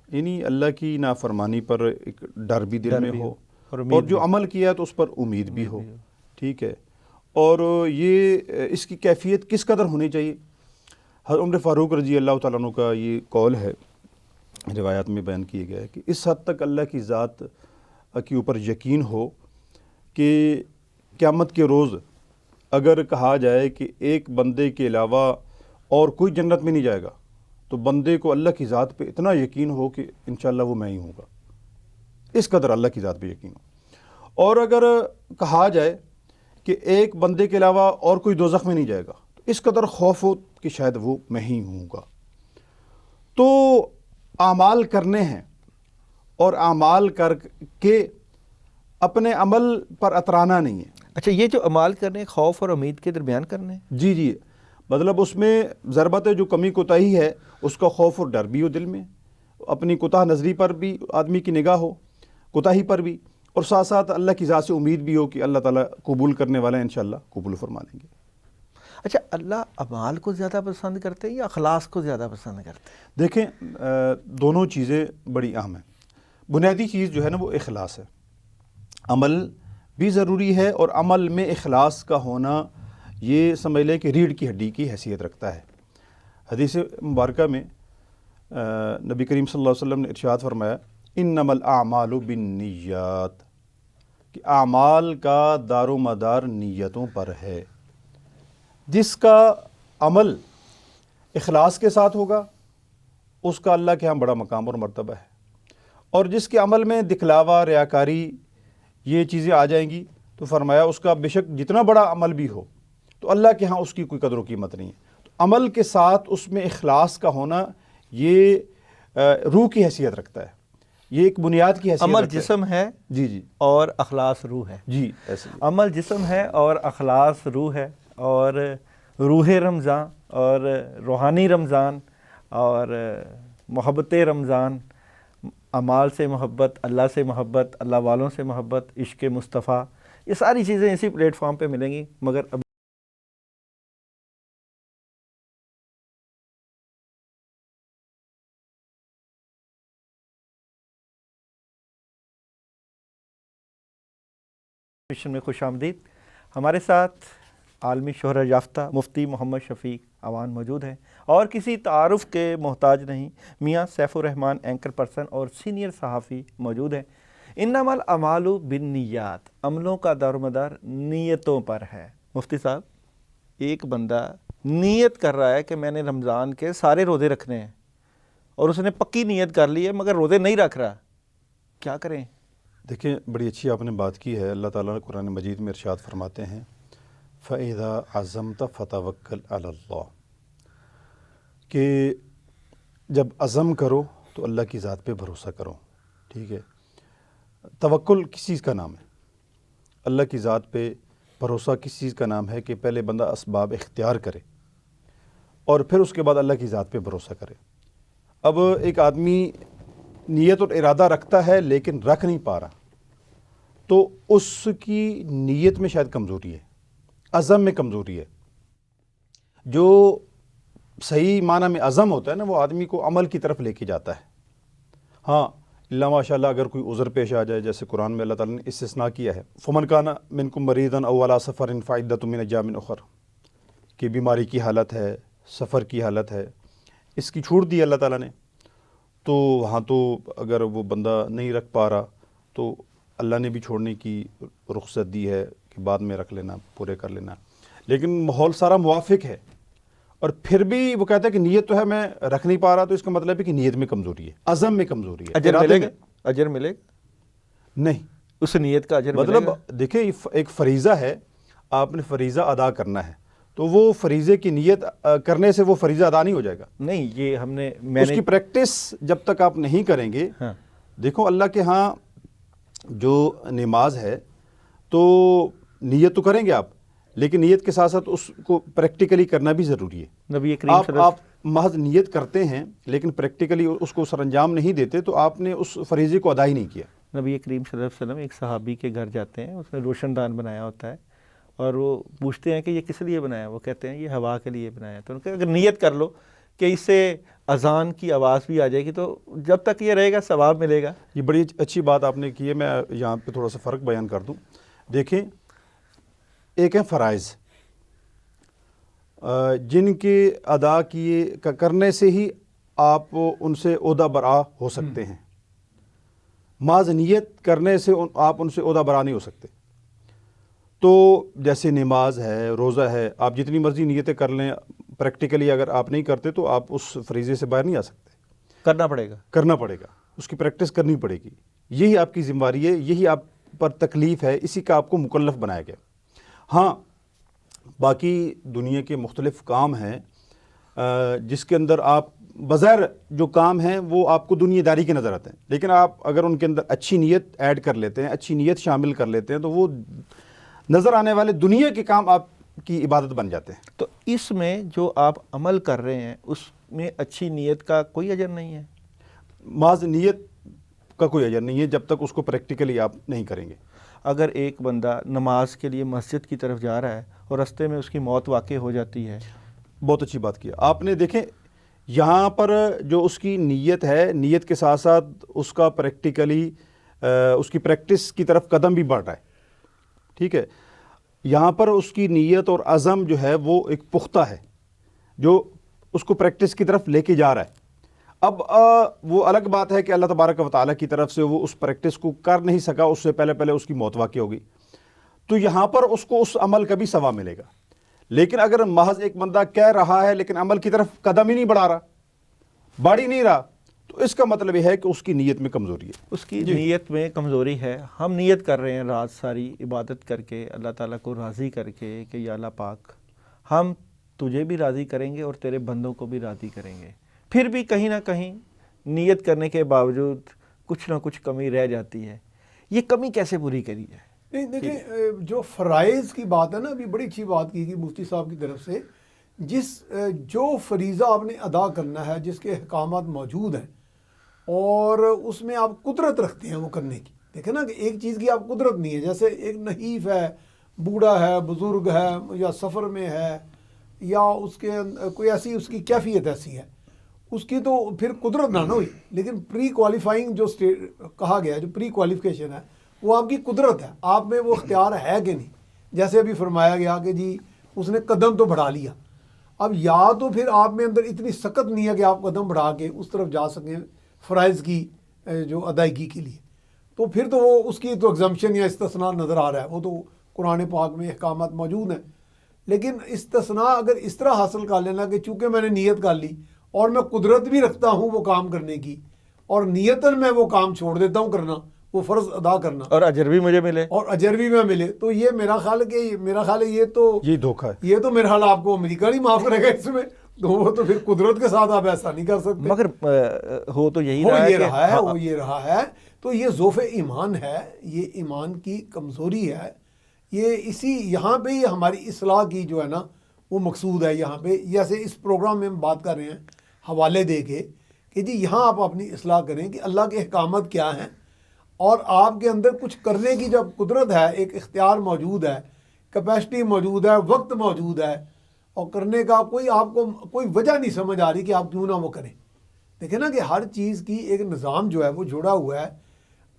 یعنی اللہ کی نافرمانی پر ایک ڈر بھی دل میں ہو، اور جو عمل کیا ہے تو اس پر امید بھی ہو. ٹھیک ہے، اور یہ اس کی کیفیت کس قدر ہونی چاہیے؟ حضرت عمر فاروق رضی اللہ تعالیٰ عنہ کا یہ قول ہے، روایات میں بیان کیا گیا ہے کہ اس حد تک اللہ کی ذات کے اوپر یقین ہو کہ قیامت کے روز اگر کہا جائے کہ ایک بندے کے علاوہ اور کوئی جنت میں نہیں جائے گا تو بندے کو اللہ کی ذات پہ اتنا یقین ہو کہ انشاءاللہ وہ میں ہی ہوں گا. اس قدر اللہ کی ذات پہ یقین ہو. اور اگر کہا جائے کہ ایک بندے کے علاوہ اور کوئی دوزخ میں نہیں جائے گا تو اس قدر خوف ہو کہ شاید وہ میں ہی ہوں گا. تو اعمال کرنے ہیں اور اعمال کر کے اپنے عمل پر اترانا نہیں ہے. اچھا، یہ جو اعمال کرنے خوف اور امید کے درمیان کرنے ہیں؟ جی، مطلب اس میں ضربت جو کمی کوتاہی ہے اس کا خوف اور ڈر بھی ہو دل میں، اپنی کوتاہ نظری پر بھی آدمی کی نگاہ ہو، کوتاہی پر بھی، اور ساتھ ساتھ اللہ کی ذات سے امید بھی ہو کہ اللہ تعالیٰ قبول کرنے والا ہے، انشاءاللہ قبول فرما لیں گے۔ اچھا، اللہ اعمال کو زیادہ پسند کرتے ہیں یا اخلاص کو زیادہ پسند کرتے ہیں؟ دیکھیں دونوں چیزیں بڑی اہم ہیں۔ بنیادی چیز جو ہے نا وہ اخلاص ہے۔ عمل بھی ضروری ہے، اور عمل میں اخلاص کا ہونا یہ سمجھ لیں کہ ریڑھ کی ہڈی کی حیثیت رکھتا ہے۔ حدیث مبارکہ میں نبی کریم صلی اللہ علیہ وسلم نے ارشاد فرمایا انما الاعمال بالنیات، کہ اعمال کا دار و مدار نیتوں پر ہے۔ جس کا عمل اخلاص کے ساتھ ہوگا اس کا اللہ کے ہاں بڑا مقام اور مرتبہ ہے، اور جس کے عمل میں دکھلاوا، ریاکاری یہ چیزیں آ جائیں گی تو فرمایا اس کا بے شک جتنا بڑا عمل بھی ہو تو اللہ کے ہاں اس کی کوئی قدر و قیمت نہیں ہے۔ تو عمل کے ساتھ اس میں اخلاص کا ہونا یہ روح کی حیثیت رکھتا ہے، یہ ایک بنیاد کی حیثیت عمل رکھتا ہے۔ جسم ہے جی جی اور اخلاص روح ہے۔ جی ایسے ہی۔ عمل جسم ہے اور اخلاص روح ہے، اور روح رمضان اور روحانی رمضان اور محبت رمضان، اعمال سے محبت، اللہ سے محبت، اللہ والوں سے محبت، عشق مصطفیٰ، یہ ساری چیزیں اسی پلیٹ فارم پہ ملیں گی۔ مگر اب مشن میں خوش آمدید۔ ہمارے ساتھ عالمی شہرت یافتہ مفتی محمد شفیق عوان موجود ہیں، اور کسی تعارف کے محتاج نہیں، میاں سیف الرحمان اینکر پرسن اور سینئر صحافی موجود ہیں۔ انما الاعمال بالنیات، عملوں کا دار و مدار نیتوں پر ہے۔ مفتی صاحب، ایک بندہ نیت کر رہا ہے کہ میں نے رمضان کے سارے روزے رکھنے ہیں، اور اس نے پکی نیت کر لی ہے مگر روزے نہیں رکھ رہا، کیا کریں؟ دیکھیں بڑی اچھی آپ نے بات کی ہے۔ اللہ تعالیٰ نے قرآن مجید میں ارشاد فرماتے ہیں فَإِذَا عَزَمْتَ فَتَوَكَّلْ عَلَى اللَّهِ، کہ جب عزم کرو تو اللہ کی ذات پہ بھروسہ کرو۔ ٹھیک ہے، توکل کس چیز کا نام ہے؟ اللہ کی ذات پہ بھروسہ کس چیز کا نام ہے کہ پہلے بندہ اسباب اختیار کرے اور پھر اس کے بعد اللہ کی ذات پہ بھروسہ کرے۔ اب ایک آدمی نیت اور ارادہ رکھتا ہے لیکن رکھ نہیں پا رہا، تو اس کی نیت میں شاید کمزوری ہے، عزم میں کمزوری ہے۔ جو صحیح معنی میں عزم ہوتا ہے نا، وہ آدمی کو عمل کی طرف لے کے جاتا ہے۔ ہاں اللہ ماشاء اللہ اگر کوئی عذر پیش آ جائے، جیسے قرآن میں اللہ تعالیٰ نے استثناء کیا ہے فمن کان منکم مریضا او علی سفر فعدۃ من ایام اخر، کہ بیماری کی حالت ہے، سفر کی حالت ہے، اس کی چھوٹ دی اللہ تعالیٰ نے، تو وہاں تو اگر وہ بندہ نہیں رکھ پا رہا تو اللہ نے بھی چھوڑنے کی رخصت دی ہے کہ بعد میں رکھ لینا، پورے کر لینا، لیکن ماحول سارا موافق ہے، اور پھر بھی وہ کہتا ہے کہ نیت تو ہے میں رکھ نہیں پا رہا، تو اس کا مطلب ہے کہ نیت میں کمزوری ہے، عزم میں کمزوری ہے۔ اجر ارادے ملے میں گا؟ اجر ملے گا؟ نہیں، اس نیت کا اجر ملے مطلب گا؟ دیکھیں ایک فریضہ ہے، آپ نے فریضہ ادا کرنا ہے، تو وہ فریضے کی نیت کرنے سے وہ فریضہ ادا نہیں ہو جائے گا۔ نہیں، یہ ہم نے میں اس نے کی پریکٹس جب تک آپ نہیں کریں گے، ہاں، دیکھو اللہ کے ہاں جو نماز ہے تو نیت تو کریں گے آپ، لیکن نیت کے ساتھ ساتھ اس کو پریکٹیکلی کرنا بھی ضروری ہے۔ نبی کریم صلی اللہ آپ محض نیت کرتے ہیں لیکن پریکٹیکلی اس کو سر انجام نہیں دیتے تو آپ نے اس فریضے کو ادا ہی نہیں کیا۔ نبی کریم صلی اللہ علیہ وسلم ایک صحابی کے گھر جاتے ہیں، اس نے روشن دان بنایا ہوتا ہے، اور وہ پوچھتے ہیں کہ یہ کس لیے بنایا؟ وہ کہتے ہیں یہ ہوا کے لیے بنایا ہے۔ تو انہوں نے کہا اگر نیت کر لو کہ اس سے اذان کی آواز بھی آ جائے گی تو جب تک یہ رہے گا ثواب ملے گا۔ یہ بڑی اچھی بات آپ نے کی ہے، میں یہاں پہ تھوڑا سا فرق بیان کر دوں۔ دیکھیں ایک ہیں فرائض جن کے ادا کیے کرنے سے ہی آپ ان سے عہدہ برآ ہو سکتے ہیں، محض نیت کرنے سے آپ ان سے عہدہ برآ نہیں ہو سکتے۔ تو جیسے نماز ہے، روزہ ہے، آپ جتنی مرضی نیتیں کر لیں، پریکٹیکلی اگر آپ نہیں کرتے تو آپ اس فریضے سے باہر نہیں آ سکتے، کرنا پڑے گا، کرنا پڑے گا، اس کی پریکٹس کرنی پڑے گی، یہی آپ کی ذمہ داری ہے، یہی آپ پر تکلیف ہے، اسی کا آپ کو مکلف بنایا گیا۔ ہاں باقی دنیا کے مختلف کام ہیں جس کے اندر آپ بظاہر جو کام ہیں وہ آپ کو دنیا داری کے نظر آتے ہیں، لیکن آپ اگر ان کے اندر اچھی نیت ایڈ کر لیتے ہیں، اچھی نیت شامل کر لیتے ہیں، تو وہ نظر آنے والے دنیا کے کام آپ کی عبادت بن جاتے ہیں۔ تو اس میں جو آپ عمل کر رہے ہیں اس میں اچھی نیت کا کوئی اجر نہیں ہے؟ محض نیت کا کوئی اجر نہیں ہے جب تک اس کو پریکٹیکلی آپ نہیں کریں گے۔ اگر ایک بندہ نماز کے لیے مسجد کی طرف جا رہا ہے اور راستے میں اس کی موت واقع ہو جاتی ہے، بہت اچھی بات کی آپ نے۔ دیکھیں یہاں پر جو اس کی نیت ہے، نیت کے ساتھ ساتھ اس کا پریکٹیکلی اس کی پریکٹس کی طرف قدم بھی بڑھ رہا ہے، ٹھیک ہے۔ یہاں پر اس کی نیت اور عزم جو ہے وہ ایک پختہ ہے جو اس کو پریکٹس کی طرف لے کے جا رہا ہے۔ اب وہ الگ بات ہے کہ اللہ تبارک و تعالیٰ کی طرف سے وہ اس پریکٹس کو کر نہیں سکا، اس سے پہلے اس کی موت واقع ہوگی، تو یہاں پر اس کو اس عمل کا بھی ثواب ملے گا۔ لیکن اگر محض ایک بندہ کہہ رہا ہے لیکن عمل کی طرف قدم ہی نہیں بڑھا رہا، بڑھ ہی نہیں رہا، تو اس کا مطلب یہ ہے کہ اس کی نیت میں کمزوری ہے، اس کی نیت میں کمزوری ہے۔ ہم نیت کر رہے ہیں رات ساری عبادت کر کے، اللہ تعالیٰ کو راضی کر کے کہ یا اللہ پاک ہم تجھے بھی راضی کریں گے اور تیرے بندوں کو بھی راضی کریں گے، پھر بھی کہیں نہ کہیں نیت کرنے کے باوجود کچھ نہ کچھ کمی رہ جاتی ہے۔ یہ کمی کیسے پوری کری جائے؟ نہیں دیکھیں، جو فرائض کی بات ہے نا، ابھی بڑی اچھی بات کی مفتی صاحب کی طرف سے، جو فریضہ آپ نے ادا کرنا ہے، جس کے احکامات موجود ہیں اور اس میں آپ قدرت رکھتے ہیں وہ کرنے کی، دیکھیں نا کہ ایک چیز کی آپ قدرت نہیں ہے، جیسے ایک نحیف ہے، بوڑھا ہے، بزرگ ہے، یا سفر میں ہے، یا اس کے کوئی ایسی اس کی کیفیت ایسی ہے، اس کی تو پھر قدرت نہ ہوئی، لیکن پری کوالیفائنگ جو کہا گیا ہے، جو پری کوالیفیکیشن ہے وہ آپ کی قدرت ہے، آپ میں وہ اختیار ہے کہ نہیں۔ جیسے ابھی فرمایا گیا کہ جی اس نے قدم تو بڑھا لیا، اب یا تو پھر آپ میں اندر اتنی سخت نہیں ہے کہ آپ قدم بڑھا کے اس طرف جا سکیں فرائض کی جو ادائیگی کے لیے، تو پھر تو وہ اس کی تو ایگزمپشن یا استثناء نظر آ رہا ہے، وہ تو قرآن پاک میں احکامات موجود ہیں۔ لیکن استثناء اگر اس طرح حاصل کر لینا کہ چونکہ میں نے نیت کر لی اور میں قدرت بھی رکھتا ہوں وہ کام کرنے کی، اور نیتاً میں وہ کام چھوڑ دیتا ہوں کرنا، وہ فرض ادا کرنا، اور اجر بھی مجھے ملے، اور اجر بھی میں ملے، تو یہ میرا خیال ہے یہ تو یہ دھوکہ ہے۔ یہ تو میرا خیال آپ کو امریکہ نہیں معاف کرے گا اس میں، تو وہ تو پھر قدرت کے ساتھ آپ ایسا نہیں کر سکتے۔ مگر ہو تو یہی وہ رہا یہ ہے رہا ہے، کہ وہ یہ رہا ہے، تو یہ ضعف ایمان ہے، یہ ایمان کی کمزوری ہے، یہ یہاں پہ یہ ہماری اصلاح کی جو ہے نا وہ مقصود ہے۔ یہاں پہ جیسے اس پروگرام میں ہم بات کر رہے ہیں حوالے دے کے کہ جی یہاں آپ اپنی اصلاح کریں کہ اللہ کے احکامات کیا ہیں، اور آپ کے اندر کچھ کرنے کی جب قدرت ہے، ایک اختیار موجود ہے، کیپیسٹی موجود ہے، وقت موجود ہے، اور کرنے کا آپ کو کوئی وجہ نہیں سمجھ آ رہی کہ آپ کیوں نہ وہ کریں۔ دیکھیں نا کہ ہر چیز کی ایک نظام جو ہے وہ جڑا ہوا ہے۔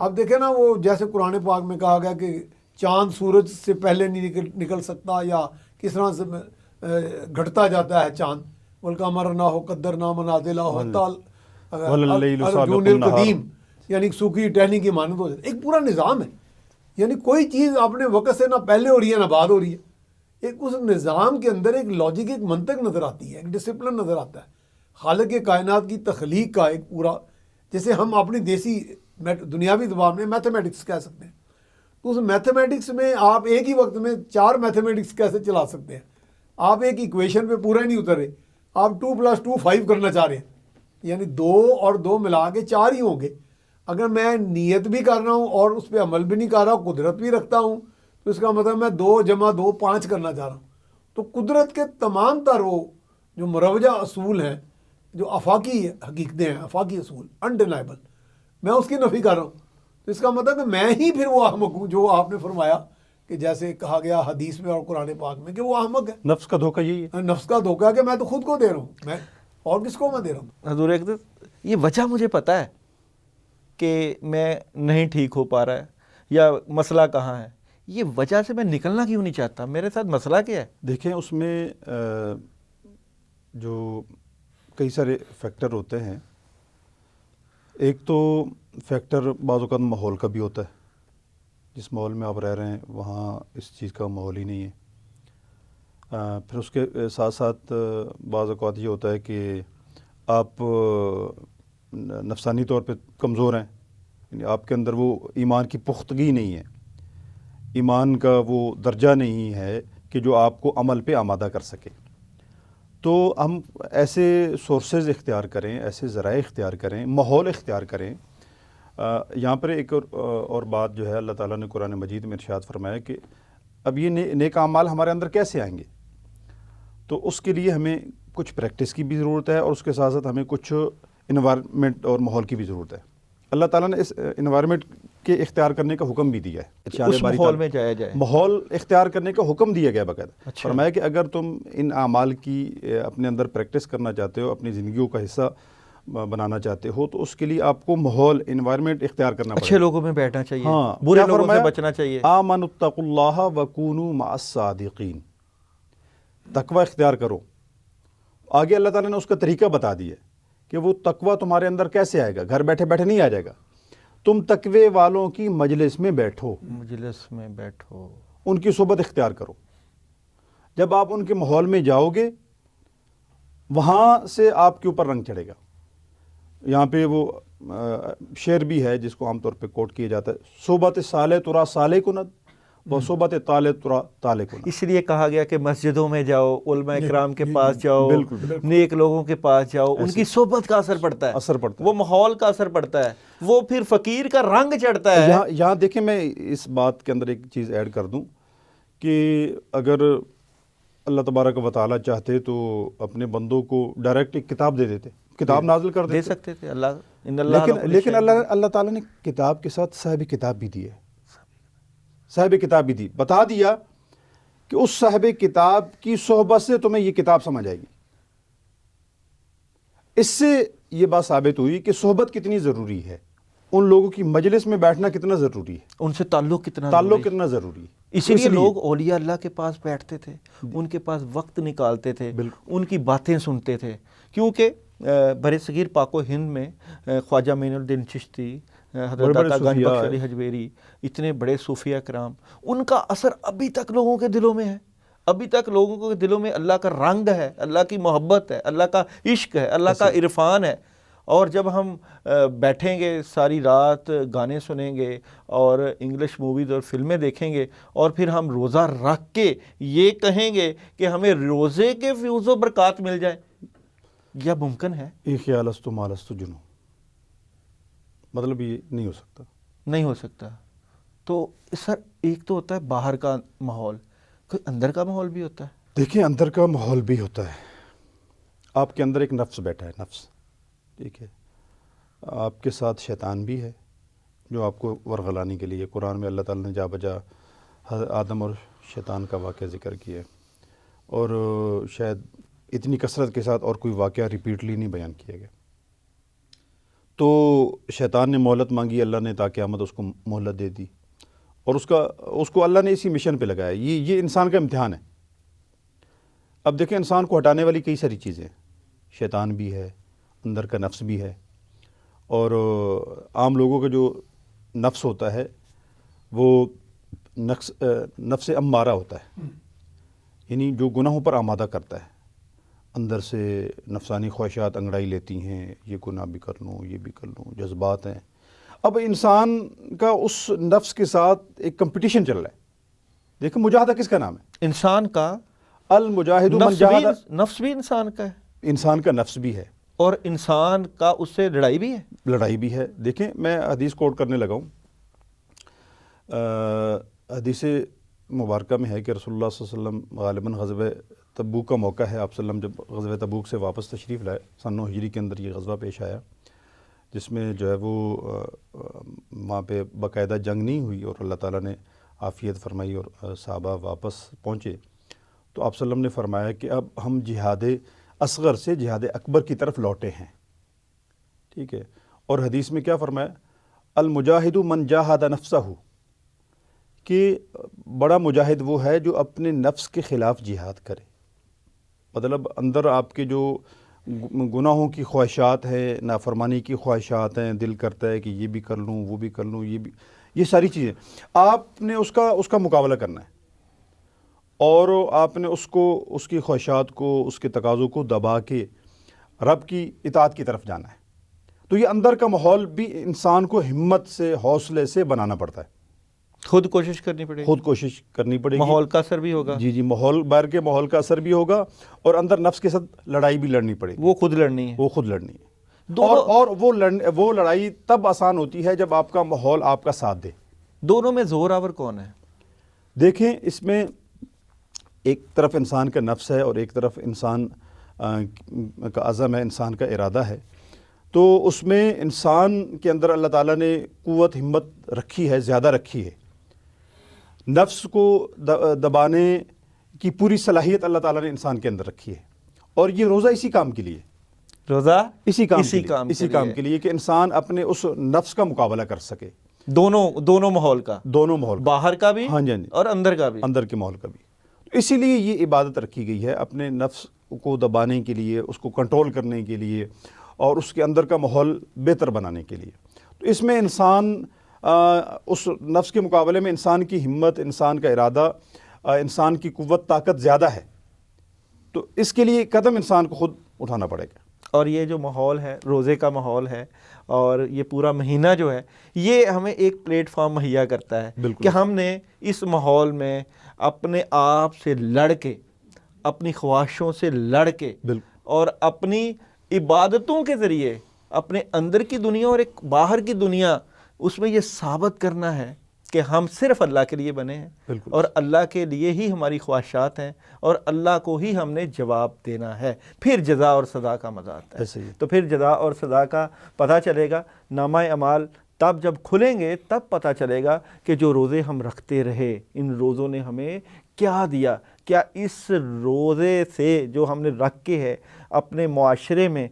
اب دیکھیں نا وہ جیسے قرآن پاک میں کہا گیا کہ چاند سورج سے پہلے نہیں نکل سکتا، یا کس طرح سے گھٹتا جاتا ہے چاند، والقمر نہ ہو قدر نہ منازلہ ارجون القدیم، یعنی سوکھی ٹہنی کی مانند ہو جاتی ہے۔ ایک پورا نظام ہے، یعنی کوئی چیز اپنے وقت سے نہ پہلے ہو رہی ہے نہ بعد ہو رہی ہے۔ ایک اس نظام کے اندر ایک لاجک، ایک منطق نظر آتی ہے، ایک ڈسپلن نظر آتا ہے۔ خالق کائنات کی تخلیق کا ایک پورا، جیسے ہم اپنی دیسی دنیاوی زبان میں میتھمیٹکس کہہ سکتے ہیں، تو اس میتھمیٹکس میں آپ ایک ہی وقت میں 4 میتھمیٹکس کیسے چلا سکتے ہیں؟ آپ ایک ایکویشن پہ پورا ہی نہیں اتر رہے، آپ 2+2 5 کرنا چاہ رہے ہیں، یعنی 2 اور 2 ملا کے 4 ہی ہوں گے۔ اگر میں نیت بھی کر رہا ہوں اور اس پہ عمل بھی نہیں کر رہا، قدرت بھی رکھتا ہوں، تو اس کا مطلب میں 2 + 2 5 کرنا چاہ رہا ہوں۔ تو قدرت کے تمام تر وہ جو مروجہ اصول ہیں، جو آفاقی حقیقتیں ہیں، آفاقی اصول انڈینائبل، میں اس کی نفی کر رہا ہوں، تو اس کا مطلب کہ میں ہی پھر وہ احمق ہوں، جو آپ نے فرمایا کہ جیسے کہا گیا حدیث میں اور قرآن پاک میں کہ وہ احمق ہے۔ نفس کا دھوکہ یہی ہے، نفس کا دھوکہ ہے کہ میں تو خود کو دے رہا ہوں، میں اور کس کو میں دے رہا ہوں؟ حضور اقدس یہ وجہ مجھے پتہ ہے کہ میں نہیں ٹھیک ہو پا رہا ہے یا مسئلہ کہاں ہے، یہ وجہ سے میں نکلنا کیوں نہیں چاہتا؟ میرے ساتھ مسئلہ کیا ہے؟ دیکھیں اس میں جو کئی سارے فیکٹر ہوتے ہیں۔ ایک تو فیکٹر بعض اوقات ماحول کا بھی ہوتا ہے، جس ماحول میں آپ رہ رہے ہیں وہاں اس چیز کا ماحول ہی نہیں ہے۔ پھر اس کے ساتھ ساتھ بعض اوقات یہ ہوتا ہے کہ آپ نفسانی طور پہ کمزور ہیں، یعنی آپ کے اندر وہ ایمان کی پختگی نہیں ہے، ایمان کا وہ درجہ نہیں ہے کہ جو آپ کو عمل پہ آمادہ کر سکے۔ تو ہم ایسے سورسز اختیار کریں، ایسے ذرائع اختیار کریں، ماحول اختیار کریں۔ یہاں پر ایک اور بات جو ہے اللہ تعالیٰ نے قرآن مجید میں ارشاد فرمایا کہ اب یہ نیک اعمال ہمارے اندر کیسے آئیں گے؟ تو اس کے لیے ہمیں کچھ پریکٹس کی بھی ضرورت ہے، اور اس کے ساتھ ساتھ ہمیں کچھ انوائرمنٹ اور ماحول کی بھی ضرورت ہے۔ اللہ تعالیٰ نے اس انوائرمنٹ کے اختیار کرنے کا حکم بھی دیا ہے، اس ماحول میں جایا جائے، ماحول اختیار کرنے کا حکم دیا گیا باقاعدہ۔ اچھا۔ فرمایا کہ اگر تم ان اعمال کی اپنے اندر پریکٹس کرنا چاہتے ہو، اپنی زندگیوں کا حصہ بنانا چاہتے ہو، تو اس کے لیے آپ کو ماحول انوائرمنٹ اختیار کرنا پڑے گا۔ اچھے لوگوں میں بیٹھنا چاہیے، ہاں، برے کیا لوگوں سے فرمایا؟ بچنا چاہیے۔ آمنوا اتقوا اللہ وکونوا مع الصادقین، تقوی اختیار کرو۔ آگے اللہ تعالیٰ نے اس کا طریقہ بتا دیا کہ وہ تقوی تمہارے اندر کیسے آئے گا، گھر بیٹھے بیٹھے نہیں آ جائے گا۔ تم تقوی والوں کی مجلس میں بیٹھو، مجلس میں بیٹھو، ان کی صحبت اختیار کرو۔ جب آپ ان کے ماحول میں جاؤ گے، وہاں سے آپ کے اوپر رنگ چڑھے گا۔ یہاں پہ وہ شعر بھی ہے جس کو عام طور پہ کوٹ کیا جاتا ہے، صحبت صالح ترا صالح کند و صحبت طالح ترا طالح کند۔ اس لیے کہا گیا کہ مسجدوں میں جاؤ، علماء کرام کے پاس جاؤ، بالکل، نیک لوگوں کے پاس جاؤ، ان کی صحبت کا اثر پڑتا ہے، اثر پڑتا ہے۔ وہ ماحول کا اثر پڑتا ہے، وہ پھر فقیر کا رنگ چڑھتا ہے۔ یہاں دیکھیں، میں اس بات کے اندر ایک چیز ایڈ کر دوں کہ اگر اللہ تبارک و تعالیٰ چاہتے تو اپنے بندوں کو ڈائریکٹ ایک کتاب دے دیتے، کتاب نازل کر دے دیتے، سکتے تھے اللہ، ان اللہ لیکن اللہ تعالیٰ نے کتاب کے ساتھ صاحب کتاب بھی دی ہے، صاحب کتاب بھی دی، بتا دیا کہ اس صاحب کتاب کی صحبت سے تمہیں یہ کتاب سمجھ آئے گی۔ اس سے یہ بات ثابت ہوئی کہ صحبت کتنی ضروری ہے، ان لوگوں کی مجلس میں بیٹھنا کتنا ضروری ہے، ان سے تعلق کتنا تعلق کتنا ضروری ہے۔ اسی لیے لوگ اولیاء اللہ کے پاس بیٹھتے تھے، ان کے پاس وقت نکالتے تھے، ان کی باتیں سنتے تھے، کیونکہ بر صغیر پاک و ہند میں خواجہ معین الدین چشتی، حضرت عطا گنج بخش علی حجویری، اتنے بڑے صوفیہ کرام، ان کا اثر ابھی تک لوگوں کے دلوں میں ہے، ابھی تک لوگوں کے دلوں میں اللہ کا رنگ ہے، اللہ کی محبت ہے، اللہ کا عشق ہے، اللہ کا عرفان ہے۔ اور جب ہم بیٹھیں گے ساری رات گانے سنیں گے اور انگلش موویز اور فلمیں دیکھیں گے، اور پھر ہم روزہ رکھ کے یہ کہیں گے کہ ہمیں روزے کے فیوز و برکات مل جائے، یہ ممکن ہے؟ ایک خیال است ما لست جنو، مطلب یہ نہیں ہو سکتا، نہیں ہو سکتا۔ تو سر ایک تو ہوتا ہے باہر کا ماحول، کوئی اندر کا ماحول بھی ہوتا ہے؟ دیکھیں، اندر کا ماحول بھی ہوتا ہے۔ آپ کے اندر ایک نفس بیٹھا ہے، نفس، ٹھیک ہے، آپ کے ساتھ شیطان بھی ہے جو آپ کو ورغلانے کے لیے، قرآن میں اللہ تعالیٰ نے جا بجا آدم اور شیطان کا واقعہ ذکر کیا ہے، اور شاید اتنی کثرت کے ساتھ اور کوئی واقعہ ریپیٹلی نہیں بیان کیا گیا۔ تو شیطان نے مہلت مانگی، اللہ نے تا قیامت اس کو مہلت دے دی، اور اس کو اللہ نے اسی مشن پہ لگایا۔ یہ انسان کا امتحان ہے۔ اب دیکھیں، انسان کو ہٹانے والی کئی ساری چیزیں، شیطان بھی ہے، اندر کا نفس بھی ہے، اور عام لوگوں کا جو نفس ہوتا ہے وہ نفس امارہ ہوتا ہے، یعنی جو گناہوں پر آمادہ کرتا ہے، اندر سے نفسانی خواہشات انگڑائی لیتی ہیں، یہ گناہ بھی کر لوں، یہ بھی کر لوں، جذبات ہیں۔ اب انسان کا اس نفس کے ساتھ ایک کمپٹیشن چل رہا ہے۔ دیکھیں، مجاہدہ کس کا نام ہے؟ انسان کا المجاہد من جاہد، نفس بھی انسان کا ہے، انسان کا نفس بھی ہے، اور انسان کا اس سے لڑائی بھی ہے، لڑائی بھی ہے۔ دیکھیں، میں حدیث کوٹ کرنے لگا ہوں، حدیث مبارکہ میں ہے کہ رسول اللہ صلی اللہ علیہ وسلم غالباً غزوہ تبوک کا موقع ہے، آپ صلی اللہ علیہ وسلم جب غزوہ تبوک سے واپس تشریف لائے، سن 9 ہجری کے اندر یہ غزوہ پیش آیا، جس میں جو ہے وہ وہاں پہ باقاعدہ جنگ نہیں ہوئی، اور اللہ تعالیٰ نے عافیت فرمائی اور صحابہ واپس پہنچے۔ تو آپ صلی اللہ علیہ وسلم نے فرمایا کہ اب ہم جہاد اصغر سے جہاد اکبر کی طرف لوٹے ہیں، ٹھیک ہے۔ اور حدیث میں کیا فرمایا؟ المجاہد من جاہد نفسہ، کہ بڑا مجاہد وہ ہے جو اپنے نفس کے خلاف جہاد کرے، مطلب اندر آپ کے جو گناہوں کی خواہشات ہیں، نافرمانی کی خواہشات ہیں، دل کرتا ہے کہ یہ بھی کر لوں، وہ بھی کر لوں، یہ ساری چیزیں آپ نے اس کا مقابلہ کرنا ہے، اور آپ نے اس کی خواہشات کو، اس کے تقاضوں کو دبا کے رب کی اطاعت کی طرف جانا ہے۔ تو یہ اندر کا ماحول بھی انسان کو ہمت سے، حوصلے سے بنانا پڑتا ہے، خود کوشش کرنی پڑے گی، خود کوشش کرنی پڑے گی، ماحول کا اثر بھی ہوگا، جی ماحول، باہر کے ماحول کا اثر بھی ہوگا، اور اندر نفس کے ساتھ لڑائی بھی لڑنی پڑے گی، وہ خود لڑنی ہے، وہ خود لڑنی ہے، اور وہ لڑائی تب آسان ہوتی ہے جب آپ کا ماحول آپ کا ساتھ دے۔ دونوں میں زور آور کون ہے؟ دیکھیں، اس میں ایک طرف انسان کا نفس ہے اور ایک طرف انسان کا عزم ہے، انسان کا ارادہ ہے۔ تو اس میں انسان کے اندر اللہ تعالیٰ نے قوت ہمت رکھی ہے، زیادہ رکھی ہے. نفس کو دبانے کی پوری صلاحیت اللہ تعالیٰ نے انسان کے اندر رکھی ہے، اور یہ روزہ اسی کام کے لیے، روزہ اسی کام کے لیے کہ انسان اپنے اس نفس کا مقابلہ کر سکے، دونوں ماحول کا، دونوں ماحول کا، باہر کا بھی ہاں جی اور اندر کا بھی، اندر کے ماحول کا بھی. تو اسی لیے یہ عبادت رکھی گئی ہے، اپنے نفس کو دبانے کے لیے، اس کو کنٹرول کرنے کے لیے، اور اس کے اندر کا ماحول بہتر بنانے کے لیے. تو اس میں انسان اس نفس کے مقابلے میں انسان کی ہمت، انسان کا ارادہ، انسان کی قوت، طاقت زیادہ ہے. تو اس کے لیے قدم انسان کو خود اٹھانا پڑے گا. اور یہ جو ماحول ہے، روزے کا ماحول ہے، اور یہ پورا مہینہ جو ہے، یہ ہمیں ایک پلیٹ فارم مہیا کرتا ہے کہ ہم نے اس ماحول میں اپنے آپ سے لڑ کے، اپنی خواہشوں سے لڑ کے، اور اپنی عبادتوں کے ذریعے اپنے اندر کی دنیا اور ایک باہر کی دنیا، اس میں یہ ثابت کرنا ہے کہ ہم صرف اللہ کے لیے بنے ہیں، اور اللہ کے لیے ہی ہماری خواہشات ہیں، اور اللہ کو ہی ہم نے جواب دینا ہے. پھر جزا اور سزا کا مزہ آتا ہے. تو پھر جزا اور سزا کا پتہ چلے گا. نامہ اعمال تب جب کھلیں گے تب پتہ چلے گا کہ جو روزے ہم رکھتے رہے، ان روزوں نے ہمیں کیا دیا. کیا اس روزے سے جو ہم نے رکھ کے ہے اپنے معاشرے میں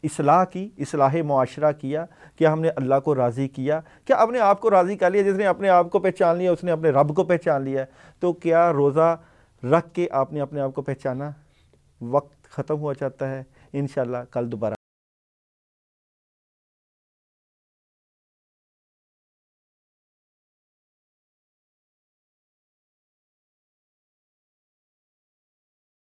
اصلاح معاشرہ کیا؟ کیا ہم نے اللہ کو راضی کیا؟ کیا اپنے آپ کو راضی کر لیا؟ جس نے اپنے آپ کو پہچان لیا اس نے اپنے رب کو پہچان لیا. تو کیا روزہ رکھ کے آپ نے اپنے آپ کو پہچانا؟ وقت ختم ہوا چاہتا ہے. انشاءاللہ کل دوبارہ